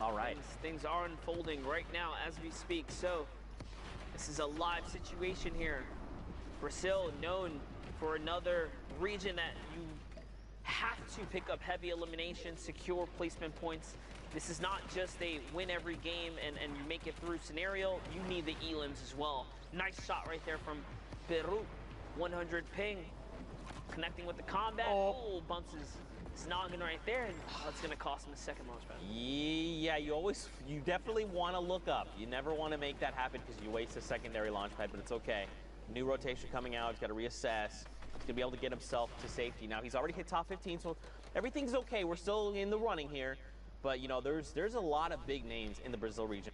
All right.
Things are unfolding right now as we speak. So this is a live situation here. Brazil, known for another region that you have to pick up heavy elimination, secure placement points. This is not just a win every game and you make it through scenario. You need the elims as well. Nice shot right there from Peru. 100 ping. Connecting with the combat. Oh, bumps his noggin right there, and that's going to cost him a second launch pad.
Yeah, you definitely want to look up. You never want to make that happen because you waste a secondary launch pad, but it's okay. New rotation coming out. He's got to reassess. He's going to be able to get himself to safety. Now, he's already hit top 15, so everything's okay. We're still in the running here. But, you know, there's a lot of big names in the Brazil region.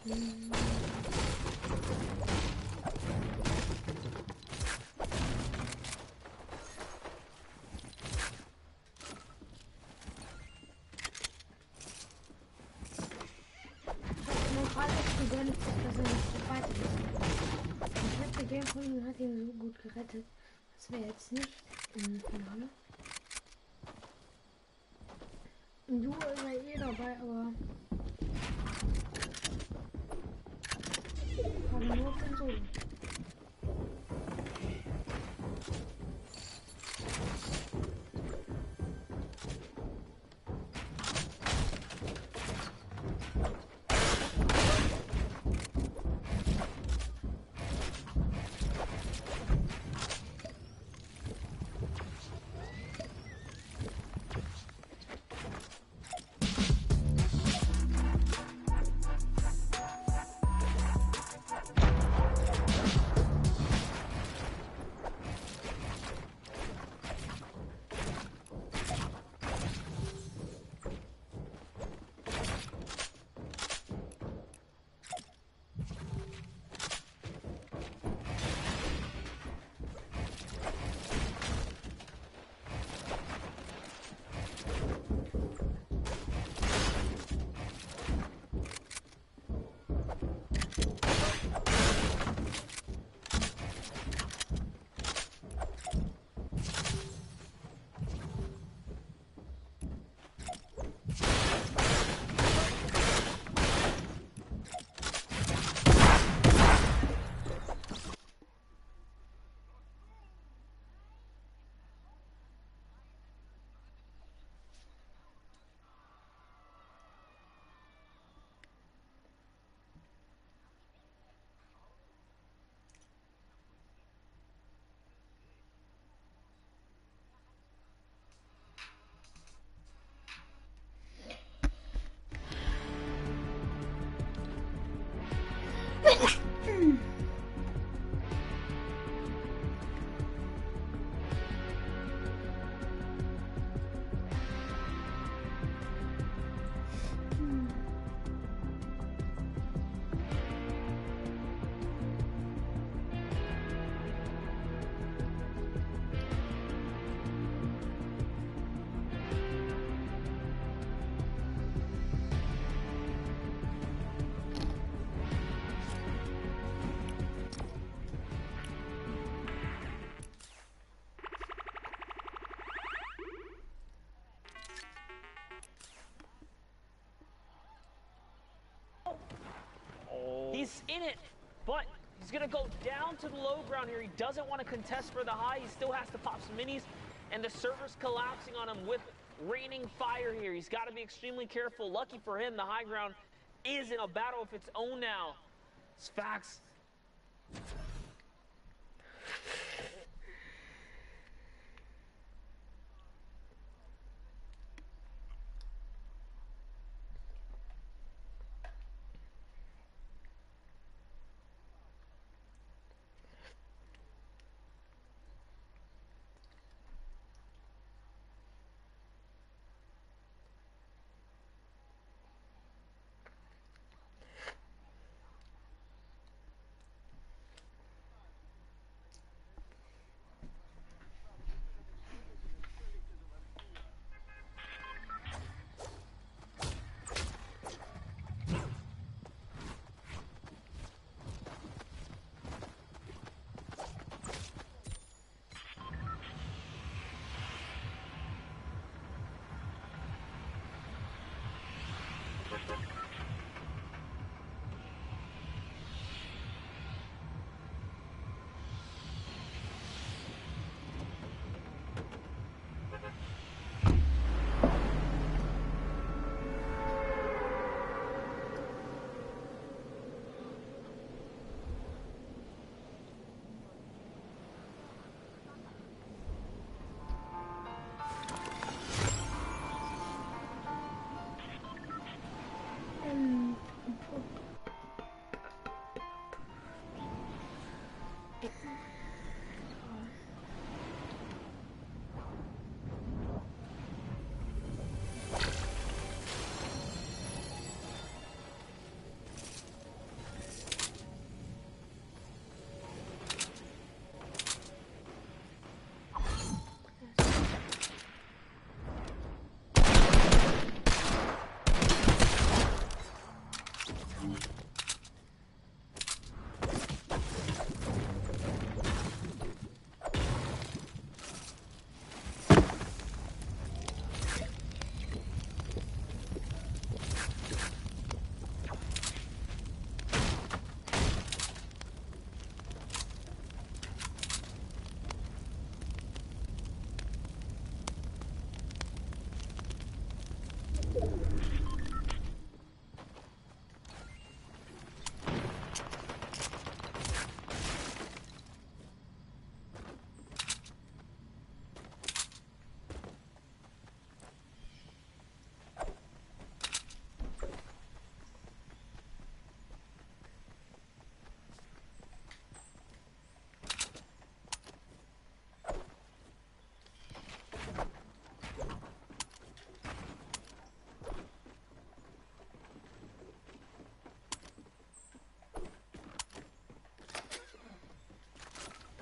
Mein Vater ist gegönnt, dass er nicht so weit ist. Die letzte Gamefolge hat ihn so gut gerettet. Das wäre jetzt nicht im Finale. Im Duo ist er eh dabei, aber nur auf den Solo.
He's in it, but he's going to go down to the low ground here. He doesn't want to contest for the high. He still has to pop some minis, and the server's collapsing on him with raining fire here. He's got to be extremely careful. Lucky for him, the high ground is in a battle of its own now. It's facts.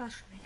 lecker schmeckt.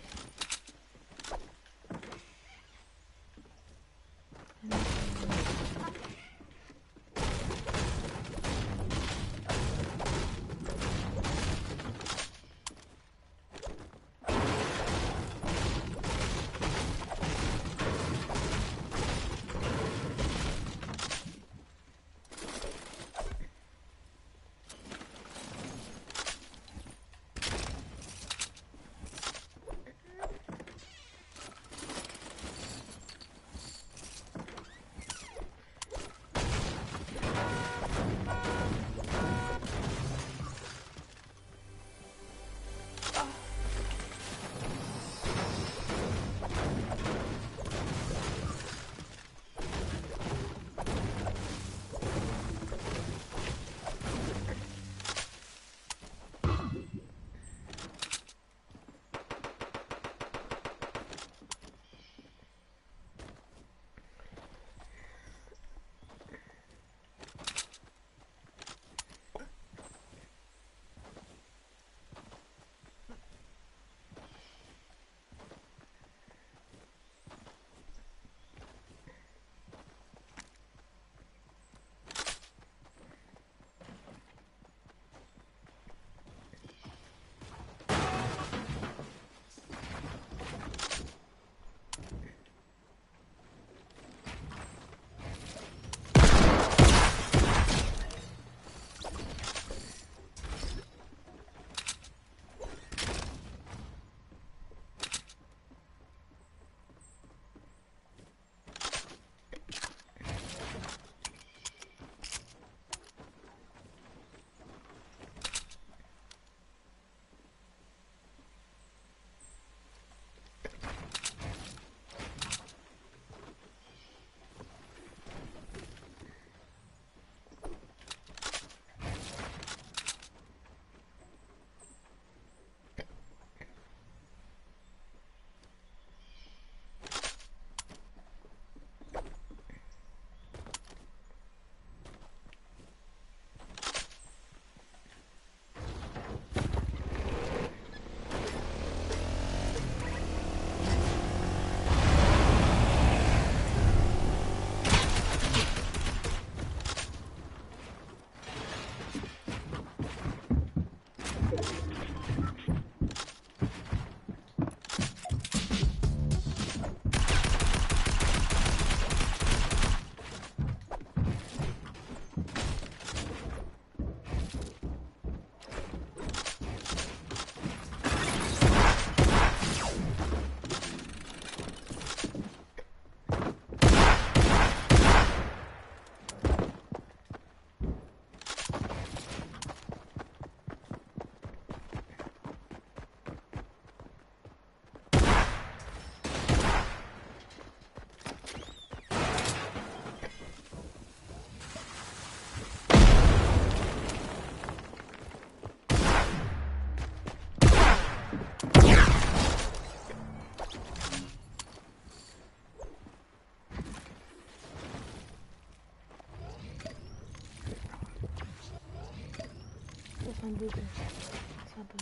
un bug. C'est un peu...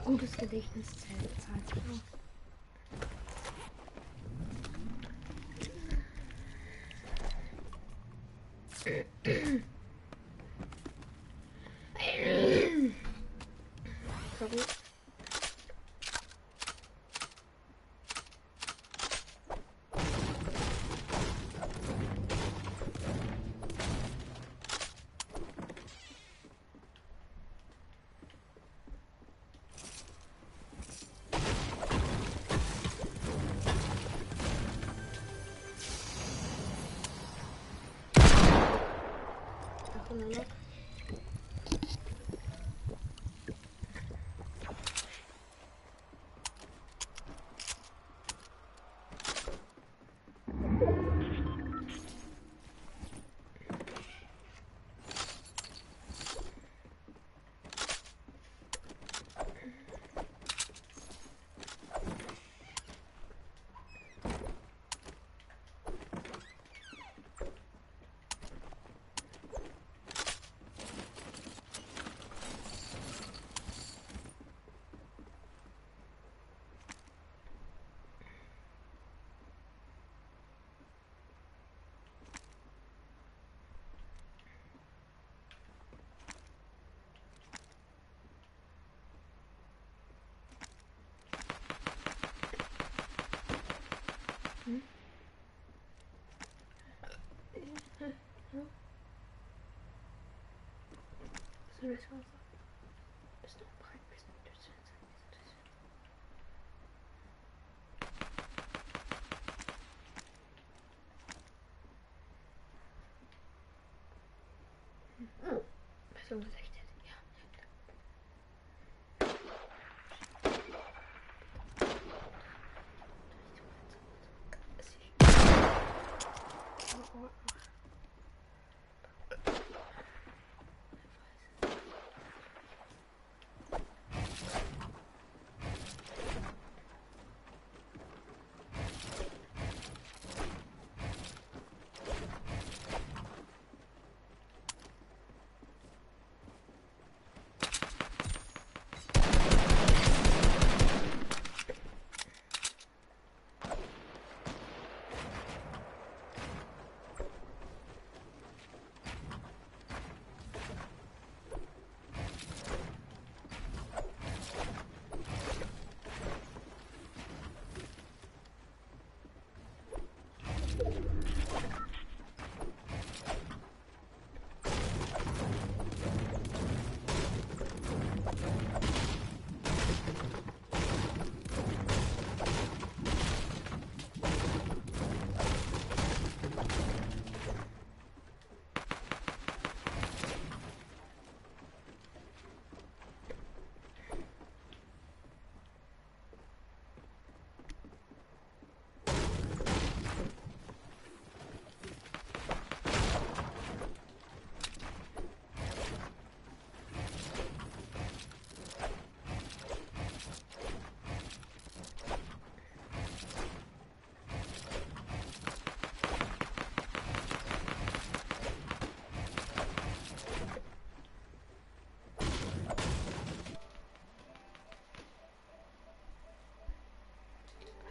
Gutes Gedächtnis zahlt sich aus. Sorry. Noch. So das war's. Bist du bereit? Bist du bereit?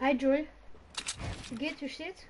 Hi Joel. Wie geht's? Wie steht's?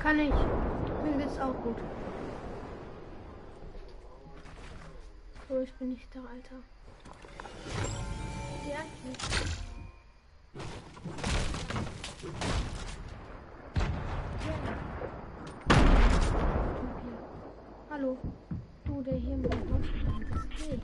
kann ich. Mir geht's auch gut. So, ich bin nicht da, Alter. Ja, ich nicht. Hallo. Du, der hier mit dem Aufstand ist. Hey.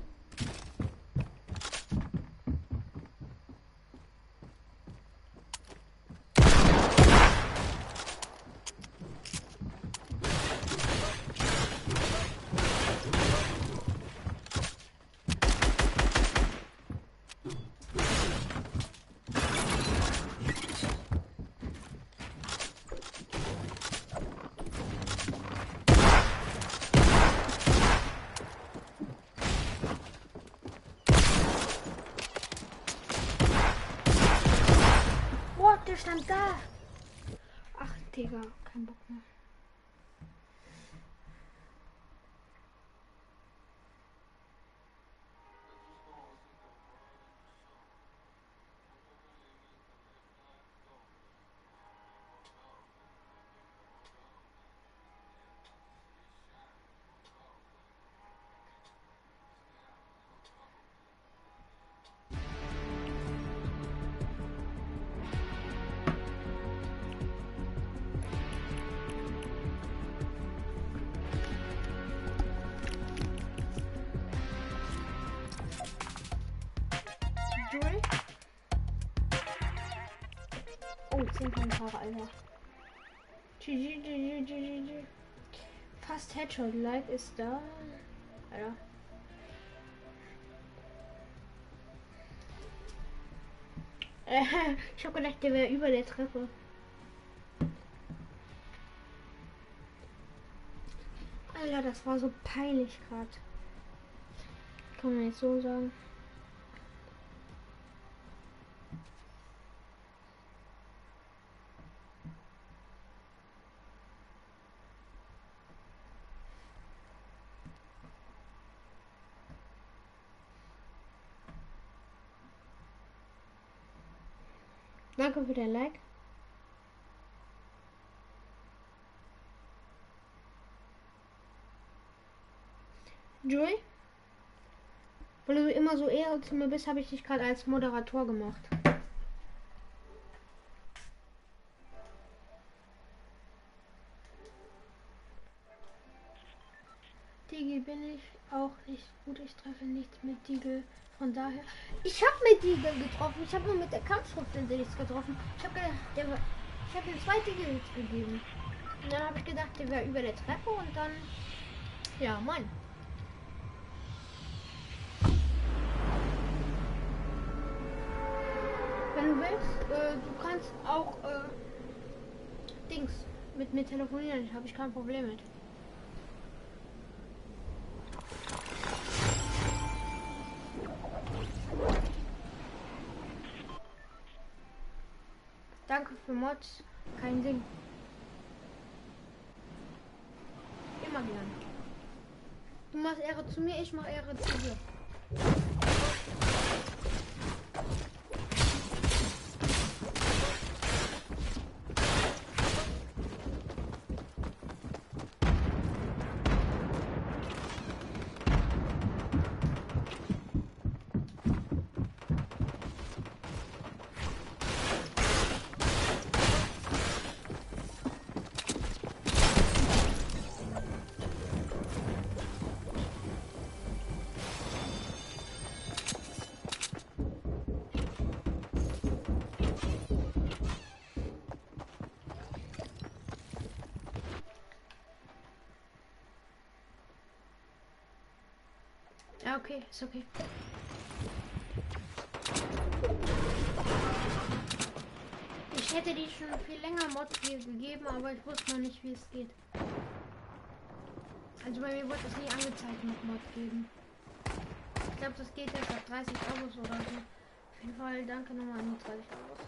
Der stand da. Ach, Digga, kein Bock mehr. Oh, 10 Kommentare, Alter. GG. Fast Headshot. Like ist da. Alter. Ich hab gedacht, der wäre über der Treppe. Alter, das war so peinlich gerade. Kann man jetzt so sagen. Danke für dein Like. Joey? Weil du immer so eher zu mir bist, habe ich dich gerade als Moderator gemacht. Digi bin ich auch nicht gut. Ich treffe nichts mit Diegel. Von daher. Ich habe mit Diegel getroffen. Ich habe nur mit der Kampfschriftflinte nichts getroffen. Ich habe gedacht, ich habe den zweiten Diegel gegeben. Und dann habe ich gedacht, der wäre über der Treppe und dann. Ja, Mann. Wenn du willst, du kannst auch Dings mit mir telefonieren. Habe ich kein Problem mit. Danke für Mods. Kein Ding. Immer gern. Du machst Ehre zu mir, ich mache Ehre zu dir. Ja, okay, ist okay. Ich hätte die schon viel länger Mods gegeben, aber ich wusste noch nicht, wie es geht. Also bei mir wurde es nie angezeigt mit Mod geben. Ich glaube, das geht jetzt ab 30 Abos oder so. Auf jeden Fall danke nochmal an die 30 Abos.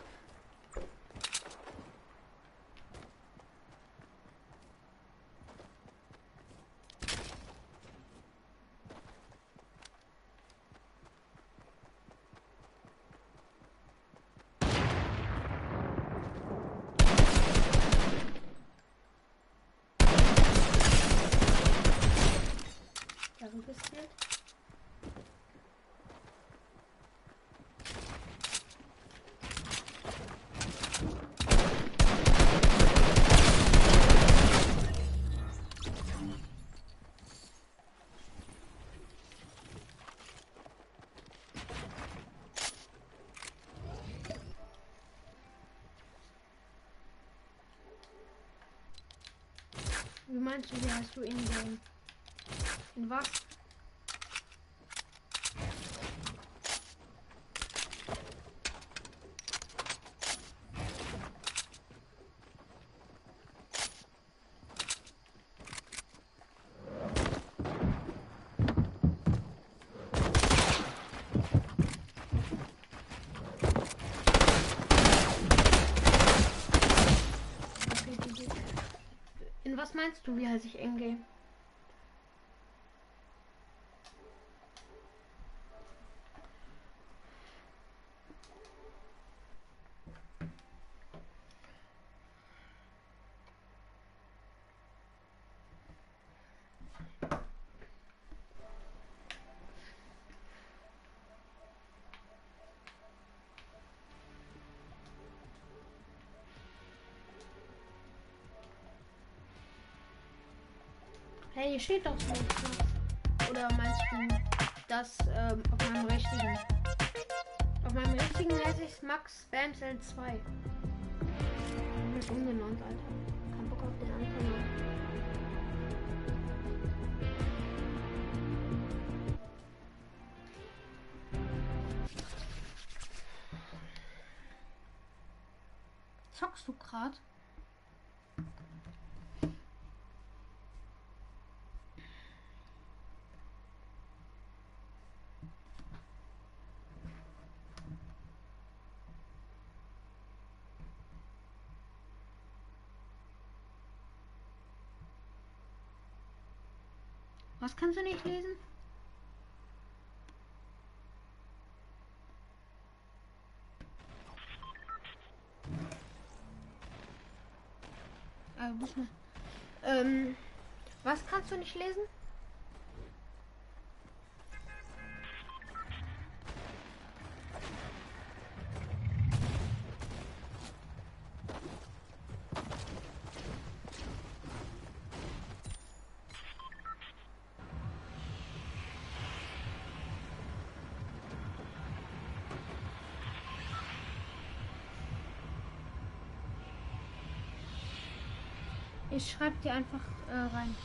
meinst du, wie hast du in-game? In was? In was meinst du, wie heiße ich in-game? Hey, hier steht doch so was. Oder meinst du das auf meinem richtigen? Auf meinem richtigen heiße ich Max Spams L2. Ist umgenannt, Alter. Kein Bock auf den anderen. Zockst du grad? Was kannst du nicht lesen? Was kannst du nicht lesen? Ich schreibe dir einfach rein.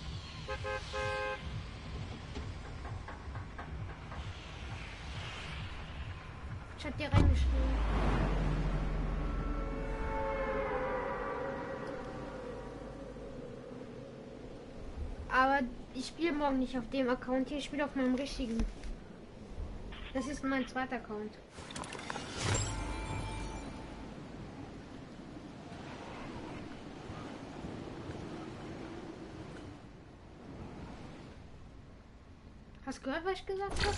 Ich hab dir reingeschrieben. Aber ich spiele morgen nicht auf dem Account hier, ich spiele auf meinem richtigen. Das ist mein zweiter Account. Hast du gehört, was ich gesagt habe?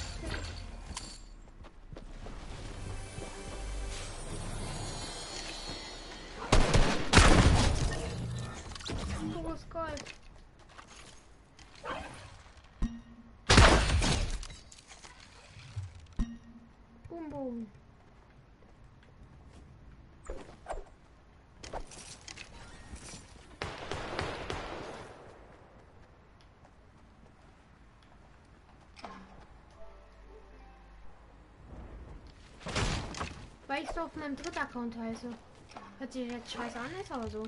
Pures Gold. Boom, boom. Weil ich so auf meinem dritten Account heiße. Hört sich jetzt scheiße an, ist aber so.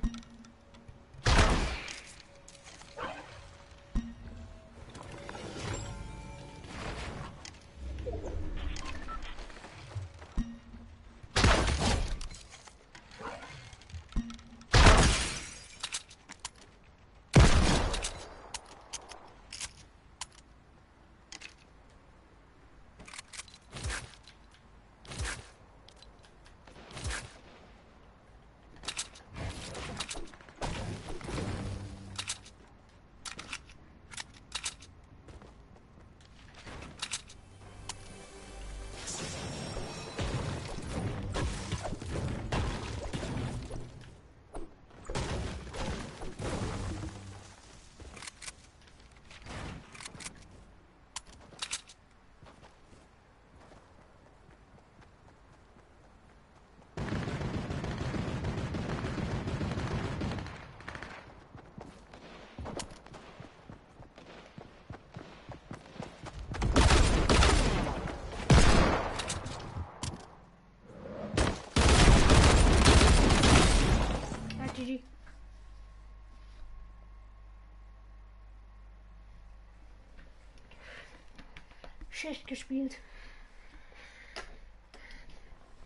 Schlecht gespielt.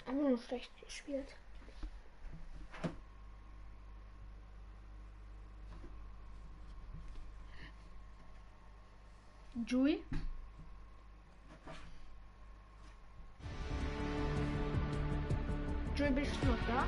Aber nur schlecht gespielt. Joey? Joey, bist du noch da?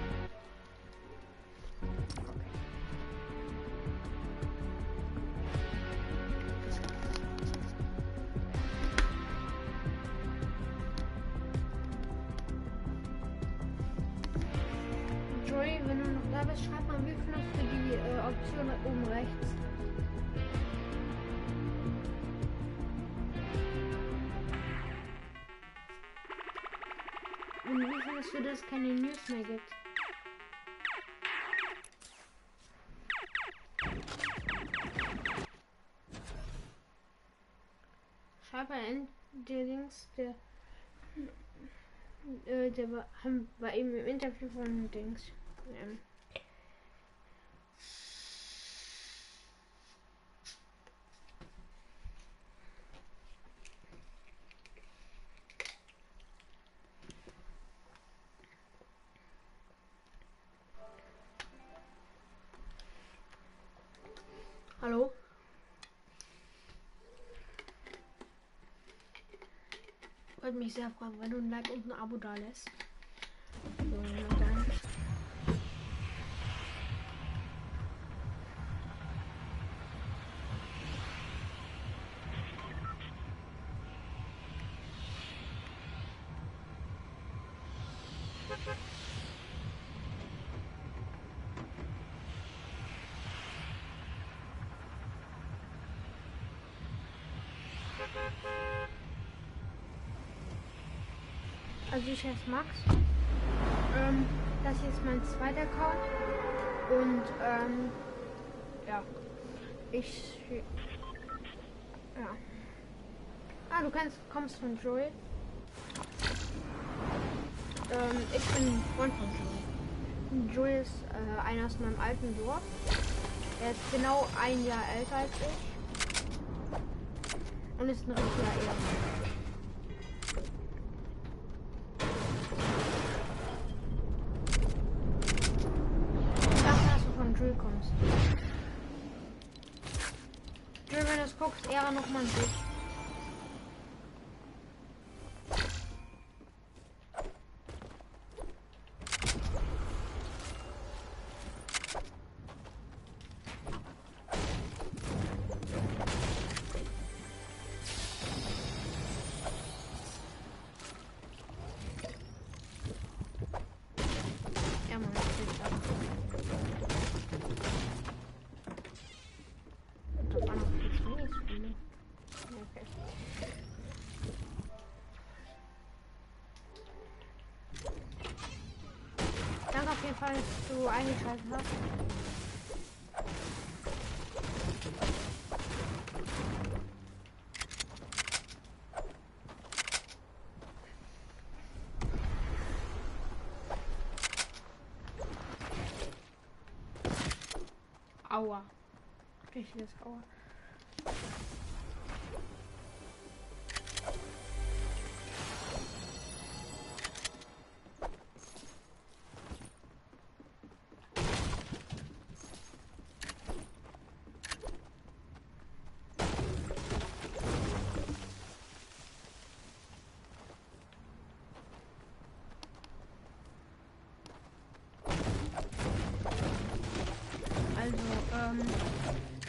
Joey, wenn du noch da bist, schreib mal, wie findest du die Option da oben rechts? Und wie findest du, dass es keine News mehr gibt? Schreib mal der Dings, der war eben im Interview von Dings. Hallo? Würde mich sehr freuen, wenn du ein Like und ein Abo da lässt. So, na dann. Also ich heiße Max. Das hier ist mein zweiter Account. Und ja. Ja. Ah, du kommst von Joey. Ich bin ein Freund von Joey. Joey ist einer aus meinem alten Dorf. Er ist genau ein Jahr älter als ich. Und ist ein richtiger Ehrenmann. Joey kommst. Joey, wenn du es guckst, Ehre nochmal ein Bild. Ja, Mann, das ist das. Danke auf jeden Fall, dass du eingeschaltet hast. Aua. Richtiges Aua.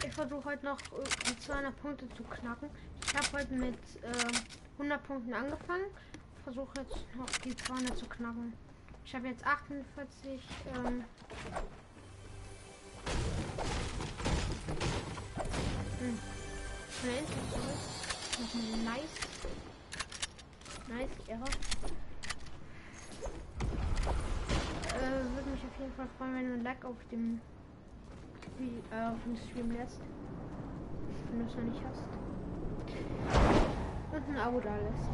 Ich versuche heute noch die 200 Punkte zu knacken. Ich habe heute mit 100 Punkten angefangen. Versuche jetzt noch die 200 zu knacken. Ich habe jetzt 48. Nice. Nice, Ehre. Würde mich auf jeden Fall freuen, wenn du ein Like auf dem Stream lässt, wenn du es noch nicht hast. Und ein Abo da lässt.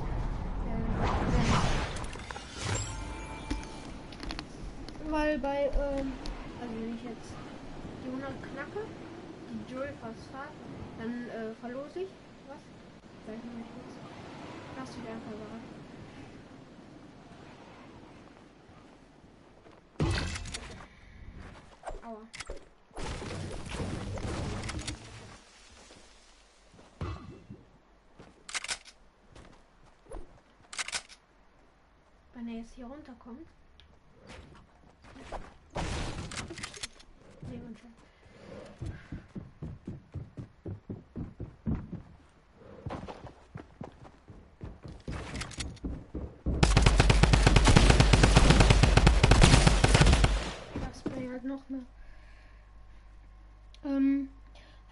Weil bei, also wenn ich jetzt die 100 knacke, die Joy fast hat, dann verlose ich was. Weiß ich nicht jetzt. Hast du dir einfach gesagt. Aua. Wenn er jetzt hier runterkommt. Nee, und schon. Das wäre halt noch mehr.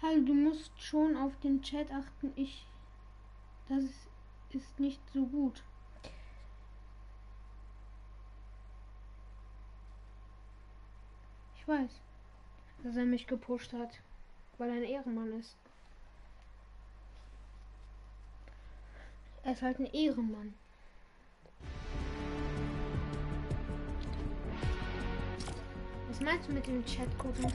Halt, du musst schon auf den Chat achten. Das ist nicht so gut. Ich weiß, dass er mich gepusht hat, weil er ein Ehrenmann ist. Er ist halt ein Ehrenmann. Was meinst du mit dem Chat gucken?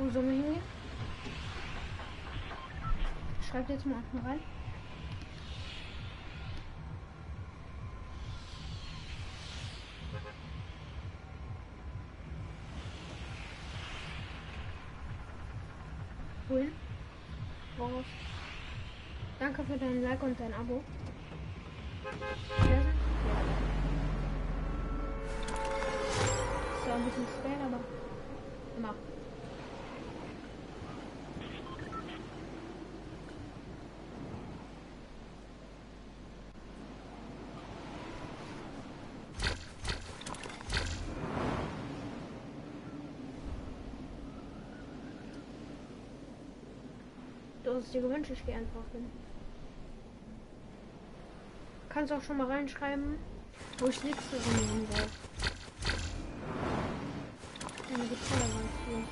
Wo sollen wir hingehen? Schreibt jetzt mal unten rein. Wohin? Worauf? Danke für dein Like und dein Abo. Ist ja ein bisschen schwer, aber immer. Du hast dir gewünscht, ich gehe einfach hin. Kannst auch schon mal reinschreiben, wo ich nächste Runde hin soll. Dann gibt's ja was hier.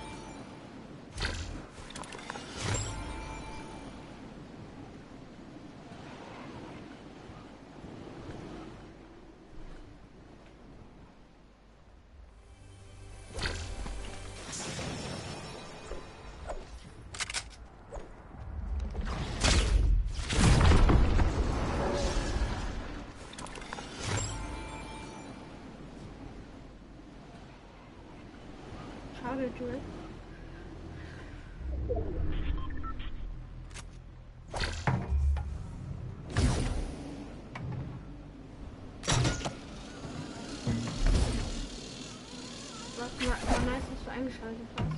Schade, Joel. War nice, dass du eingeschaltet hast.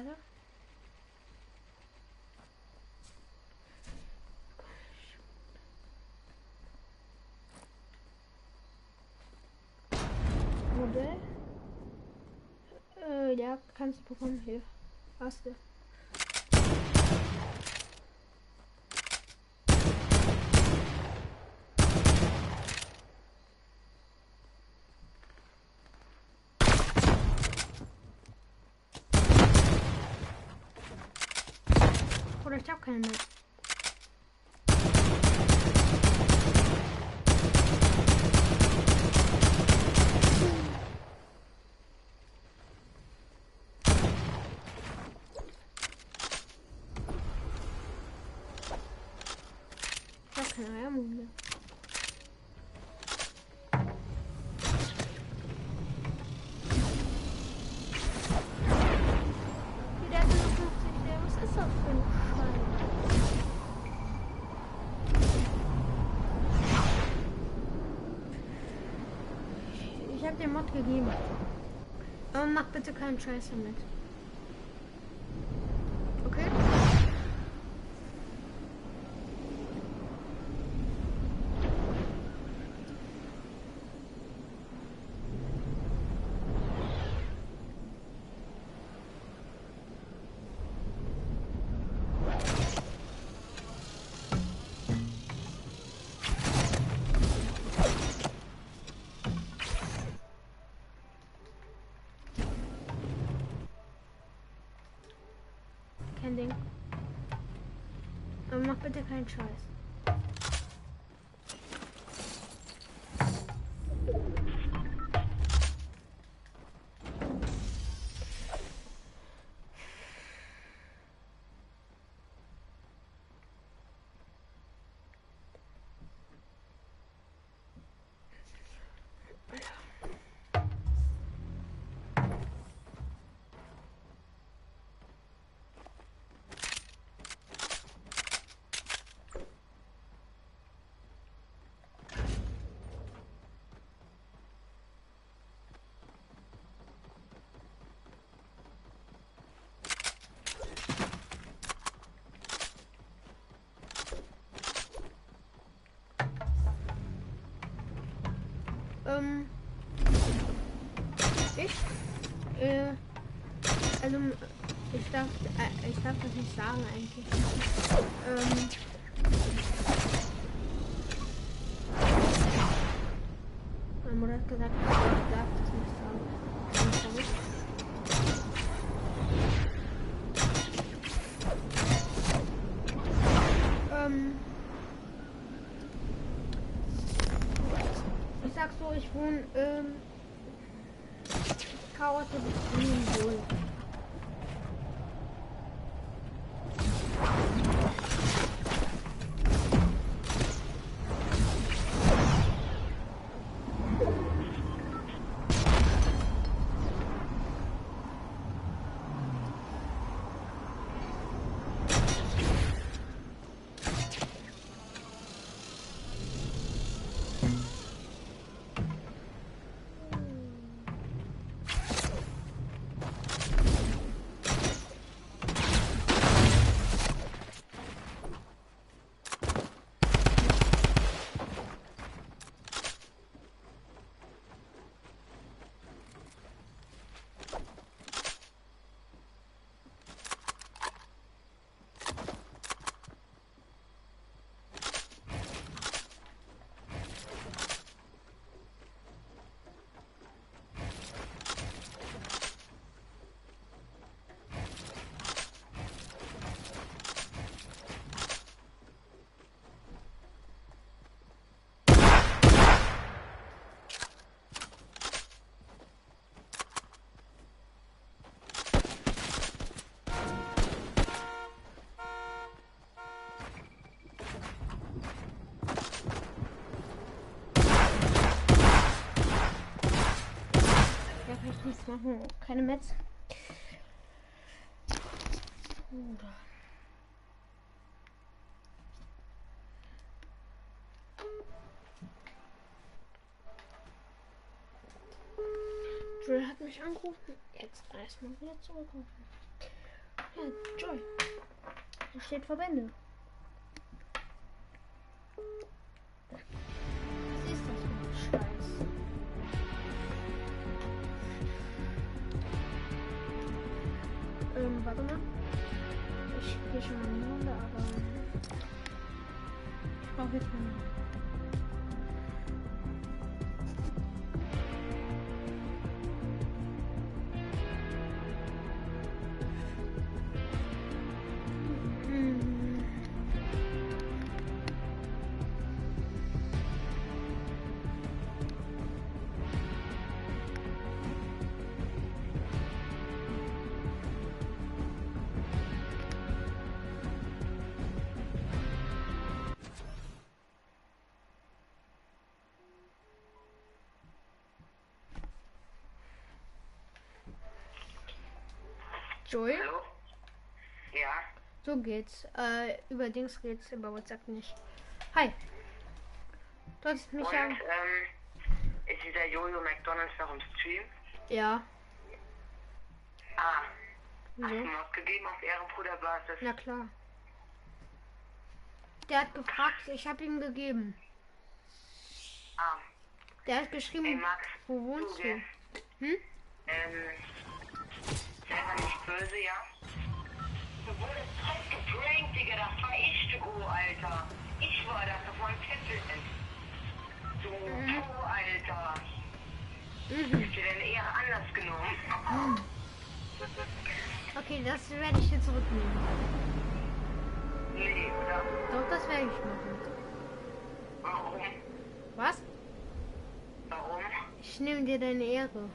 weiter. Modell. Ja, kannst du bekommen. Hier. Hast du. Oder ich hab keine mehr. Ich hab keine Eiermund mehr. Der hat nur 50 der. Was ist das für ein Scheiß? Ich hab den Mod gegeben. Aber mach bitte keinen Scheiß damit. Okay? Kein Ding. Aber mach bitte keinen Scheiß. Also ich darf das nicht sagen eigentlich. Meine Mutter hat gesagt, ich darf das nicht sagen. Ich sag so, ich wohne Chaos bis wohl. Nichts machen, keine Metz. Drill hat mich angerufen. Jetzt erstmal wieder zurückrufen. Ja, Joy. Hier steht Verbände. Was ist das für ein Scheiß? Warte mal. Ich gehe schon mal in die Runde, aber ich brauche jetzt mal. Joey?
Hallo? Ja?
So geht's. Über Dings geht's, über WhatsApp nicht. Hi. Du hast mich ja...
Ist dieser Jojo McDonalds noch im Stream?
Ja.
Ah.
Wieso?
Hast du Mod gegeben auf Ehrenbruderbasis?
Na klar. Der hat gefragt, ich habe ihm gegeben.
Ah.
Der hat geschrieben,
hey Max,
wo wohnst du? Hm?
Selber nicht böse, ja? Du wurdest fast geprankt, Digga, das war ich, du Alter. Ich war das, das war ein Zettel. Du Alter. Hast dir deine Ehre anders genommen?
Okay, das werde ich hier zurücknehmen.
Nee, oder?
Doch, das werde ich machen.
Warum?
Was?
Warum?
Ich nehme dir deine Ehre.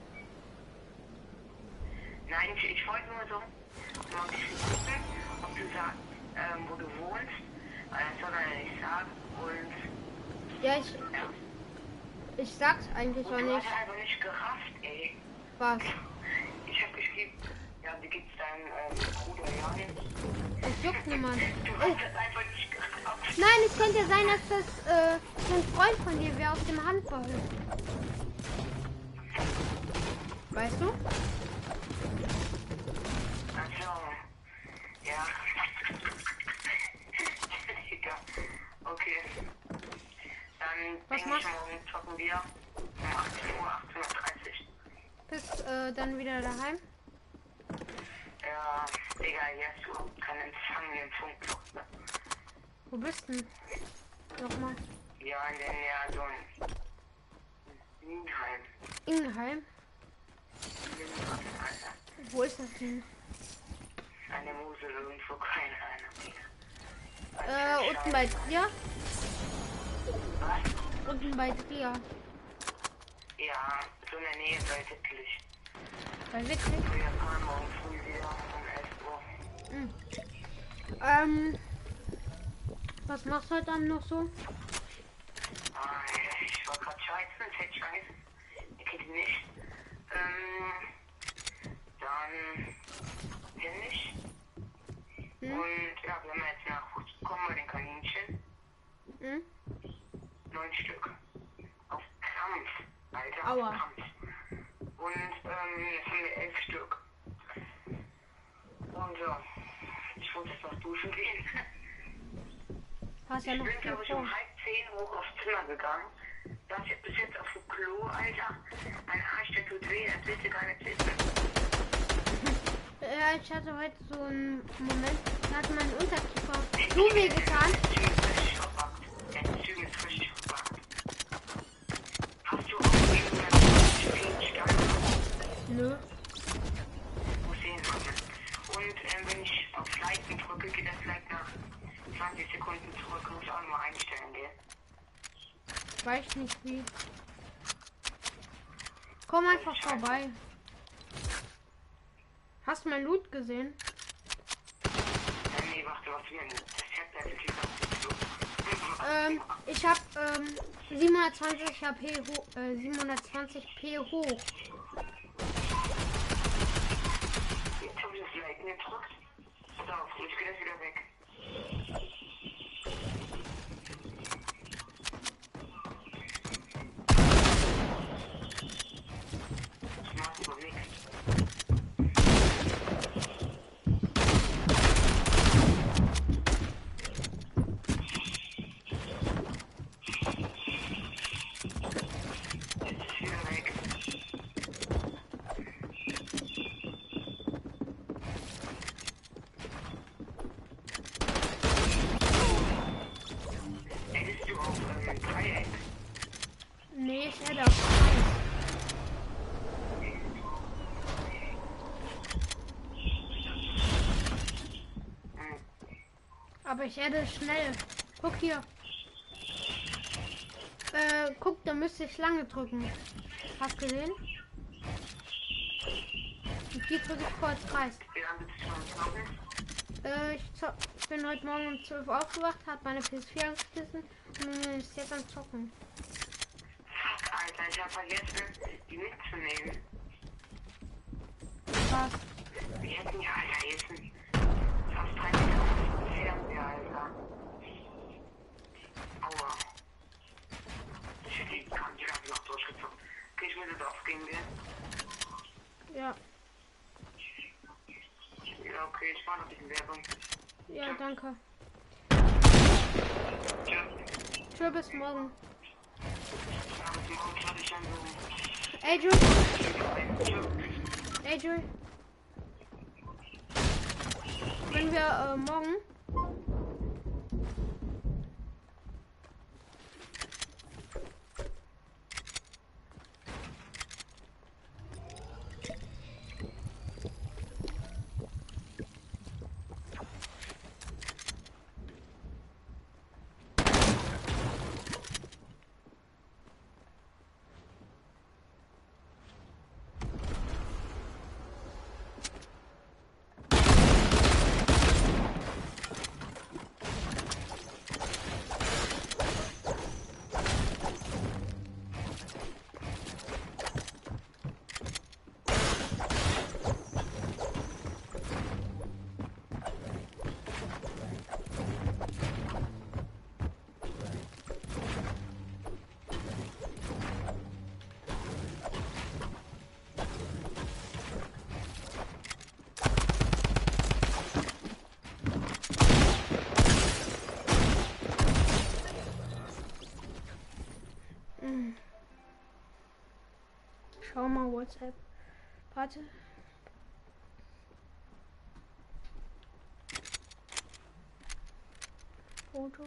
Nein, ich wollte nur so mal ein bisschen gucken, ob du sagst, wo du wohnst. Das soll er nicht sagen. Und
ja, ich sag's eigentlich auch nicht.
Du hast einfach nicht gerafft, ey.
Was?
Ich hab geschrieben, ja, wie geht's deinem Bruder Jan?
Das juckt niemand.
Du hast das einfach nicht gerafft.
Nein, es könnte ja sein, dass das so ein Freund von dir wäre aus dem Handball. Weißt du?
Achso. Ja. Egal. Okay. Dann denke ich, morgen zocken wir um 18 Uhr, 18:30 Uhr.
Bist dann wieder daheim?
Ja, Digga, hier hast du keinen Empfang im Funkloch.
Wo bist du denn? Nochmal.
Ja, in der Nähe, so in Ingenheim.
Ingenheim? Wo ist das denn?
An der Mosel irgendwo, keine Ahnung.
Unten bei dir?
Was?
Unten bei dir.
Ja, so in der Nähe bei Wittlich.
Bei Wittlich?
Wir fahren morgen früh wieder um 11 Uhr.
Was machst du heute Abend noch so?
Ich war grad scheißen, das hätte scheiße. Ich hätte nicht. Dann Tennis. Und ja, wir haben jetzt Nachwuchs bekommen bei den Kaninchen. 9 Stück. Auf Krampf. Alter,
Aua.
auf Krampf. Und jetzt haben wir 11 Stück. Und ja, ich muss jetzt noch duschen gehen.
Hast ja noch
Ich bin, glaube ich, um 9:30 hoch aufs Zimmer gegangen. Da ist jetzt bis jetzt auf dem Klo, Alter. Ein Arsch, der tut weh, das willst du gar nicht wissen.
Ja, ich hatte heute so einen Moment, da hat mein Unterkiefer so weh getan.
Der Zügel ist frisch verpackt. Hast du auch irgendeinen Stand?
Nö.
Muss sehen, Mann. Und wenn ich auf Leiten drücke, geht das vielleicht nach 20 Sekunden zurück. Muss auch nochmal einstellen, gell?
Weiß nicht wie. Komm einfach vorbei. Hast du mein Loot gesehen?
Nee, warte, was wir denn?
Ich hab 720 HP 720p hoch.
Jetzt hab ich das Leiten gedrückt. Pass auf, ich geh das wieder weg. Das macht so nichts. Dreieck.
Nee, ich hätte auf Kreis. Aber ich hätte schnell. Guck hier. Guck, da müsste ich lange drücken. Hast gesehen? Und hier drücke ich kurz Kreis. Ich bin heute Morgen um 12 Uhr aufgewacht, habe meine PS4 angeschlossen und bin jetzt am Zocken.
Fuck, Alter, ich hab vergessen, die mitzunehmen.
Was?
Wir hätten ja, Alter, jetzt fast 3 Meter auf dem Fernseher, Alter. Aua. Ich hätte die ganze Nacht durchgezogen. Okay, ich muss jetzt aufgehen, gell?
Ja.
Ja, okay, ich war noch ein bisschen Werbung.
Ja, danke.
Tschüss.
Tschüss, bis morgen.
Ja, bis morgen schaffe ich dann so.
Adrian? Adrian? Können wir morgen? Schau mal WhatsApp. Warte. Foto.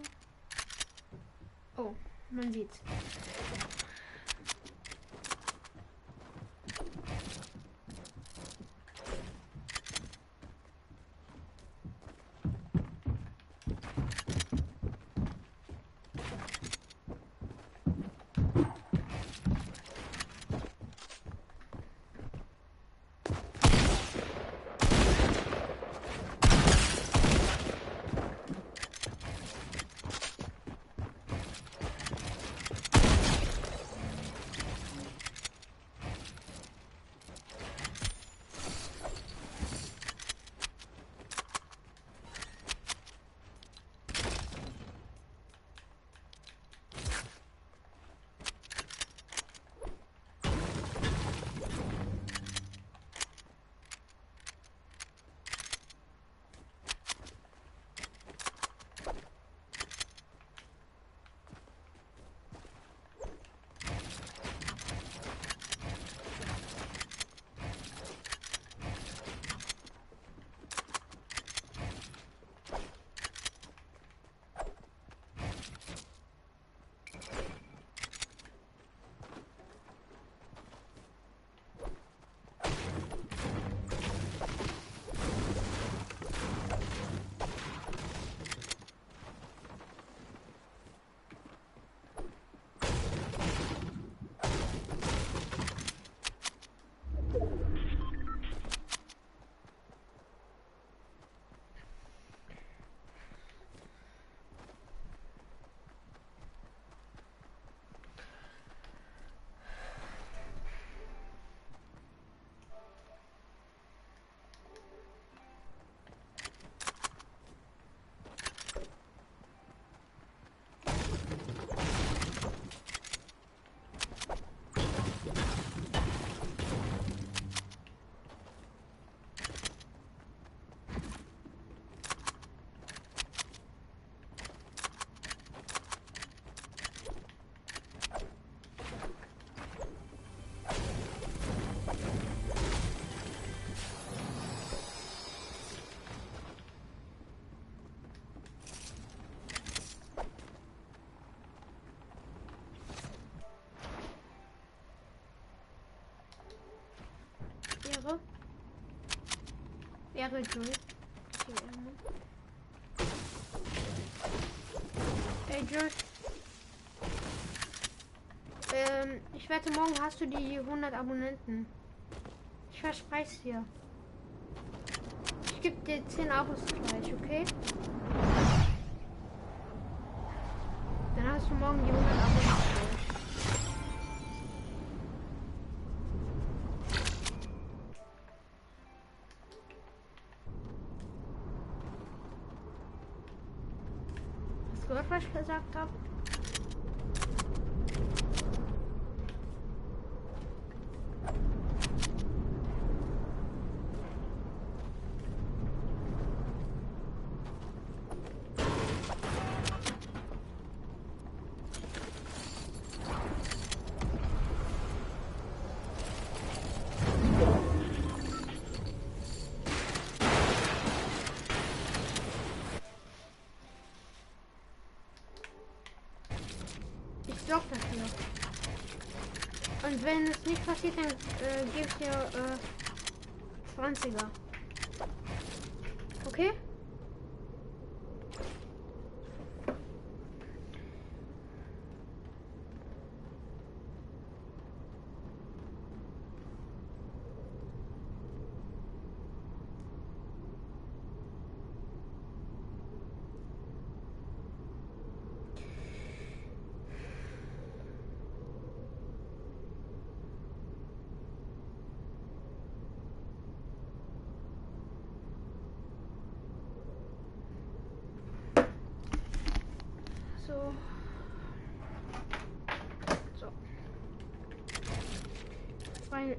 Oh, man sieht's. Ehre, Joey. Ey, Joey. Ich wette, morgen hast du die 100 Abonnenten. Ich verspreche es dir. Ich gebe dir 10 Abos gleich, okay? Dann hast du morgen die 100 Abos gleich. Hast du gehört, was ich gesagt habe? Block dafür. Und wenn es nicht passiert, dann gebe ich dir 20er. Okay? So. So. 2-0.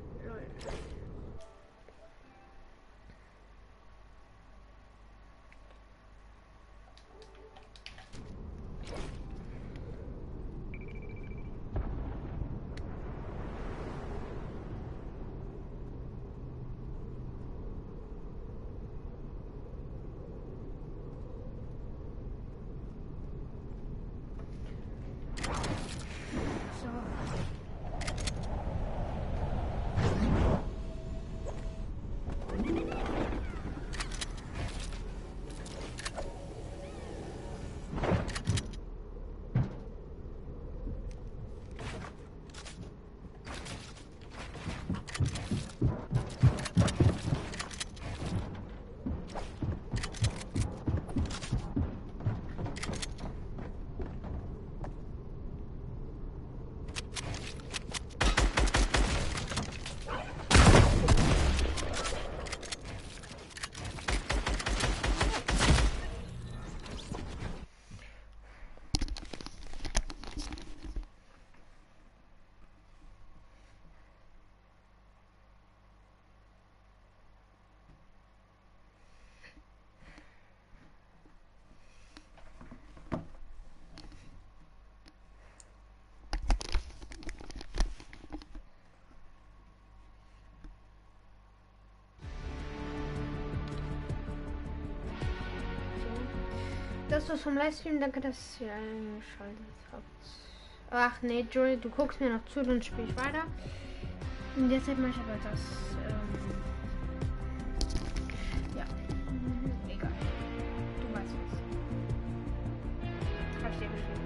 Das war's vom Livestream. Danke, dass ihr eingeschaltet habt. Ach nee, Joey, du guckst mir noch zu, dann spiele ich weiter. Und jetzt mache ich aber das. Ja. Egal. Du weißt was. Hab ich dir geschrieben.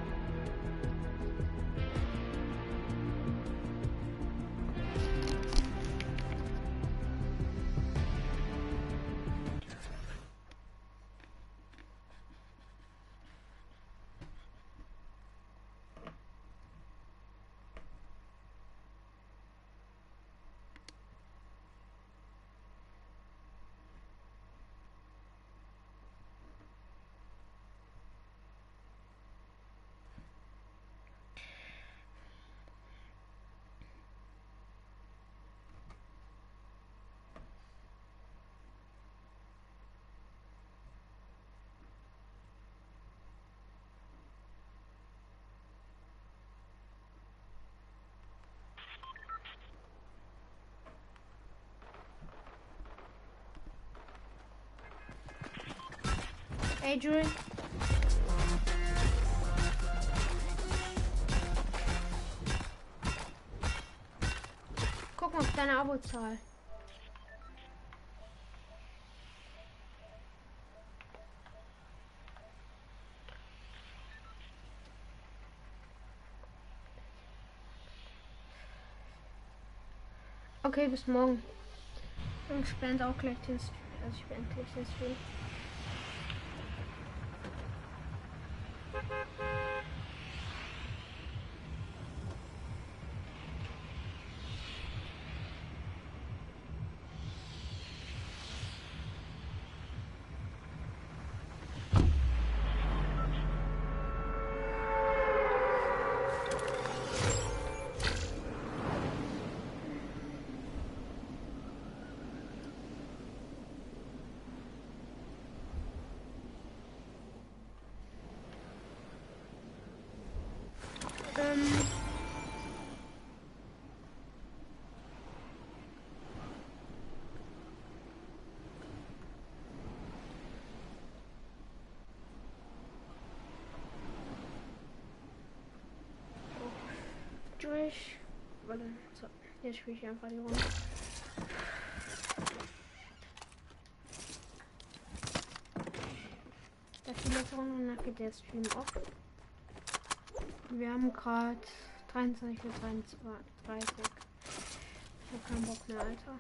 Hey, Joey. Guck mal auf deine Abozahl. Okay, bis morgen. Und ich beende auch gleich den Stream. Also ich beende gleich den Stream. Durch. Warte, so. Jetzt spiele ich einfach die Runde. Das ist die letzte Runde und dann geht der Stream auf. Wir haben gerade 23:33. Ich hab keinen Bock mehr, Alter.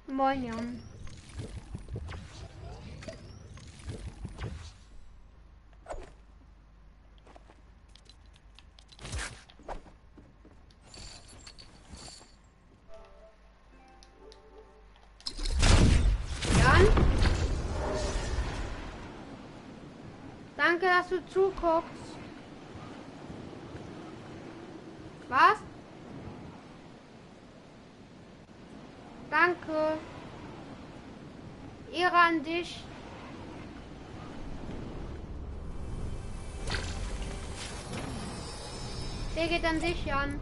Moin, Jan. Jan? Danke, dass du zuguckst. Was? Danke. Ehre an dich. Der geht an dich, Jan.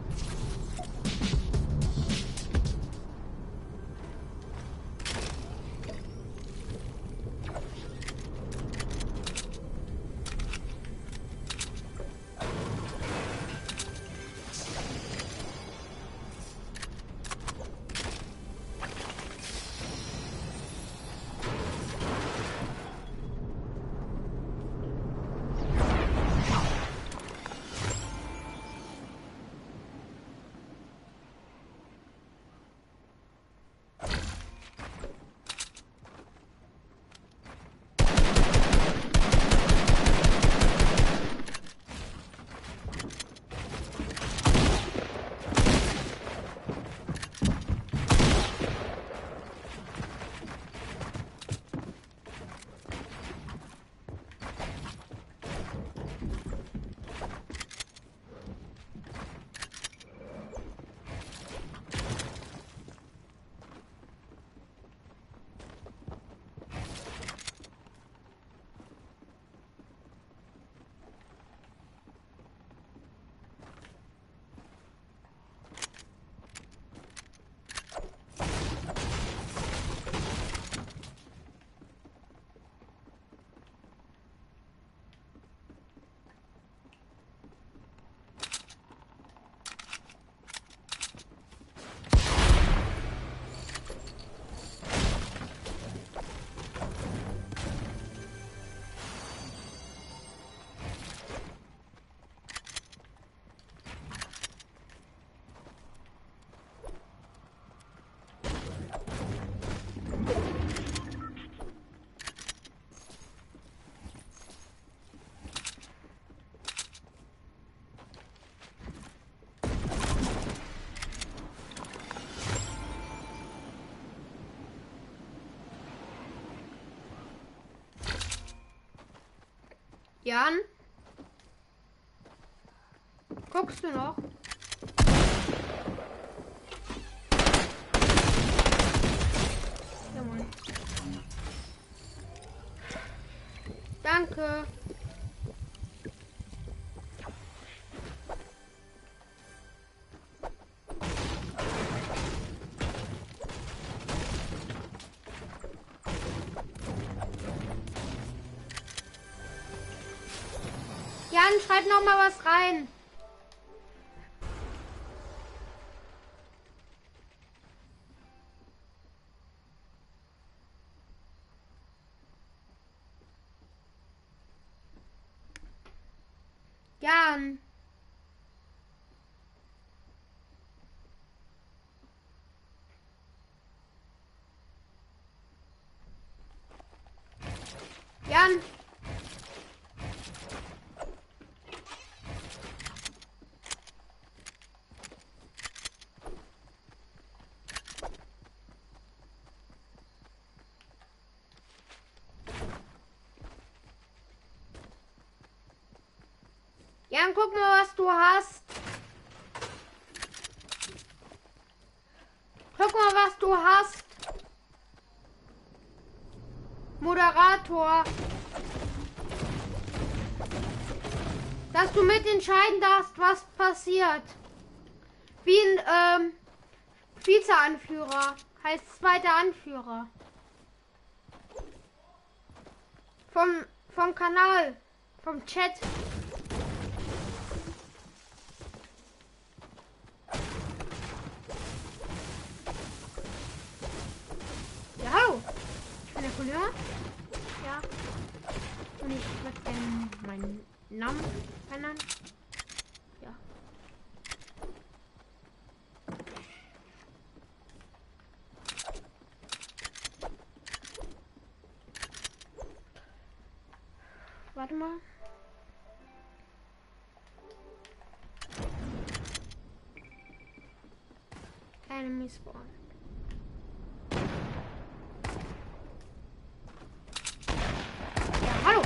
Jan? Guckst du noch? Jawohl. Danke. Jan, schreib noch mal was rein. Jan. Jan. Jan, guck mal, was du hast. Guck mal, was du hast. Moderator. Dass du mitentscheiden darfst, was passiert. Wie ein Vize-Anführer. Heißt zweiter Anführer. Vom Kanal. Vom Chat. Ja, hallo. Ich bin der Couleur. Ja. Und ich würde gerne meinen Namen ändern. Ja. Warte mal. Enemy spawn. Ja, hallo.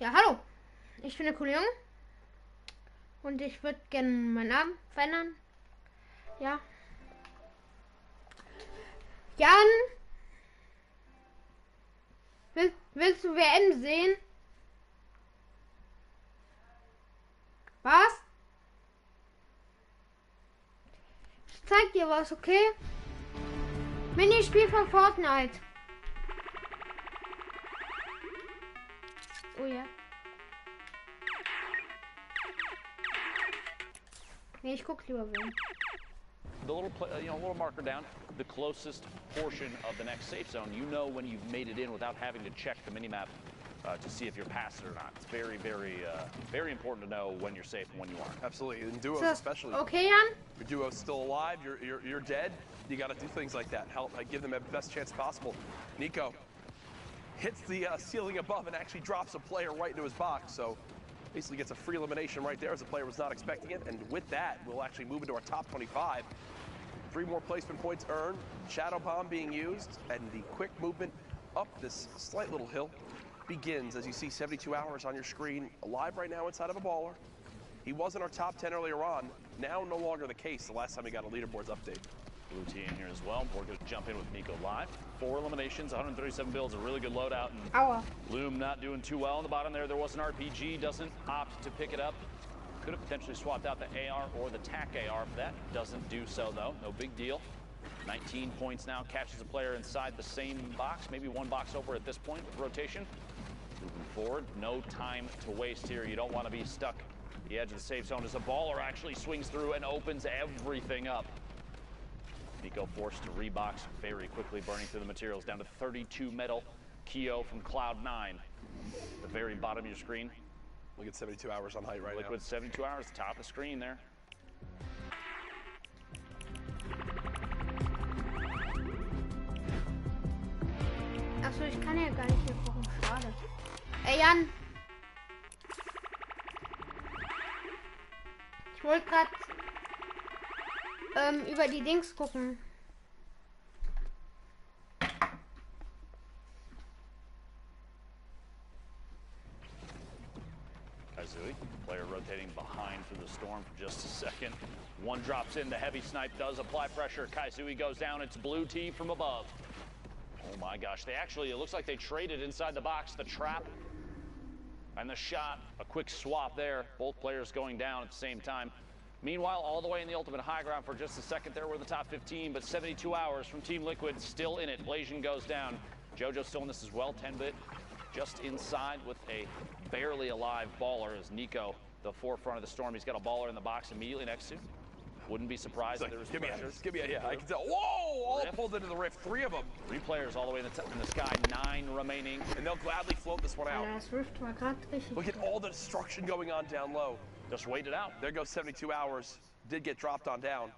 Ja, hallo. Ich bin der coole Junge. Und ich würde gerne meinen Namen verändern. Ja. Jan. Willst du WM sehen? Was? Ich zeig dir was, okay? Minispiel von Fortnite. Oh ja. Nee, ich guck lieber WM.
The little, little marker down, the closest portion of the next safe zone. You know when you've made it in without having to check the minimap to see if you're past it or not. It's very, very important to know when you're safe and when you aren't.
Absolutely, in duos
So,
especially.
okay, Jan?
Your duo's still alive, you're dead. You got to do things like that. Help, give them the best chance possible. Nico hits the ceiling above and actually drops a player right into his box. So basically gets a free elimination right there as the player was not expecting it. And with that, we'll actually move into our top 25. 3 more placement points earned, Shadow Bomb being used, and the quick movement up this slight little hill begins as you see 72 hours on your screen, alive right now inside of a baller. He was in our top 10 earlier on, now no longer the case the last time we got a leaderboards update.
Blue T in here as well. We're going to jump in with Nico live. 4 eliminations, 137 builds, a really good loadout. And Loom not doing too well on the bottom there. There was an RPG, doesn't opt to pick it up. Could have potentially swapped out the AR or the TAC AR for that. Doesn't do so though, no big deal. 19 points now, catches a player inside the same box, maybe 1 box over at this point with rotation. Moving forward, no time to waste here. You don't want to be stuck at the edge of the safe zone as a baller actually swings through and opens everything up. Nico forced to rebox very quickly, burning through the materials down to 32 metal. Keo from Cloud9, the very bottom of your screen.
Look at 72 hours on height right
Liquid
now.
72 hours, top of the screen there.
Achso, ich kann ja gar nicht hier gucken, schade. Ey, Jan! Ich wollte gerade über die Dings gucken.
Kaizui, player rotating behind through the storm for just a second. 1 drops in, the heavy snipe does apply pressure. Kaizui goes down, it's Blue T from above. Oh my gosh, they actually, it looks like they traded inside the box, the trap and the shot. A quick swap there, both players going down at the same time. Meanwhile, all the way in the ultimate high ground for just a second there, we're in the top 15, but 72 hours from Team Liquid still in it. Blasian goes down. JoJo still in this as well, 10-bit just inside with a barely alive baller as Nico, the forefront of the storm. He's got a baller in the box immediately next to. Wouldn't be surprised if there was pressures.
Yeah, I can tell. Whoa! All pulled into the rift. 3 of them.
3 players all the way in the sky. 9 remaining.
And they'll gladly float this one out.
Das Rift war grad richtig.
Look at all the destruction going on down low.
Just wait it out.
There goes 72 hours. Did get dropped on down.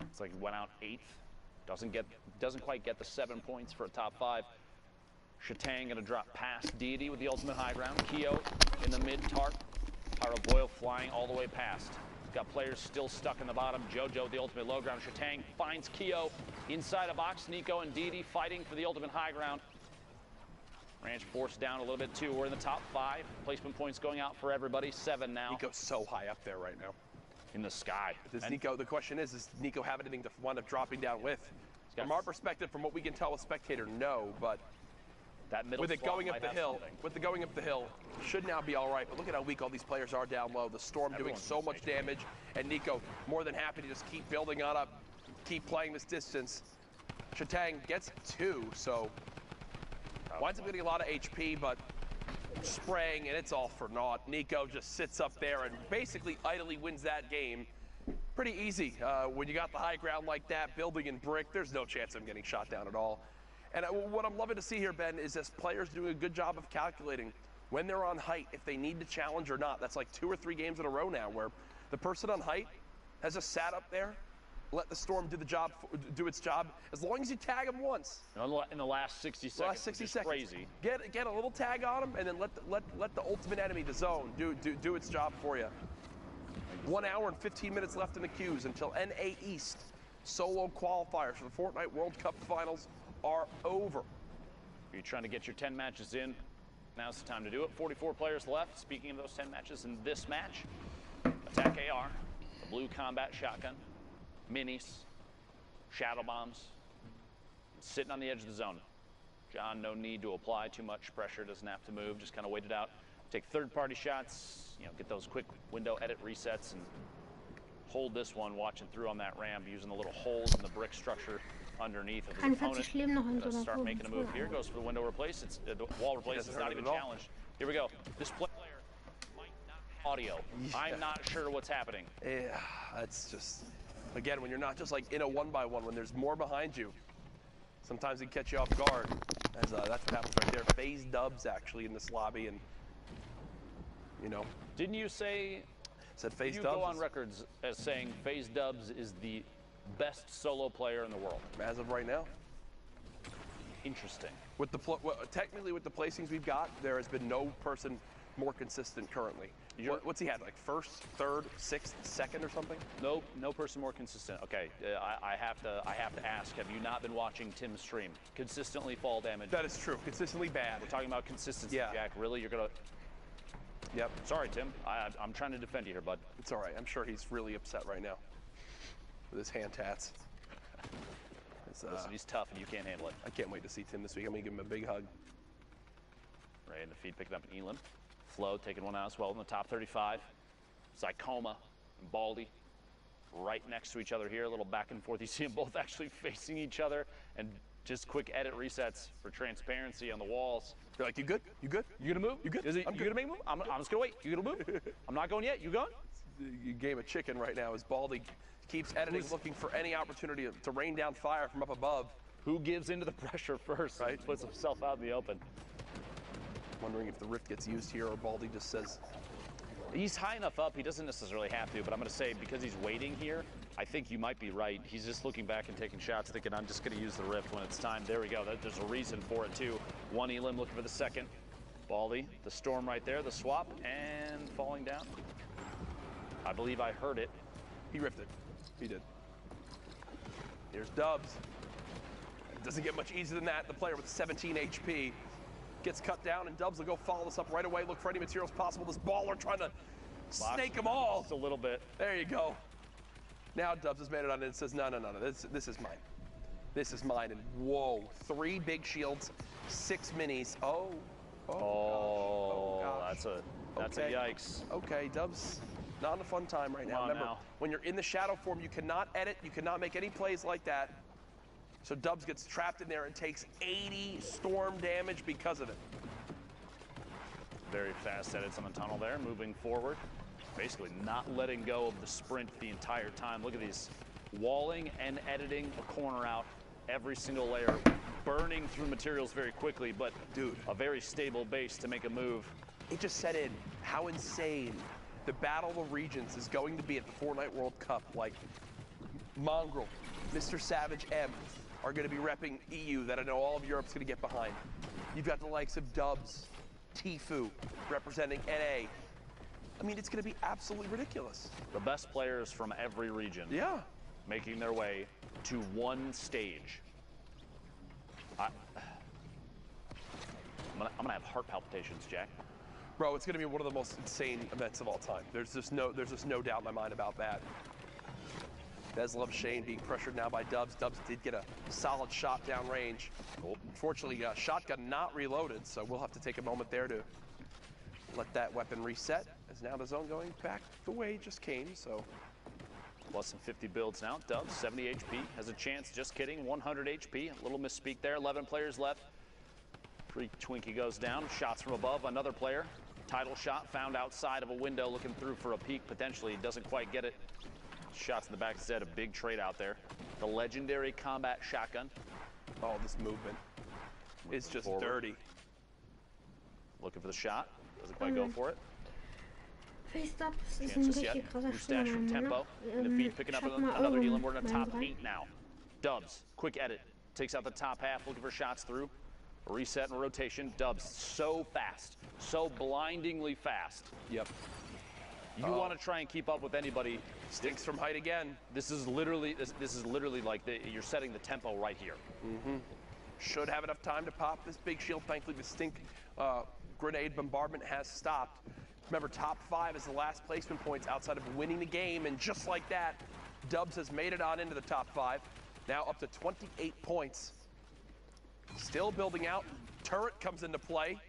It's like he went out 8th. Doesn't quite get the 7 points for a top 5. Shatang gonna drop past Deity with the ultimate high ground. Keo in the mid tarp. Pyro Boyle flying all the way past. Got players still stuck in the bottom. JoJo, the ultimate low ground. Shatang finds Keo inside a box. Nico and Deity fighting for the ultimate high ground. Ranch forced down a little bit too. We're in the top 5. Placement points going out for everybody. 7 now.
Nico's so high up there right now.
In the sky.
Nico, the question does Nico have anything to wind up dropping down with? From our perspective, from what we can tell with Spectator, no, but
that middle
with it going up the hill, should now be all right. But look at how weak all these players are down low. The storm doing so much damage, and Nico more than happy to just keep building on up, keep playing this distance. Shatang gets 2, so winds up getting a lot of HP, but spraying, and it's all for naught. Nico just sits up there and basically idly wins that game. Pretty easy. When you got the high ground like that, building in brick, there's no chance of him getting shot down at all. And what I'm loving to see here, Ben, is this players doing a good job of calculating when they're on height, if they need to challenge or not. That's like 2 or 3 games in a row now where the person on height has just sat up there, let the storm do its job, as long as you tag them once.
In the last 60 seconds,
last 60 seconds.
Crazy.
Get a little tag on them, and then let the ultimate enemy, the zone, do its job for you. 1 hour and 15 minutes left in the queues until NA East solo qualifiers for the Fortnite World Cup Finals are over.
If you're trying to get your 10 matches in, now's the time to do it. 44 players left. Speaking of those 10 matches in this match, Attack AR, the blue combat shotgun, minis, shadow bombs, sitting on the edge of the zone. John, no need to apply too much pressure, doesn't have to move, just kind of wait it out. Take third-party shots, get those quick window edit resets and hold this one, watching through on that ramp, using the little holes in the brick structure underneath of his opponent. Start making a move here, goes for the window replace. It's the wall replace. It's not even challenged. Here we go. This player might not have audio. Yeah. I'm not sure what's happening.
Yeah, that's just, again, when you're not just like in a 1-by-1, when there's more behind you, Sometimes he catch you off guard. As that's what happens right there. FaZe Dubs actually in this lobby, and you know.
Didn't you say?
Said FaZe
you
Dubs.
go on records as saying FaZe Dubs is the best solo player in the world
as of right now.
Interesting.
With the technically with the placings we've got, there has been no person more consistent currently. What's he had, like first, third, sixth, second, or something?
Nope, no person more consistent. Okay, I have to ask. Have you not been watching Tim's stream? Consistently fall damage.
That is true. Consistently bad.
We're talking about consistency,
yeah.
Jack. Really, you're gonna?
Yep.
Sorry, Tim. I'm trying to defend you here, bud.
It's all right. I'm sure he's really upset right now with his hand tats.
Listen, he's tough, and you can't handle it.
I can't wait to see Tim this week. I'm gonna give him a big hug.
Right in the feed, picking up an Elam. Flo taking one out as well in the top 35. Zycoma and Baldy right next to each other here. A little back and forth. You see them both actually facing each other, and just quick edit resets for transparency on the walls.
You're like, you good? You good?
You gonna move?
You good?
You gonna make a move? I'm just gonna wait. You gonna move? I'm not going yet. You going?
You game of chicken right now as Baldy keeps editing, looking for any opportunity to rain down fire from up above.
Who gives into the pressure first? Right. Puts himself out in the open.
Wondering if the rift gets used here or Baldy just says.
He's high enough up, he doesn't necessarily have to, but I'm going to say because he's waiting here, I think you might be right. He's just looking back and taking shots, thinking, I'm just going to use the rift when it's time. There we go. There's a reason for it, too. One Elim looking for the second. Baldy, the storm right there, the swap, and falling down. I believe I heard it.
He rifted. He did. Here's Dubs. It doesn't get much easier than that. The player with 17 HP gets cut down, and Dubs will go follow this up right away. Look for any materials possible. This baller trying to snake them all.
Just a little bit.
There you go. Now Dubs has made it on it and says, no. This is mine. This is mine. And whoa, 3 big shields, 6 minis. Oh gosh.
That's a yikes.
Okay, Dubs, not a fun time right now. Remember, when you're in the shadow form, you cannot edit. You cannot make any plays like that. So Dubs gets trapped in there and takes 80 storm damage because of it.
Very fast edits on the tunnel there, moving forward. Basically not letting go of the sprint the entire time. Look at these, walling and editing a corner out every single layer, burning through materials very quickly, but
dude,
a very stable base to make a move.
It just set in how insane the Battle of Regions is going to be at the Fortnite World Cup. Like Mongrel, Mr. Savage M, are going to be repping EU that I know all of Europe's going to get behind. You've got the likes of Dubs, Tfue representing NA. I mean, it's going to be absolutely ridiculous.
The best players from every region.
Yeah.
Making their way to one stage. I'm gonna have heart palpitations, Jack.
Bro, it's going to be one of the most insane events of all time. There's just no doubt in my mind about that. Bez loves Shane being pressured now by Dubs. Dubs did get a solid shot down range. Unfortunately, shotgun not reloaded, so we'll have to take a moment there to let that weapon reset. As now the zone going back the way it just came, so.
Less than 50 builds now. Dubs, 70 HP, has a chance, just kidding, 100 HP. A little misspeak there, 11 players left. Freak Twinkie goes down, shots from above, another player. Title shot found outside of a window, looking through for a peek, potentially, doesn't quite get it. Shots in the back instead, a big trade out there. The legendary combat shotgun.
Oh, this movement is just
forward.
Dirty.
Looking for the shot, doesn't quite go for it.
FaZe Dubs ist ein
Chances yet.
richtig krasser
Stash from
Spieler.
Tempo. In the feed, picking up another Elam. We're in the top 8 now. Dubs, quick edit. Takes out the top half, looking for shots through. A reset and rotation. Dubs, so fast. So blindingly fast.
Yep.
You want to try and keep up with anybody.
Stinks from height again.
This is literally like you're setting the tempo right here.
Mm-hmm. Should have enough time to pop this big shield. Thankfully, the stink grenade bombardment has stopped. Remember, top 5 is the last placement points outside of winning the game, and just like that, Dubs has made it on into the top 5. Now up to 28 points. Still building out. Turret comes into play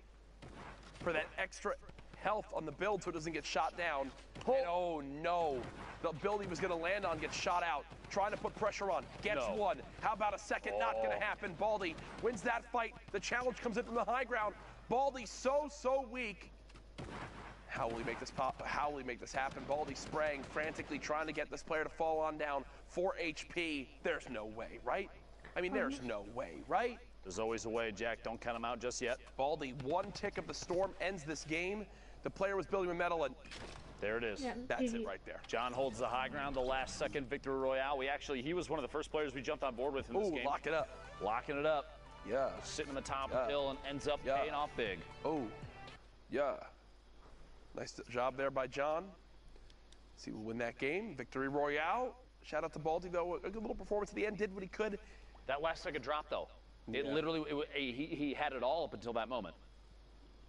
for that extra health on the build so it doesn't get shot down. And oh no, the build he was going to land on gets shot out. Trying to put pressure on, gets one. How about a second? Not going to happen. Baldy wins that fight. The challenge comes in from the high ground. Baldy so weak. How will he make this pop? How will he make this happen? Baldy spraying frantically, trying to get this player to fall on down. 4 HP. There's no way, right? I mean, there's no way, right?
There's always a way, Jack. Don't count them out just yet.
Baldy, one tick of the storm ends this game. The player was building with metal, and
there it is.
Yeah,
that's it right there.
John holds the high ground, the last second victory royale. He was one of the first players we jumped on board with in this game.
Lock it up.
Locking it up.
Yeah.
Sitting on the top of the hill and ends up paying off big.
Oh, yeah. Nice job there by John. See who will win that game. Victory royale. Shout out to Baldy, though. A good little performance at the end. Did what he could.
That last second drop, though. It literally, he had it all up until that moment.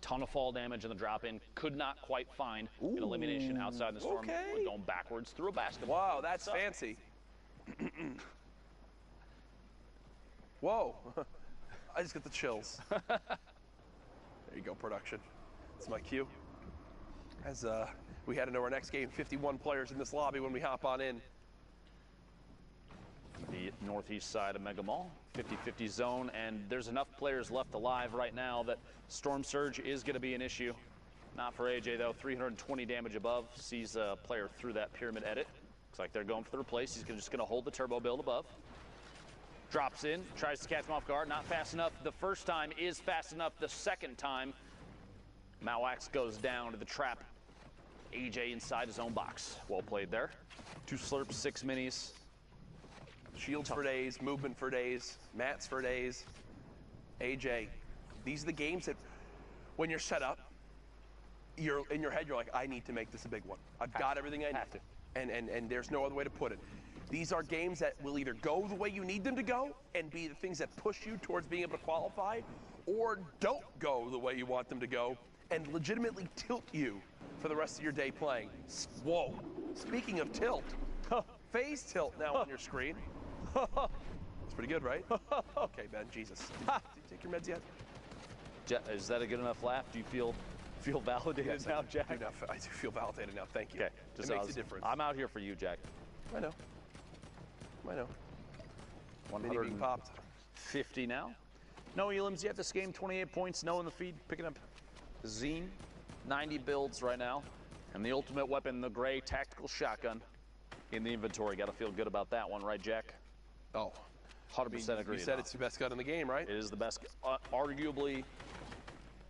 Ton of fall damage in the drop in. Could not quite find an elimination outside the storm.
Okay.
Going backwards through a basketball.
Wow, that's fancy. Whoa. I just got the chills. There you go, production. That's my cue. As we head into our next game, 51 players in this lobby when we hop on in.
The northeast side of Mega Mall, 50-50 zone, and there's enough players left alive right now that Storm Surge is going to be an issue. Not for AJ, though. 320 damage above. Sees a player through that pyramid edit. Looks like they're going for the replace. He's just going to hold the turbo build above. Drops in, tries to catch him off guard. Not fast enough. The first time is fast enough. The second time, Mawax goes down to the trap. AJ inside his own box. Well played there. 2 slurps, 6 minis.
Shields for days, movement for days, mats for days. AJ, these are the games that when you're set up, you're in your head, you're like, I need to make this a big one. I've got everything I need. And there's no other way to put it. These are games that will either go the way you need them to go and be the things that push you towards being able to qualify, or don't go the way you want them to go and legitimately tilt you for the rest of your day playing. Whoa. Speaking of tilt, phase tilt now on your screen. It's pretty good, right? Okay, Ben, Jesus. Did you take your meds yet?
Is that a good enough laugh? Do you feel validated now, Jack?
I do feel validated now. Thank you.
Okay,
it makes a difference.
I'm out here for you, Jack.
I know.
100
being popped.
50 now. No elims yet this game. 28 points. No in the feed. Picking up Zine. 90 builds right now. And the ultimate weapon, the gray tactical shotgun in the inventory. Got to feel good about that one, right, Jack?
Oh,
100% agree.
You said it's the best gun in the game, right?
It is the best, arguably,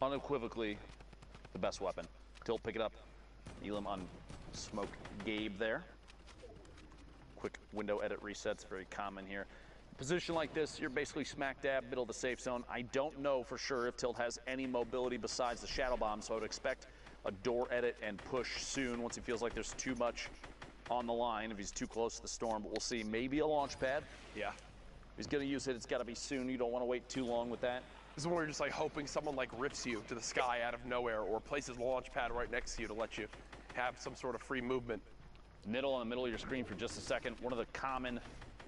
unequivocally, the best weapon. Tilt, pick it up. Elam on Smoke Gabe there. Quick window edit resets, very common here. Position like this, you're basically smack dab middle of the safe zone. I don't know for sure if Tilt has any mobility besides the shadow bomb, so I would expect a door edit and push soon once he feels like there's too much on the line, if he's too close to the storm. But we'll see. Maybe a launch pad.
Yeah.
If he's going to use it, it's got to be soon. You don't want to wait too long with that.
This is when you're just like hoping someone like rips you to the sky out of nowhere or places a launch pad right next to you to let you have some sort of free movement.
Middle on the middle of your screen for just a second. One of the common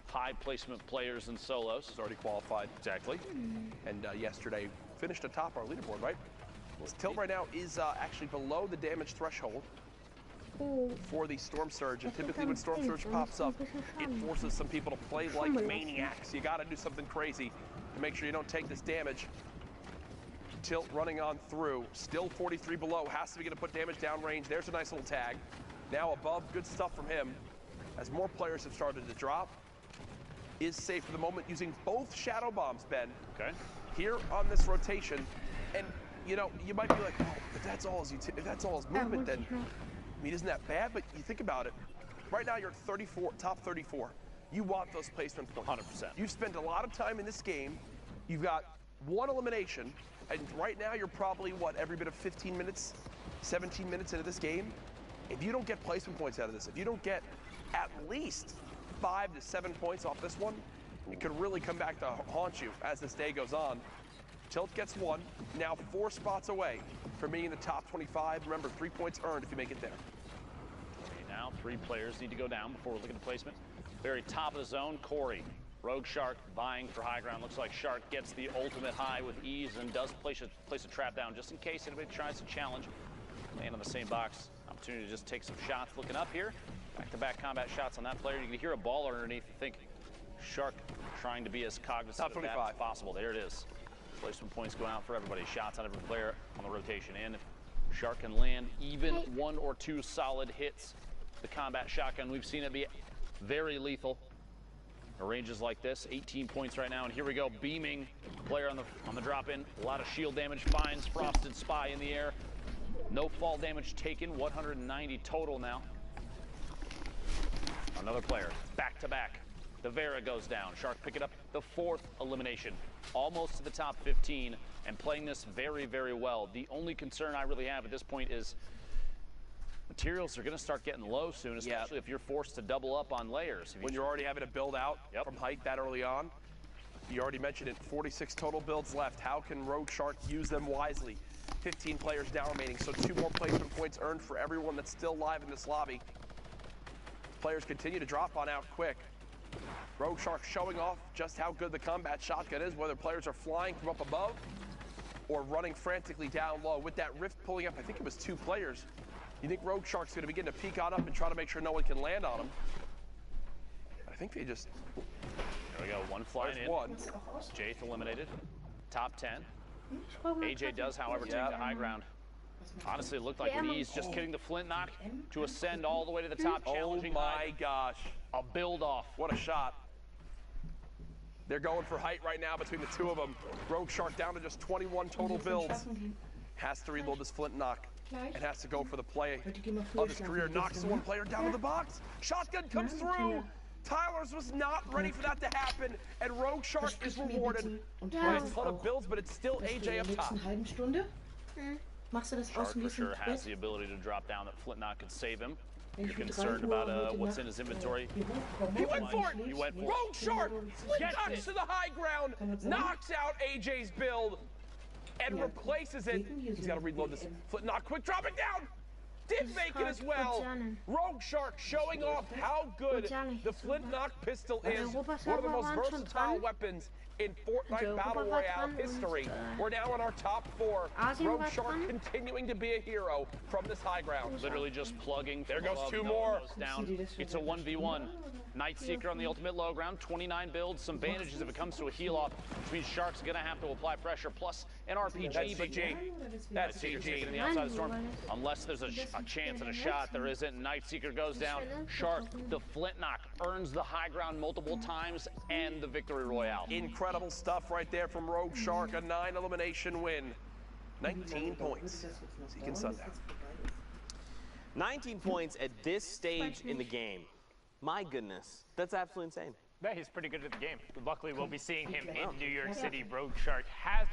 high placement players in solos.
He's already qualified.
Exactly.
And yesterday finished atop our leaderboard, right? Tilt right now is actually below the damage threshold for the Storm Surge. And typically when Storm Surge pops up, it forces some people to play like maniacs. You got to do something crazy to make sure you don't take this damage. Tilt running on through. Still 43 below. Has to be going to put damage downrange. There's a nice little tag. Now above. Good stuff from him. As more players have started to drop. Is safe for the moment using both shadow bombs, Ben.
Okay.
Here on this rotation. And, you know, you might be like, oh, but that's all his movement then. I mean, isn't that bad? But you think about it. Right now you're at 34, top 34. You want those placement points.
100%.
You've spent a lot of time in this game. You've got one elimination. And right now you're probably, what, every bit of 15 minutes, 17 minutes into this game? If you don't get placement points out of this, if you don't get at least 5 to 7 points off this one, it could really come back to haunt you as this day goes on. Tilt gets 1, now 4 spots away from being in the top 25. Remember, 3 points earned if you make it there.
Okay, now 3 players need to go down before we look at the placement. Very top of the zone, Corey. Rogue Shark vying for high ground. Looks like Shark gets the ultimate high with ease and does place a trap down just in case anybody tries to challenge. Land on the same box. Opportunity to just take some shots. Looking up here. Back-to-back combat shots on that player. You can hear a ball underneath. I think Shark trying to be as cognizant of that as possible. There it is. Placement points going out for everybody. Shots on every player on the rotation in. If Shark can land even 1 or 2 solid hits, the combat shotgun, we've seen it be very lethal. Ranges like this, 18 points right now, and here we go, beaming player on the drop-in. A lot of shield damage, finds Frosted Spy in the air. No fall damage taken, 190 total now. Another player, back to back. The Vera goes down. Shark picking up the 4th elimination, almost to the top 15, and playing this very, very well. The only concern I really have at this point is materials are going to start getting low soon, especially if you're forced to double up on layers.
When you're already having to build out from height that early on. You already mentioned it, 46 total builds left. How can Rogue Shark use them wisely? 15 players now remaining, so 2 more placement points earned for everyone that's still live in this lobby. Players continue to drop on out quick. Rogue Shark showing off just how good the combat shotgun is, whether players are flying from up above or running frantically down low. With that rift pulling up, I think it was 2 players. You think Rogue Shark's going to begin to peek on up and try to make sure no one can land on him? I think they just...
There we go, one flying in.
One.
Jaith eliminated. Top 10. AJ does, however, take the high ground. Honestly, it looked like with ease, just getting the flint knock to ascend all the way to the top, challenging.
Oh my gosh.
A build off.
What a shot. They're going for height right now between the 2 of them. Rogue Shark down to just 21 total builds. Has to reload this flint knock. And has to go for the play of his career. Knocks the 1 player down to the box. Shotgun comes through. Tyler's was not ready for that to happen, and Rogue Shark is rewarded with a ton of builds, but it's still AJ up top.
Shark for sure has the ability to drop down. That flint knock could save him. You're concerned about what's in his inventory.
He went for it!
He went for it.
Rogue Shark flint knocks to the high ground, knocks out AJ's build, and replaces it. He's got to reload this flint knock. Quick, drop it down! Did make it as well. Rogue Shark showing off how good the flint knock pistol is. One of the most versatile weapons in Fortnite Battle Royale history. We're now in our top 4. Rogue Shark continuing to be a hero from this high ground.
Literally just plugging.
There goes 2 more.
Down. It's a 1v1. Night Seeker on the ultimate low ground. 29 builds. Some bandages if it comes to a heal off, which means Shark's going to have to apply pressure. Plus an RPG.
That's CG. That's
CG. In the outside of the storm. Unless there's a chance and a shot, there isn't. Night Seeker goes down. Shark, the flint knock, earns the high ground multiple times and the victory royale.
Incredible stuff right there from Rogue Shark. A 9 elimination win. 19 points. Seeking Sundown.
19 points at this stage in the game. My goodness, that's absolutely insane.
Yeah, he's pretty good at the game. Luckily, we'll be seeing him in New York City. Rogue Shark has...